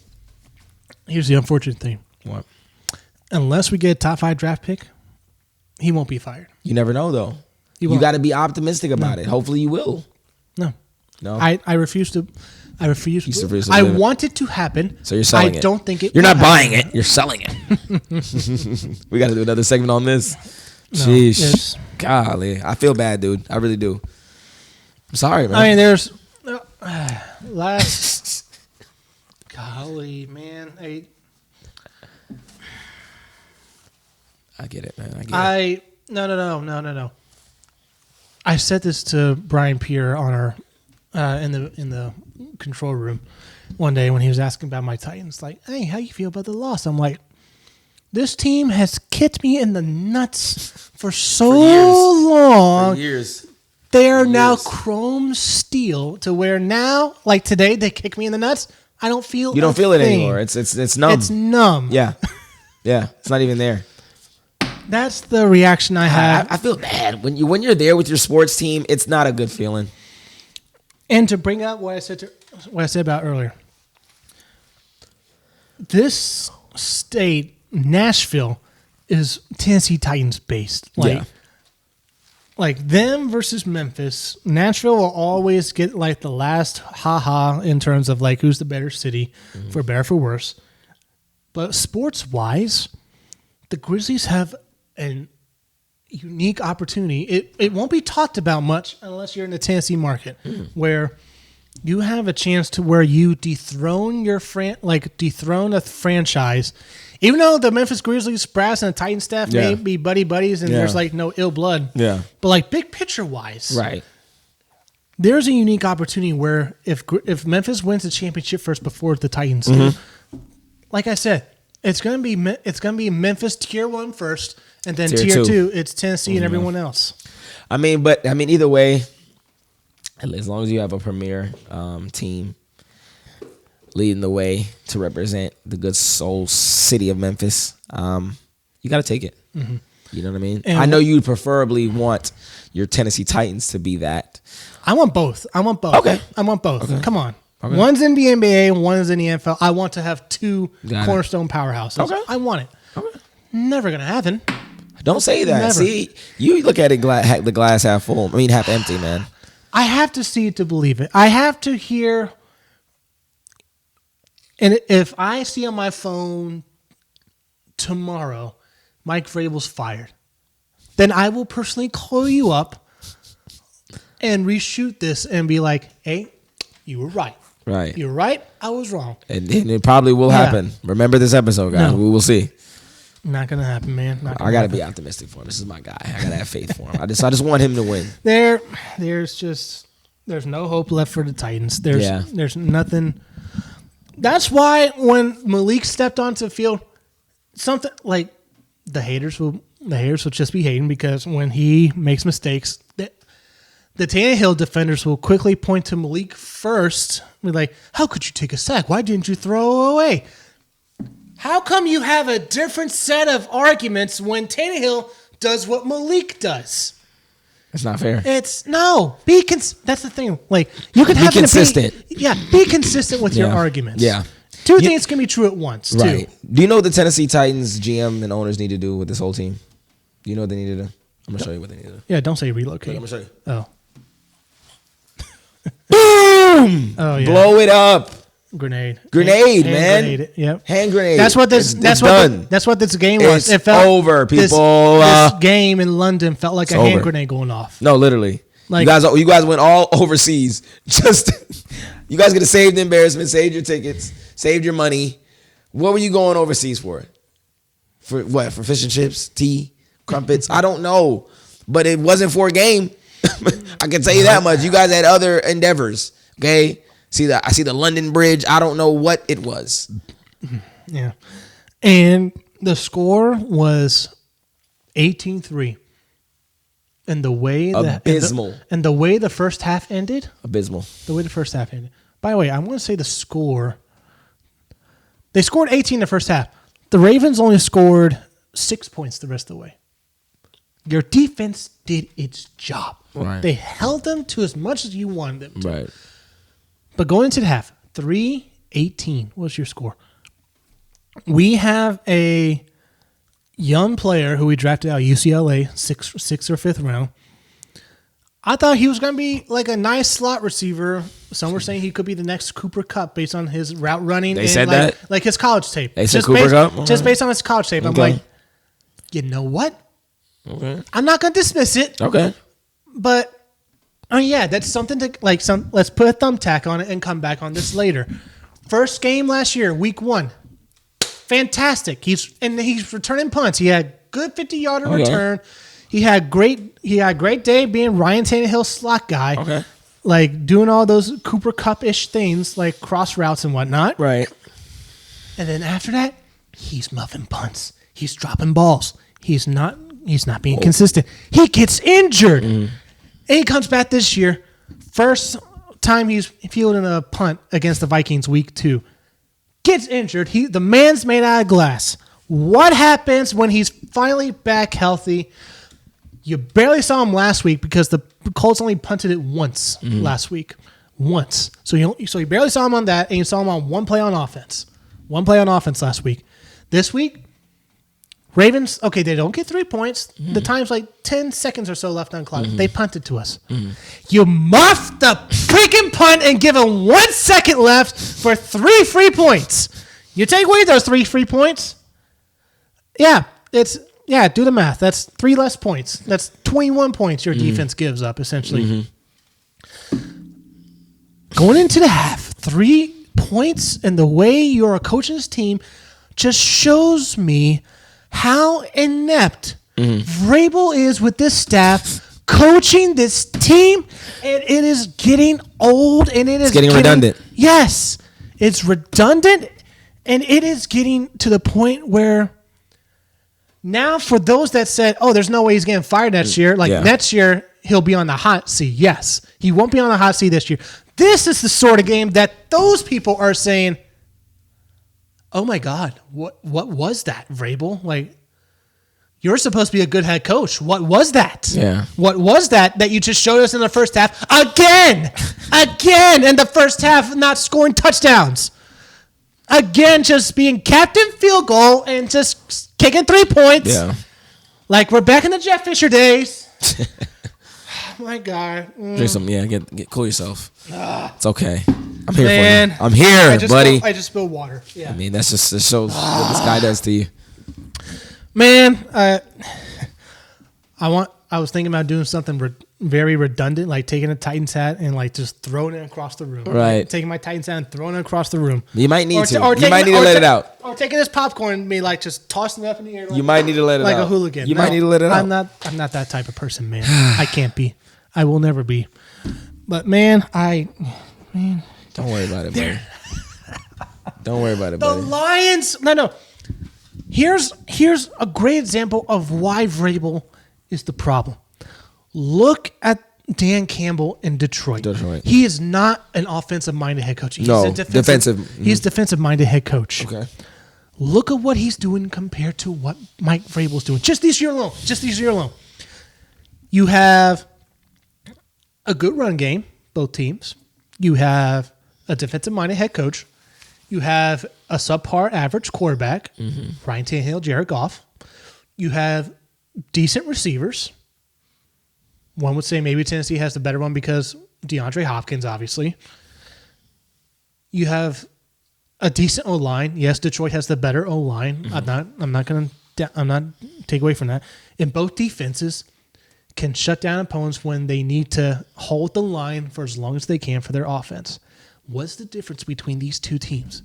Here's the unfortunate thing. What? Unless we get a top 5 draft pick, he won't be fired. You never know, though. You got to be optimistic about it. Hopefully you will. No. I refuse to. I want it to happen. So you're selling it. I don't think it. You're not buying it. You're selling it. We got to do another segment on this. No, Sheesh. Golly. I feel bad, dude. I really do. I'm sorry, man. I mean, there's last. Golly, man. I get it, man. No. I said this to Brian Pierre on our in the control room one day when he was asking about my Titans. Like, hey, how you feel about the loss? I'm like, this team has kicked me in the nuts for long. For years. They are now chrome steel to where now, like today, they kick me in the nuts. I don't feel. You don't feel it anymore. It's numb. It's numb. Yeah. It's not even there. That's the reaction I have. I feel bad when you're there with your sports team. It's not a good feeling. And to bring up what I said about earlier, this state, Nashville, is Tennessee Titans based. Like them versus Memphis. Nashville will always get like the last ha-ha in terms of like who's the better city, for better or for worse. But sports-wise, the Grizzlies have an unique opportunity. It won't be talked about much unless you're in the Tennessee market, where you have a chance to where you dethrone dethrone a franchise. Even though the Memphis Grizzlies brass and the Titan staff may be buddies and there's like no ill blood. Yeah. But like big picture wise, right. There's a unique opportunity where if Memphis wins the championship first before the Titans, like I said, it's gonna be Memphis tier 1 first, and then tier 2 it's Tennessee and everyone else. I mean, either way, as long as you have a premier team leading the way to represent the good soul city of Memphis, you got to take it. Mm-hmm. You know what I mean? And I know you preferably want your Tennessee Titans to be that. I want both. Okay. I want both. Okay. Come on. Okay. One's in the NBA, one's in the NFL. I want to have two cornerstone powerhouses. Okay. I want it. Okay. Never going to happen. Don't say that. Never. See, you look at it the glass half full. I mean, half empty, man. I have to see it to believe it. I have to hear. And if I see on my phone tomorrow, Mike Vrabel's fired, then I will personally call you up and reshoot this and be like, hey, you were right. Right. You're right. I was wrong. And it probably will happen. Remember this episode, guys. No. We will see. Not going to happen, man. I got to be optimistic for him. This is my guy. I got to have faith for him. I just want him to win. There's no hope left for the Titans. There's nothing. That's why when Malik stepped onto the field, something like the haters will just be hating because when he makes mistakes, the Tannehill defenders will quickly point to Malik first. Be like, how could you take a sack? Why didn't you throw away? How come you have a different set of arguments when Tannehill does what Malik does? It's not fair. That's the thing. Like you can have consistent. Be consistent with your arguments. Yeah. Two things can be true at once. Right. Too. Do you know what the Tennessee Titans GM and owners need to do with this whole team? Do you know what they need to do? I'm gonna show you what they need to do. Yeah. Don't say relocate. I'm gonna show you. Oh. Boom! Oh yeah. Blow it up. Grenade, Grenade, man. Grenade. Yep. Hand grenade. That's what this. That's what this game was. It felt over, people. This game in London felt like a hand grenade going off. No, literally. Like, you guys went all overseas. Just you guys could have saved the embarrassment, saved your tickets, saved your money. What were you going overseas for? For what? For fish and chips, tea, crumpets? I don't know, but it wasn't for a game. I can tell you that much. You guys had other endeavors. Okay. I see the London Bridge. I don't know what it was. Yeah. And the score was 18-3. And the way abysmal. And the way the first half ended. Abysmal. The way the first half ended. By the way, I want to say the score. They scored 18 the first half. The Ravens only scored 6 points the rest of the way. Your defense did its job. Right. They held them to as much as you wanted them to. Right. But going into the half, 3-18 was your score. We have a young player who we drafted out of UCLA, sixth or fifth round. I thought he was going to be like a nice slot receiver. Some were saying he could be the next Cooper Kupp based on his route running. They said that? Like his college tape. They said Cooper Kupp? Just based on his college tape. I'm like, you know what? Okay. I'm not going to dismiss it. Okay. But... oh yeah, that's something to let's put a thumbtack on it and come back on this later. First game last year, week 1. Fantastic. He's returning punts. He had good 50-yarder return. He had great day being Ryan Tannehill's slot guy. Okay. Like doing all those Cooper Kupp-ish things like cross routes and whatnot. Right. And then after that, he's muffing punts. He's dropping balls. He's not being consistent. He gets injured. Mm-hmm. And he comes back this year. First time he's fielding a punt against the Vikings week 2. Gets injured. The man's made out of glass. What happens when he's finally back healthy? You barely saw him last week because the Colts only punted it once last week. Once. So you barely saw him on that, and you saw him on one play on offense. One play on offense last week. This week, Ravens, okay, they don't get 3 points. The time's like 10 seconds or so left on clock. They punted to us. You muff the freaking punt and give them 1 second left for 3 free points. You take away those 3 free points. Yeah, do the math. That's 3 less points. That's 21 points your defense gives up, essentially. Going into the half, 3 points, and the way you're coaching this team just shows me how inept Vrabel is with this staff, coaching this team, and it is getting old, and it's getting redundant. Yes, it's redundant, and it is getting to the point where now for those that said, oh, there's no way he's getting fired next year, next year he'll be on the hot seat. Yes, he won't be on the hot seat this year. This is the sort of game that those people are saying, oh my God, what was that, Vrabel? Like, you're supposed to be a good head coach. What was that? Yeah. What was that you just showed us in the first half? Again, in the first half, not scoring touchdowns. Again, just being captain field goal and just kicking 3 points. Yeah. Like we're back in the Jeff Fisher days. Oh my God. Drink some, cool yourself. It's okay. I'm here for you. I'm here, buddy. I just spilled water. Yeah. I mean, that shows what this guy does to you. Man, I was thinking about doing something very redundant, like taking a Titans hat and like just throwing it across the room. Right. Like taking my Titans hat and throwing it across the room. You might need to. You might need to let it out. Or taking this popcorn and me like just tossing it up in the air. Like, you might need to let it out. Like a hooligan. You might need to let it out. I'm not that type of person, man. I can't be. I will never be. But man, don't worry about it, buddy. Don't worry about it, buddy. The Lions. No. Here's a great example of why Vrabel is the problem. Look at Dan Campbell in Detroit. He is not an offensive-minded head coach. He's a defensive. He's a defensive-minded head coach. Okay. Look at what he's doing compared to what Mike Vrabel's doing. Just this year alone. You have a good run game, both teams. You have a defensive-minded head coach. You have a subpar average quarterback, Ryan Tannehill, Jared Goff. You have decent receivers. One would say maybe Tennessee has the better one because DeAndre Hopkins, obviously. You have a decent O-line. Yes, Detroit has the better O-line. Mm-hmm. I'm not take away from that. And both defenses can shut down opponents when they need to hold the line for as long as they can for their offense. What's the difference between these two teams?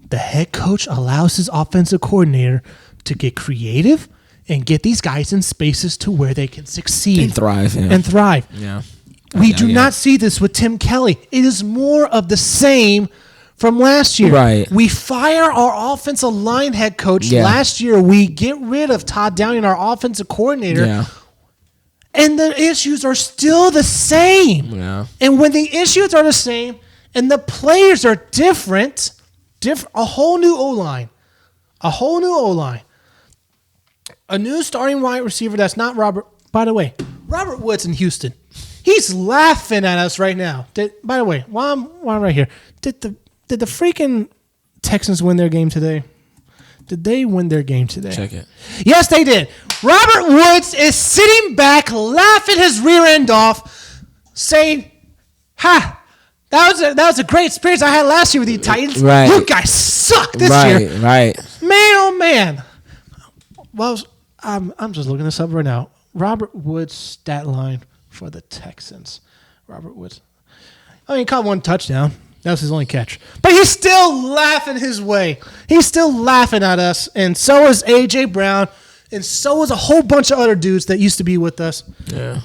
The head coach allows his offensive coordinator to get creative and get these guys in spaces to where they can succeed And thrive. Yeah. and thrive. Yeah. We do not see this with Tim Kelly. It is more of the same from last year. Right. We fire our offensive line head coach last year. We get rid of Todd Downing, our offensive coordinator. Yeah. And the issues are still the same. Yeah. And when the issues are the same and the players are different, a whole new O-line. A whole new O-line. A new starting wide receiver that's not Robert. By the way, Robert Woods in Houston. He's laughing at us right now. By the way, while I'm right here, did the freaking Texans win their game today? Did they win their game today? Check it. Yes, they did. Robert Woods is sitting back, laughing his rear end off, saying, "Ha, that was a great experience I had last year with the Titans. Right. You guys suck this year." Right. Man, oh man. Well, I'm just looking this up right now. Robert Woods' stat line for the Texans. Robert Woods. He caught one touchdown. That was his only catch. But he's still laughing his way. He's still laughing at us. And so is A.J. Brown. And so is a whole bunch of other dudes that used to be with us. Yeah.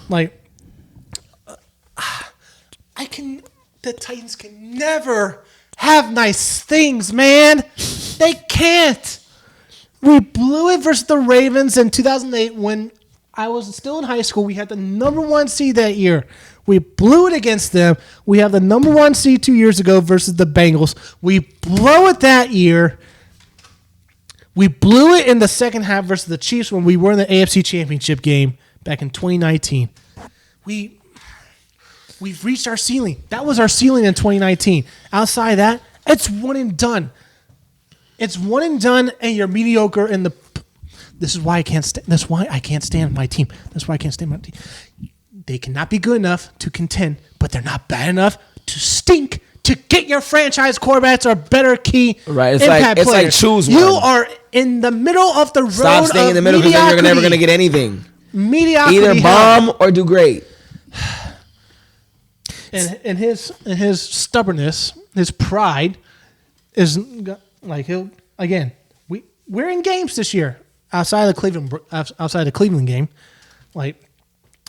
The Titans can never have nice things, man. They can't. We blew it versus the Ravens in 2008 when I was still in high school. We had the number 1 seed that year. We blew it against them. We have the number 1 seed 2 years ago versus the Bengals. We blow it that year. We blew it in the second half versus the Chiefs when we were in the AFC Championship game back in 2019. We've reached our ceiling. That was our ceiling in 2019. Outside of that, it's one and done. It's one and done, and you're mediocre. This is why I can't. That's why I can't stand my team. That's why I can't stand my team. They cannot be good enough to contend, but they're not bad enough to stink. To get your franchise quarterbacks or better key Right. impact It's like players. choose one. You are in the middle of the road. Stop staying in the middle because then you're never going to get anything. Mediocrity. Either bomb or do great. And his stubbornness, his pride, is like we're in games this year outside of the Cleveland game, like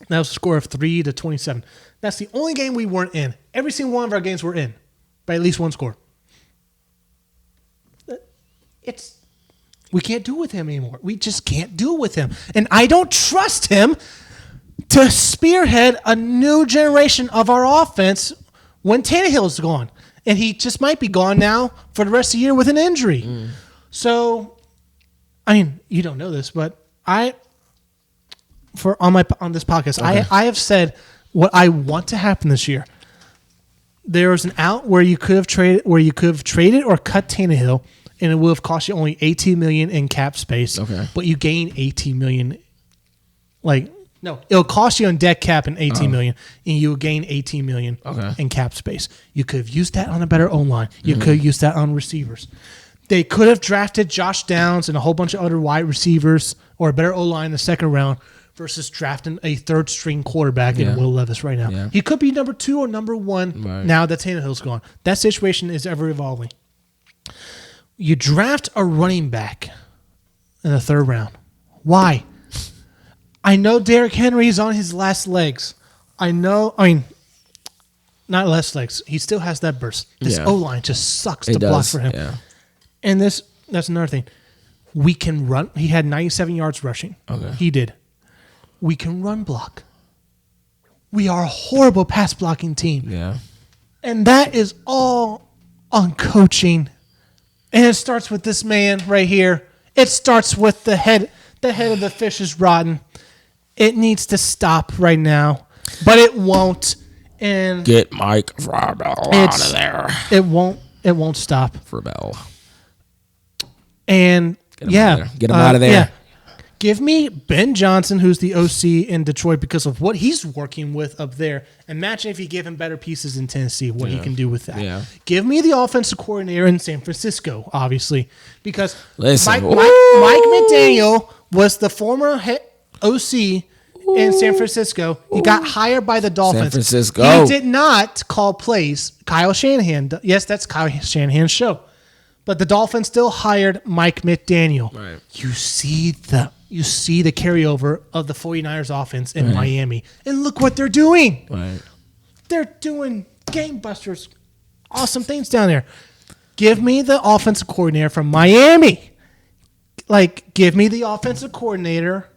that was a score of 3-27. That's the only game we weren't in. Every single one of our games we're in by at least one score. We can't do it with him anymore. We just can't do it with him, and I don't trust him to spearhead a new generation of our offense when Tannehill's gone. And he just might be gone now for the rest of the year with an injury. So, you don't know this, but on this podcast, okay. I have said what I want to happen this year. There was an out where you could have traded or cut Tannehill, and it would have cost you only $18 million in cap space. Okay. But you gain $18 million. No, it'll cost you on dead cap and $18 million, and you will gain $18 million in cap space. You could have used that on a better O-line. You could have used that on receivers. They could have drafted Josh Downs and a whole bunch of other wide receivers or a better O-line in the second round versus drafting a third-string quarterback in Will Levis right now. Yeah. He could be number 2 or number 1 now that Tannehill's gone. That situation is ever evolving. You draft a running back in the third round. Why? I know Derrick Henry is on his last legs. Not last legs. He still has that burst. This O-line just sucks to block for him. Yeah. And that's another thing. We can run. He had 97 yards rushing. Okay. He did. We can run block. We are a horrible pass blocking team. Yeah. And that is all on coaching. And it starts with this man right here. It starts with the head. The head of the fish is rotten. It needs to stop right now, but it won't. And get Mike Vrabel out of there. It won't stop. Vrabel. And get him out of there. Give me Ben Johnson, who's the OC in Detroit, because of what he's working with up there. Imagine if you give him better pieces in Tennessee, what he can do with that. Yeah. Give me the offensive coordinator in San Francisco, obviously, because Mike McDaniel was the former head OC in San Francisco. He got hired by the Dolphins. San Francisco. He did not call plays. Kyle Shanahan. Yes, that's Kyle Shanahan's show. But the Dolphins still hired Mike McDaniel. Right. You see the carryover of the 49ers offense in Miami. And look what they're doing. Right. They're doing gangbusters. Awesome things down there. Give me the offensive coordinator from Miami. Give me the offensive coordinator.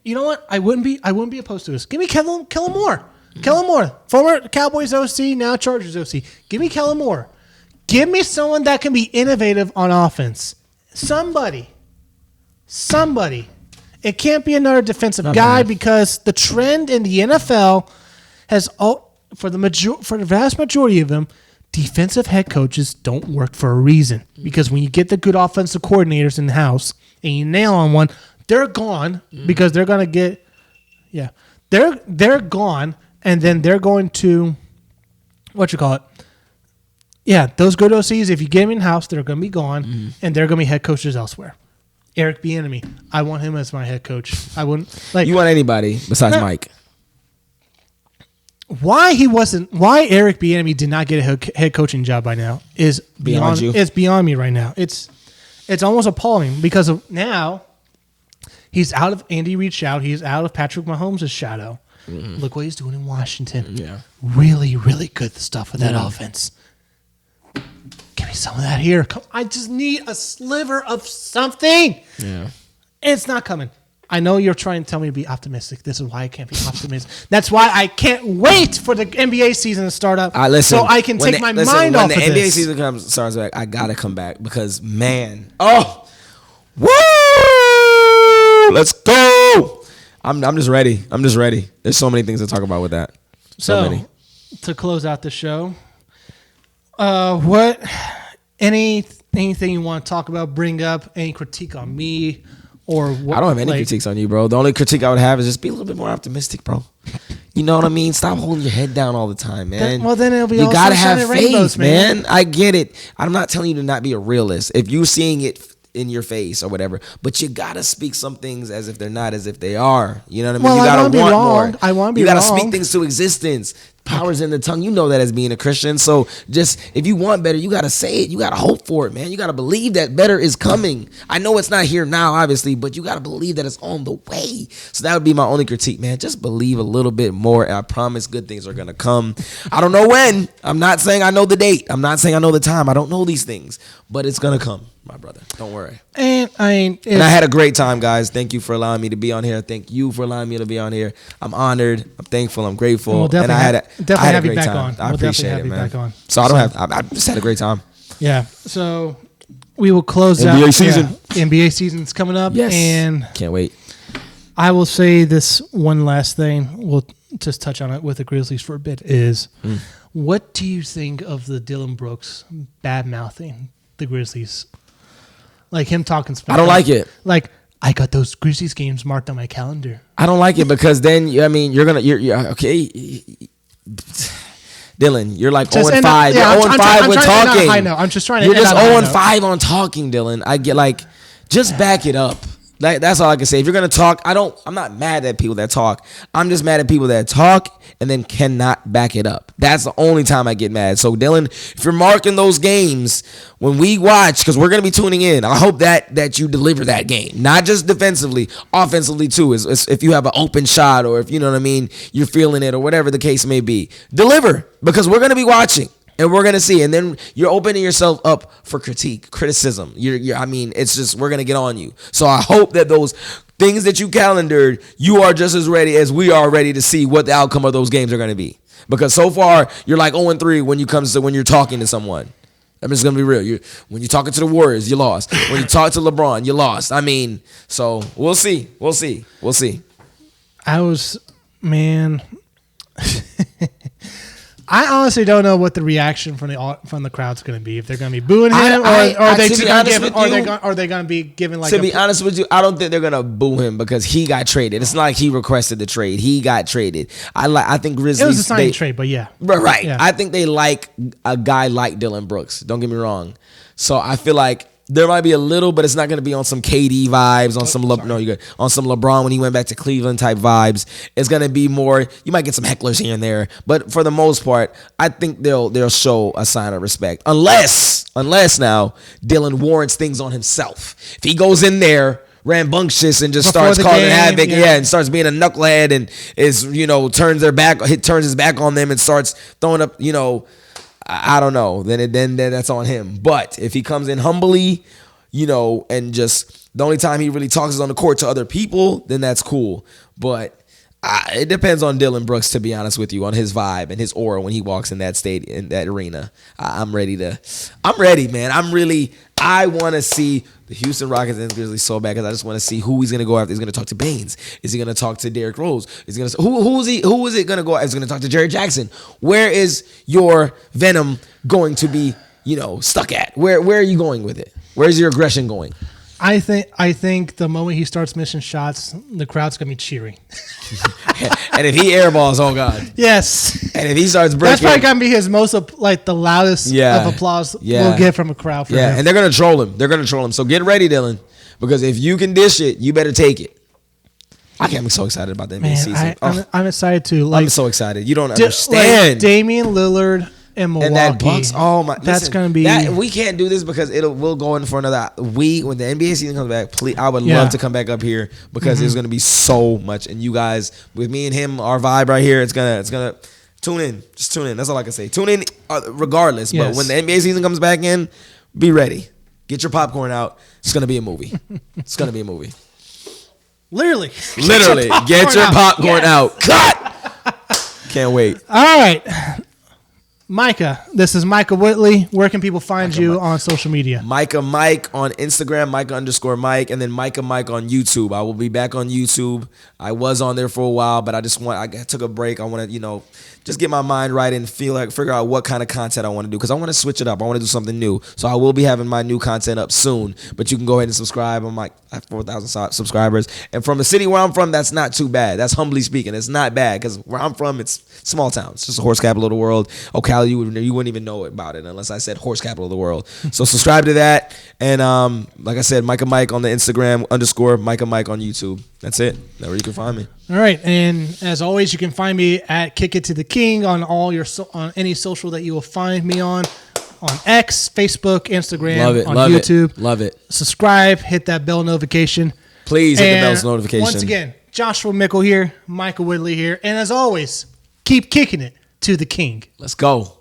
You know what? I wouldn't be opposed to this. Give me Kellen Moore. Kellen Moore, former Cowboys OC, now Chargers OC. Give me Kellen Moore. Give me someone that can be innovative on offense. Somebody. It can't be another defensive guy because the trend in the NFL has for the vast majority of them, defensive head coaches don't work for a reason. Because when you get the good offensive coordinators in the house and you nail on one, they're gone because they're gonna get they're gone, and then they're going to those good OCs, if you get them in-house, they're going to be gone, and they're going to be head coaches elsewhere. Eric Bieniemy, I want him as my head coach. I wouldn't you want anybody besides Mike. Why Eric Bieniemy did not get a head coaching job by now is beyond you. It's beyond me right now. It's almost appalling because of now he's out of Andy Reid's shadow. He's out of Patrick Mahomes' shadow. Look what he's doing in Washington. Yeah. Really, really good stuff with that offense. Give me some of that here. I just need a sliver of something. Yeah. It's not coming. I know you're trying to tell me to be optimistic. This is why I can't be optimistic. That's why I can't wait for the NBA season to start up so I can take my mind off of this. When the NBA season starts back, I got to come back because, man, woo! Let's go. I'm just ready. There's so many things to talk about with that. So many. To close out the show, anything you want to talk about, bring up, any critique on me or what? I don't have any critiques on you, bro. The only critique I would have is just be a little bit more optimistic, bro. You know what I mean? Stop holding your head down all the time, man. Then it'll be you all gotta have faith, man. I get it. I'm not telling you to not be a realist. If you're seeing it in your face or whatever, but you gotta speak some things as if they're not, as if they are. You know what I mean? You gotta want more. I want to be You gotta speak things to existence. Power's in the tongue. You know that as being a Christian. So just if you want better, you gotta say it. You gotta hope for it, man. You gotta believe that better is coming. I know it's not here now, obviously, but you gotta believe that it's on the way. So that would be my only critique, man. Just believe a little bit more, and I promise good things are gonna come. I don't know when. I'm not saying I know the date. I'm not saying I know the time. I don't know these things, but it's gonna come, my brother. Don't worry. And I had a great time, guys. Thank you for allowing me to be on here. Thank you for allowing me to be on here. I'm honored. I'm thankful. I'm grateful. And I had a great time. I appreciate it, man. So I just had a great time. Yeah. So we will close NBA out. season. Yeah, NBA season's coming up. Yes. And can't wait. I will say this one last thing. We'll just touch on it with the Grizzlies for a bit is what do you think of the Dylan Brooks bad-mouthing the Grizzlies? Like him talking smack. I don't like it. Like, I got those Grizzlies games marked on my calendar. I don't like it because then, you're okay. Dylan, you're like 0-5. You're 0-5 with talking. I know. I'm just trying to. You're just 0-5 on talking, Dylan. I get just back it up. That's all I can say. If you're gonna talk, I'm not mad at people that talk. I'm just mad at people that talk and then cannot back it up. That's the only time I get mad. So Dylan, if you're marking those games when we watch, because we're gonna be tuning in, I hope that you deliver that game, not just defensively, offensively too. Is if you have an open shot or if you know what I mean, you're feeling it or whatever the case may be, deliver because we're gonna be watching. And we're going to see. And then you're opening yourself up for criticism. It's just, we're going to get on you. So I hope that those things that you calendared, you are just as ready as we are ready to see what the outcome of those games are going to be. Because so far, you're like 0-3 when you're talking to someone. I'm just going to be real. When you're talking to the Warriors, you lost. When you talk to LeBron, you lost. So we'll see. I honestly don't know what the reaction from the crowd's going to be. If they're going to be booing him, or are they going to be giving like? To be honest with you, I don't think they're going to boo him because he got traded. It's not like he requested the trade; he got traded. I think Grizzlies. It was a signing trade, but yeah, right. Yeah. I think they like a guy like Dylan Brooks. Don't get me wrong. So I feel like there might be a little, but it's not going to be on some KD vibes, on some on some LeBron when he went back to Cleveland type vibes. It's going to be more. You might get some hecklers here and there, but for the most part, I think they'll show a sign of respect. Unless now Dylan warrants things on himself. If he goes in there rambunctious and just starts causing havoc, and starts being a knucklehead and is turns his back on them and starts throwing up, I don't know. Then that's on him. But if he comes in humbly, and just the only time he really talks is on the court to other people, then that's cool. But it depends on Dylan Brooks, to be honest with you, on his vibe and his aura when he walks in that stadium, in that arena. I'm ready, man. I want to see the Houston Rockets and Grizzlies so bad because I just want to see who he's going to go after. He's going to talk to Baines. Is he going to talk to Derrick Rose? Is he going to who is it going to go after? Is he going to talk to Jerry Jackson? Where is your venom going to be, stuck at? Where are you going with it? Where's your aggression going? I think the moment he starts missing shots, the crowd's gonna be cheering. And if he airballs, oh god. Yes. And if he starts breaking, that's probably gonna be his most the loudest of applause we'll get from a crowd for him. And they're gonna troll him. So get ready, Dylan, because if you can dish it, you better take it. I'm so excited about the NBA season. I'm excited too. I'm so excited. You don't understand. Damian Lillard. In Milwaukee. And that Bucks, that's going to be. We can't do this because we'll go in for another week when the NBA season comes back. Please, I would love to come back up here because there's going to be so much. And you guys, with me and him, our vibe right here, it's gonna tune in. Just tune in. That's all I can say. Tune in regardless. Yes. But when the NBA season comes back in, be ready. Get your popcorn out. It's gonna be a movie. It's gonna be a movie. Literally, get your popcorn out. Cut. Can't wait. All right. Micaah, this is Micaah Woodley. Where can people find you on social media? Micaah Mike on Instagram, Micaah_Mike, and then Micaah Mike on YouTube. I will be back on YouTube. I was on there for a while, but I took a break. I want to, just get my mind right and figure out what kind of content I want to do because I want to switch it up. I want to do something new. So I will be having my new content up soon, but you can go ahead and subscribe. I have 4,000 subscribers. And from the city where I'm from, that's not too bad. That's humbly speaking. It's not bad because where I'm from, it's small town. It's just the horse capital of the world. Ocala, you wouldn't even know about it unless I said horse capital of the world. So subscribe to that. And like I said, Micaah Mike on the Instagram, _Micaah Mike on YouTube. That's it. That's where you can find me. All right, and as always, you can find me at Kick It to the King on on any social that you will find me on X, Facebook, Instagram, on YouTube. Love it. Subscribe, hit that bell notification. Please hit the bell notification. Once again, Joshua Mickle here, Micaah Woodley here, and as always, keep kicking it to the King. Let's go.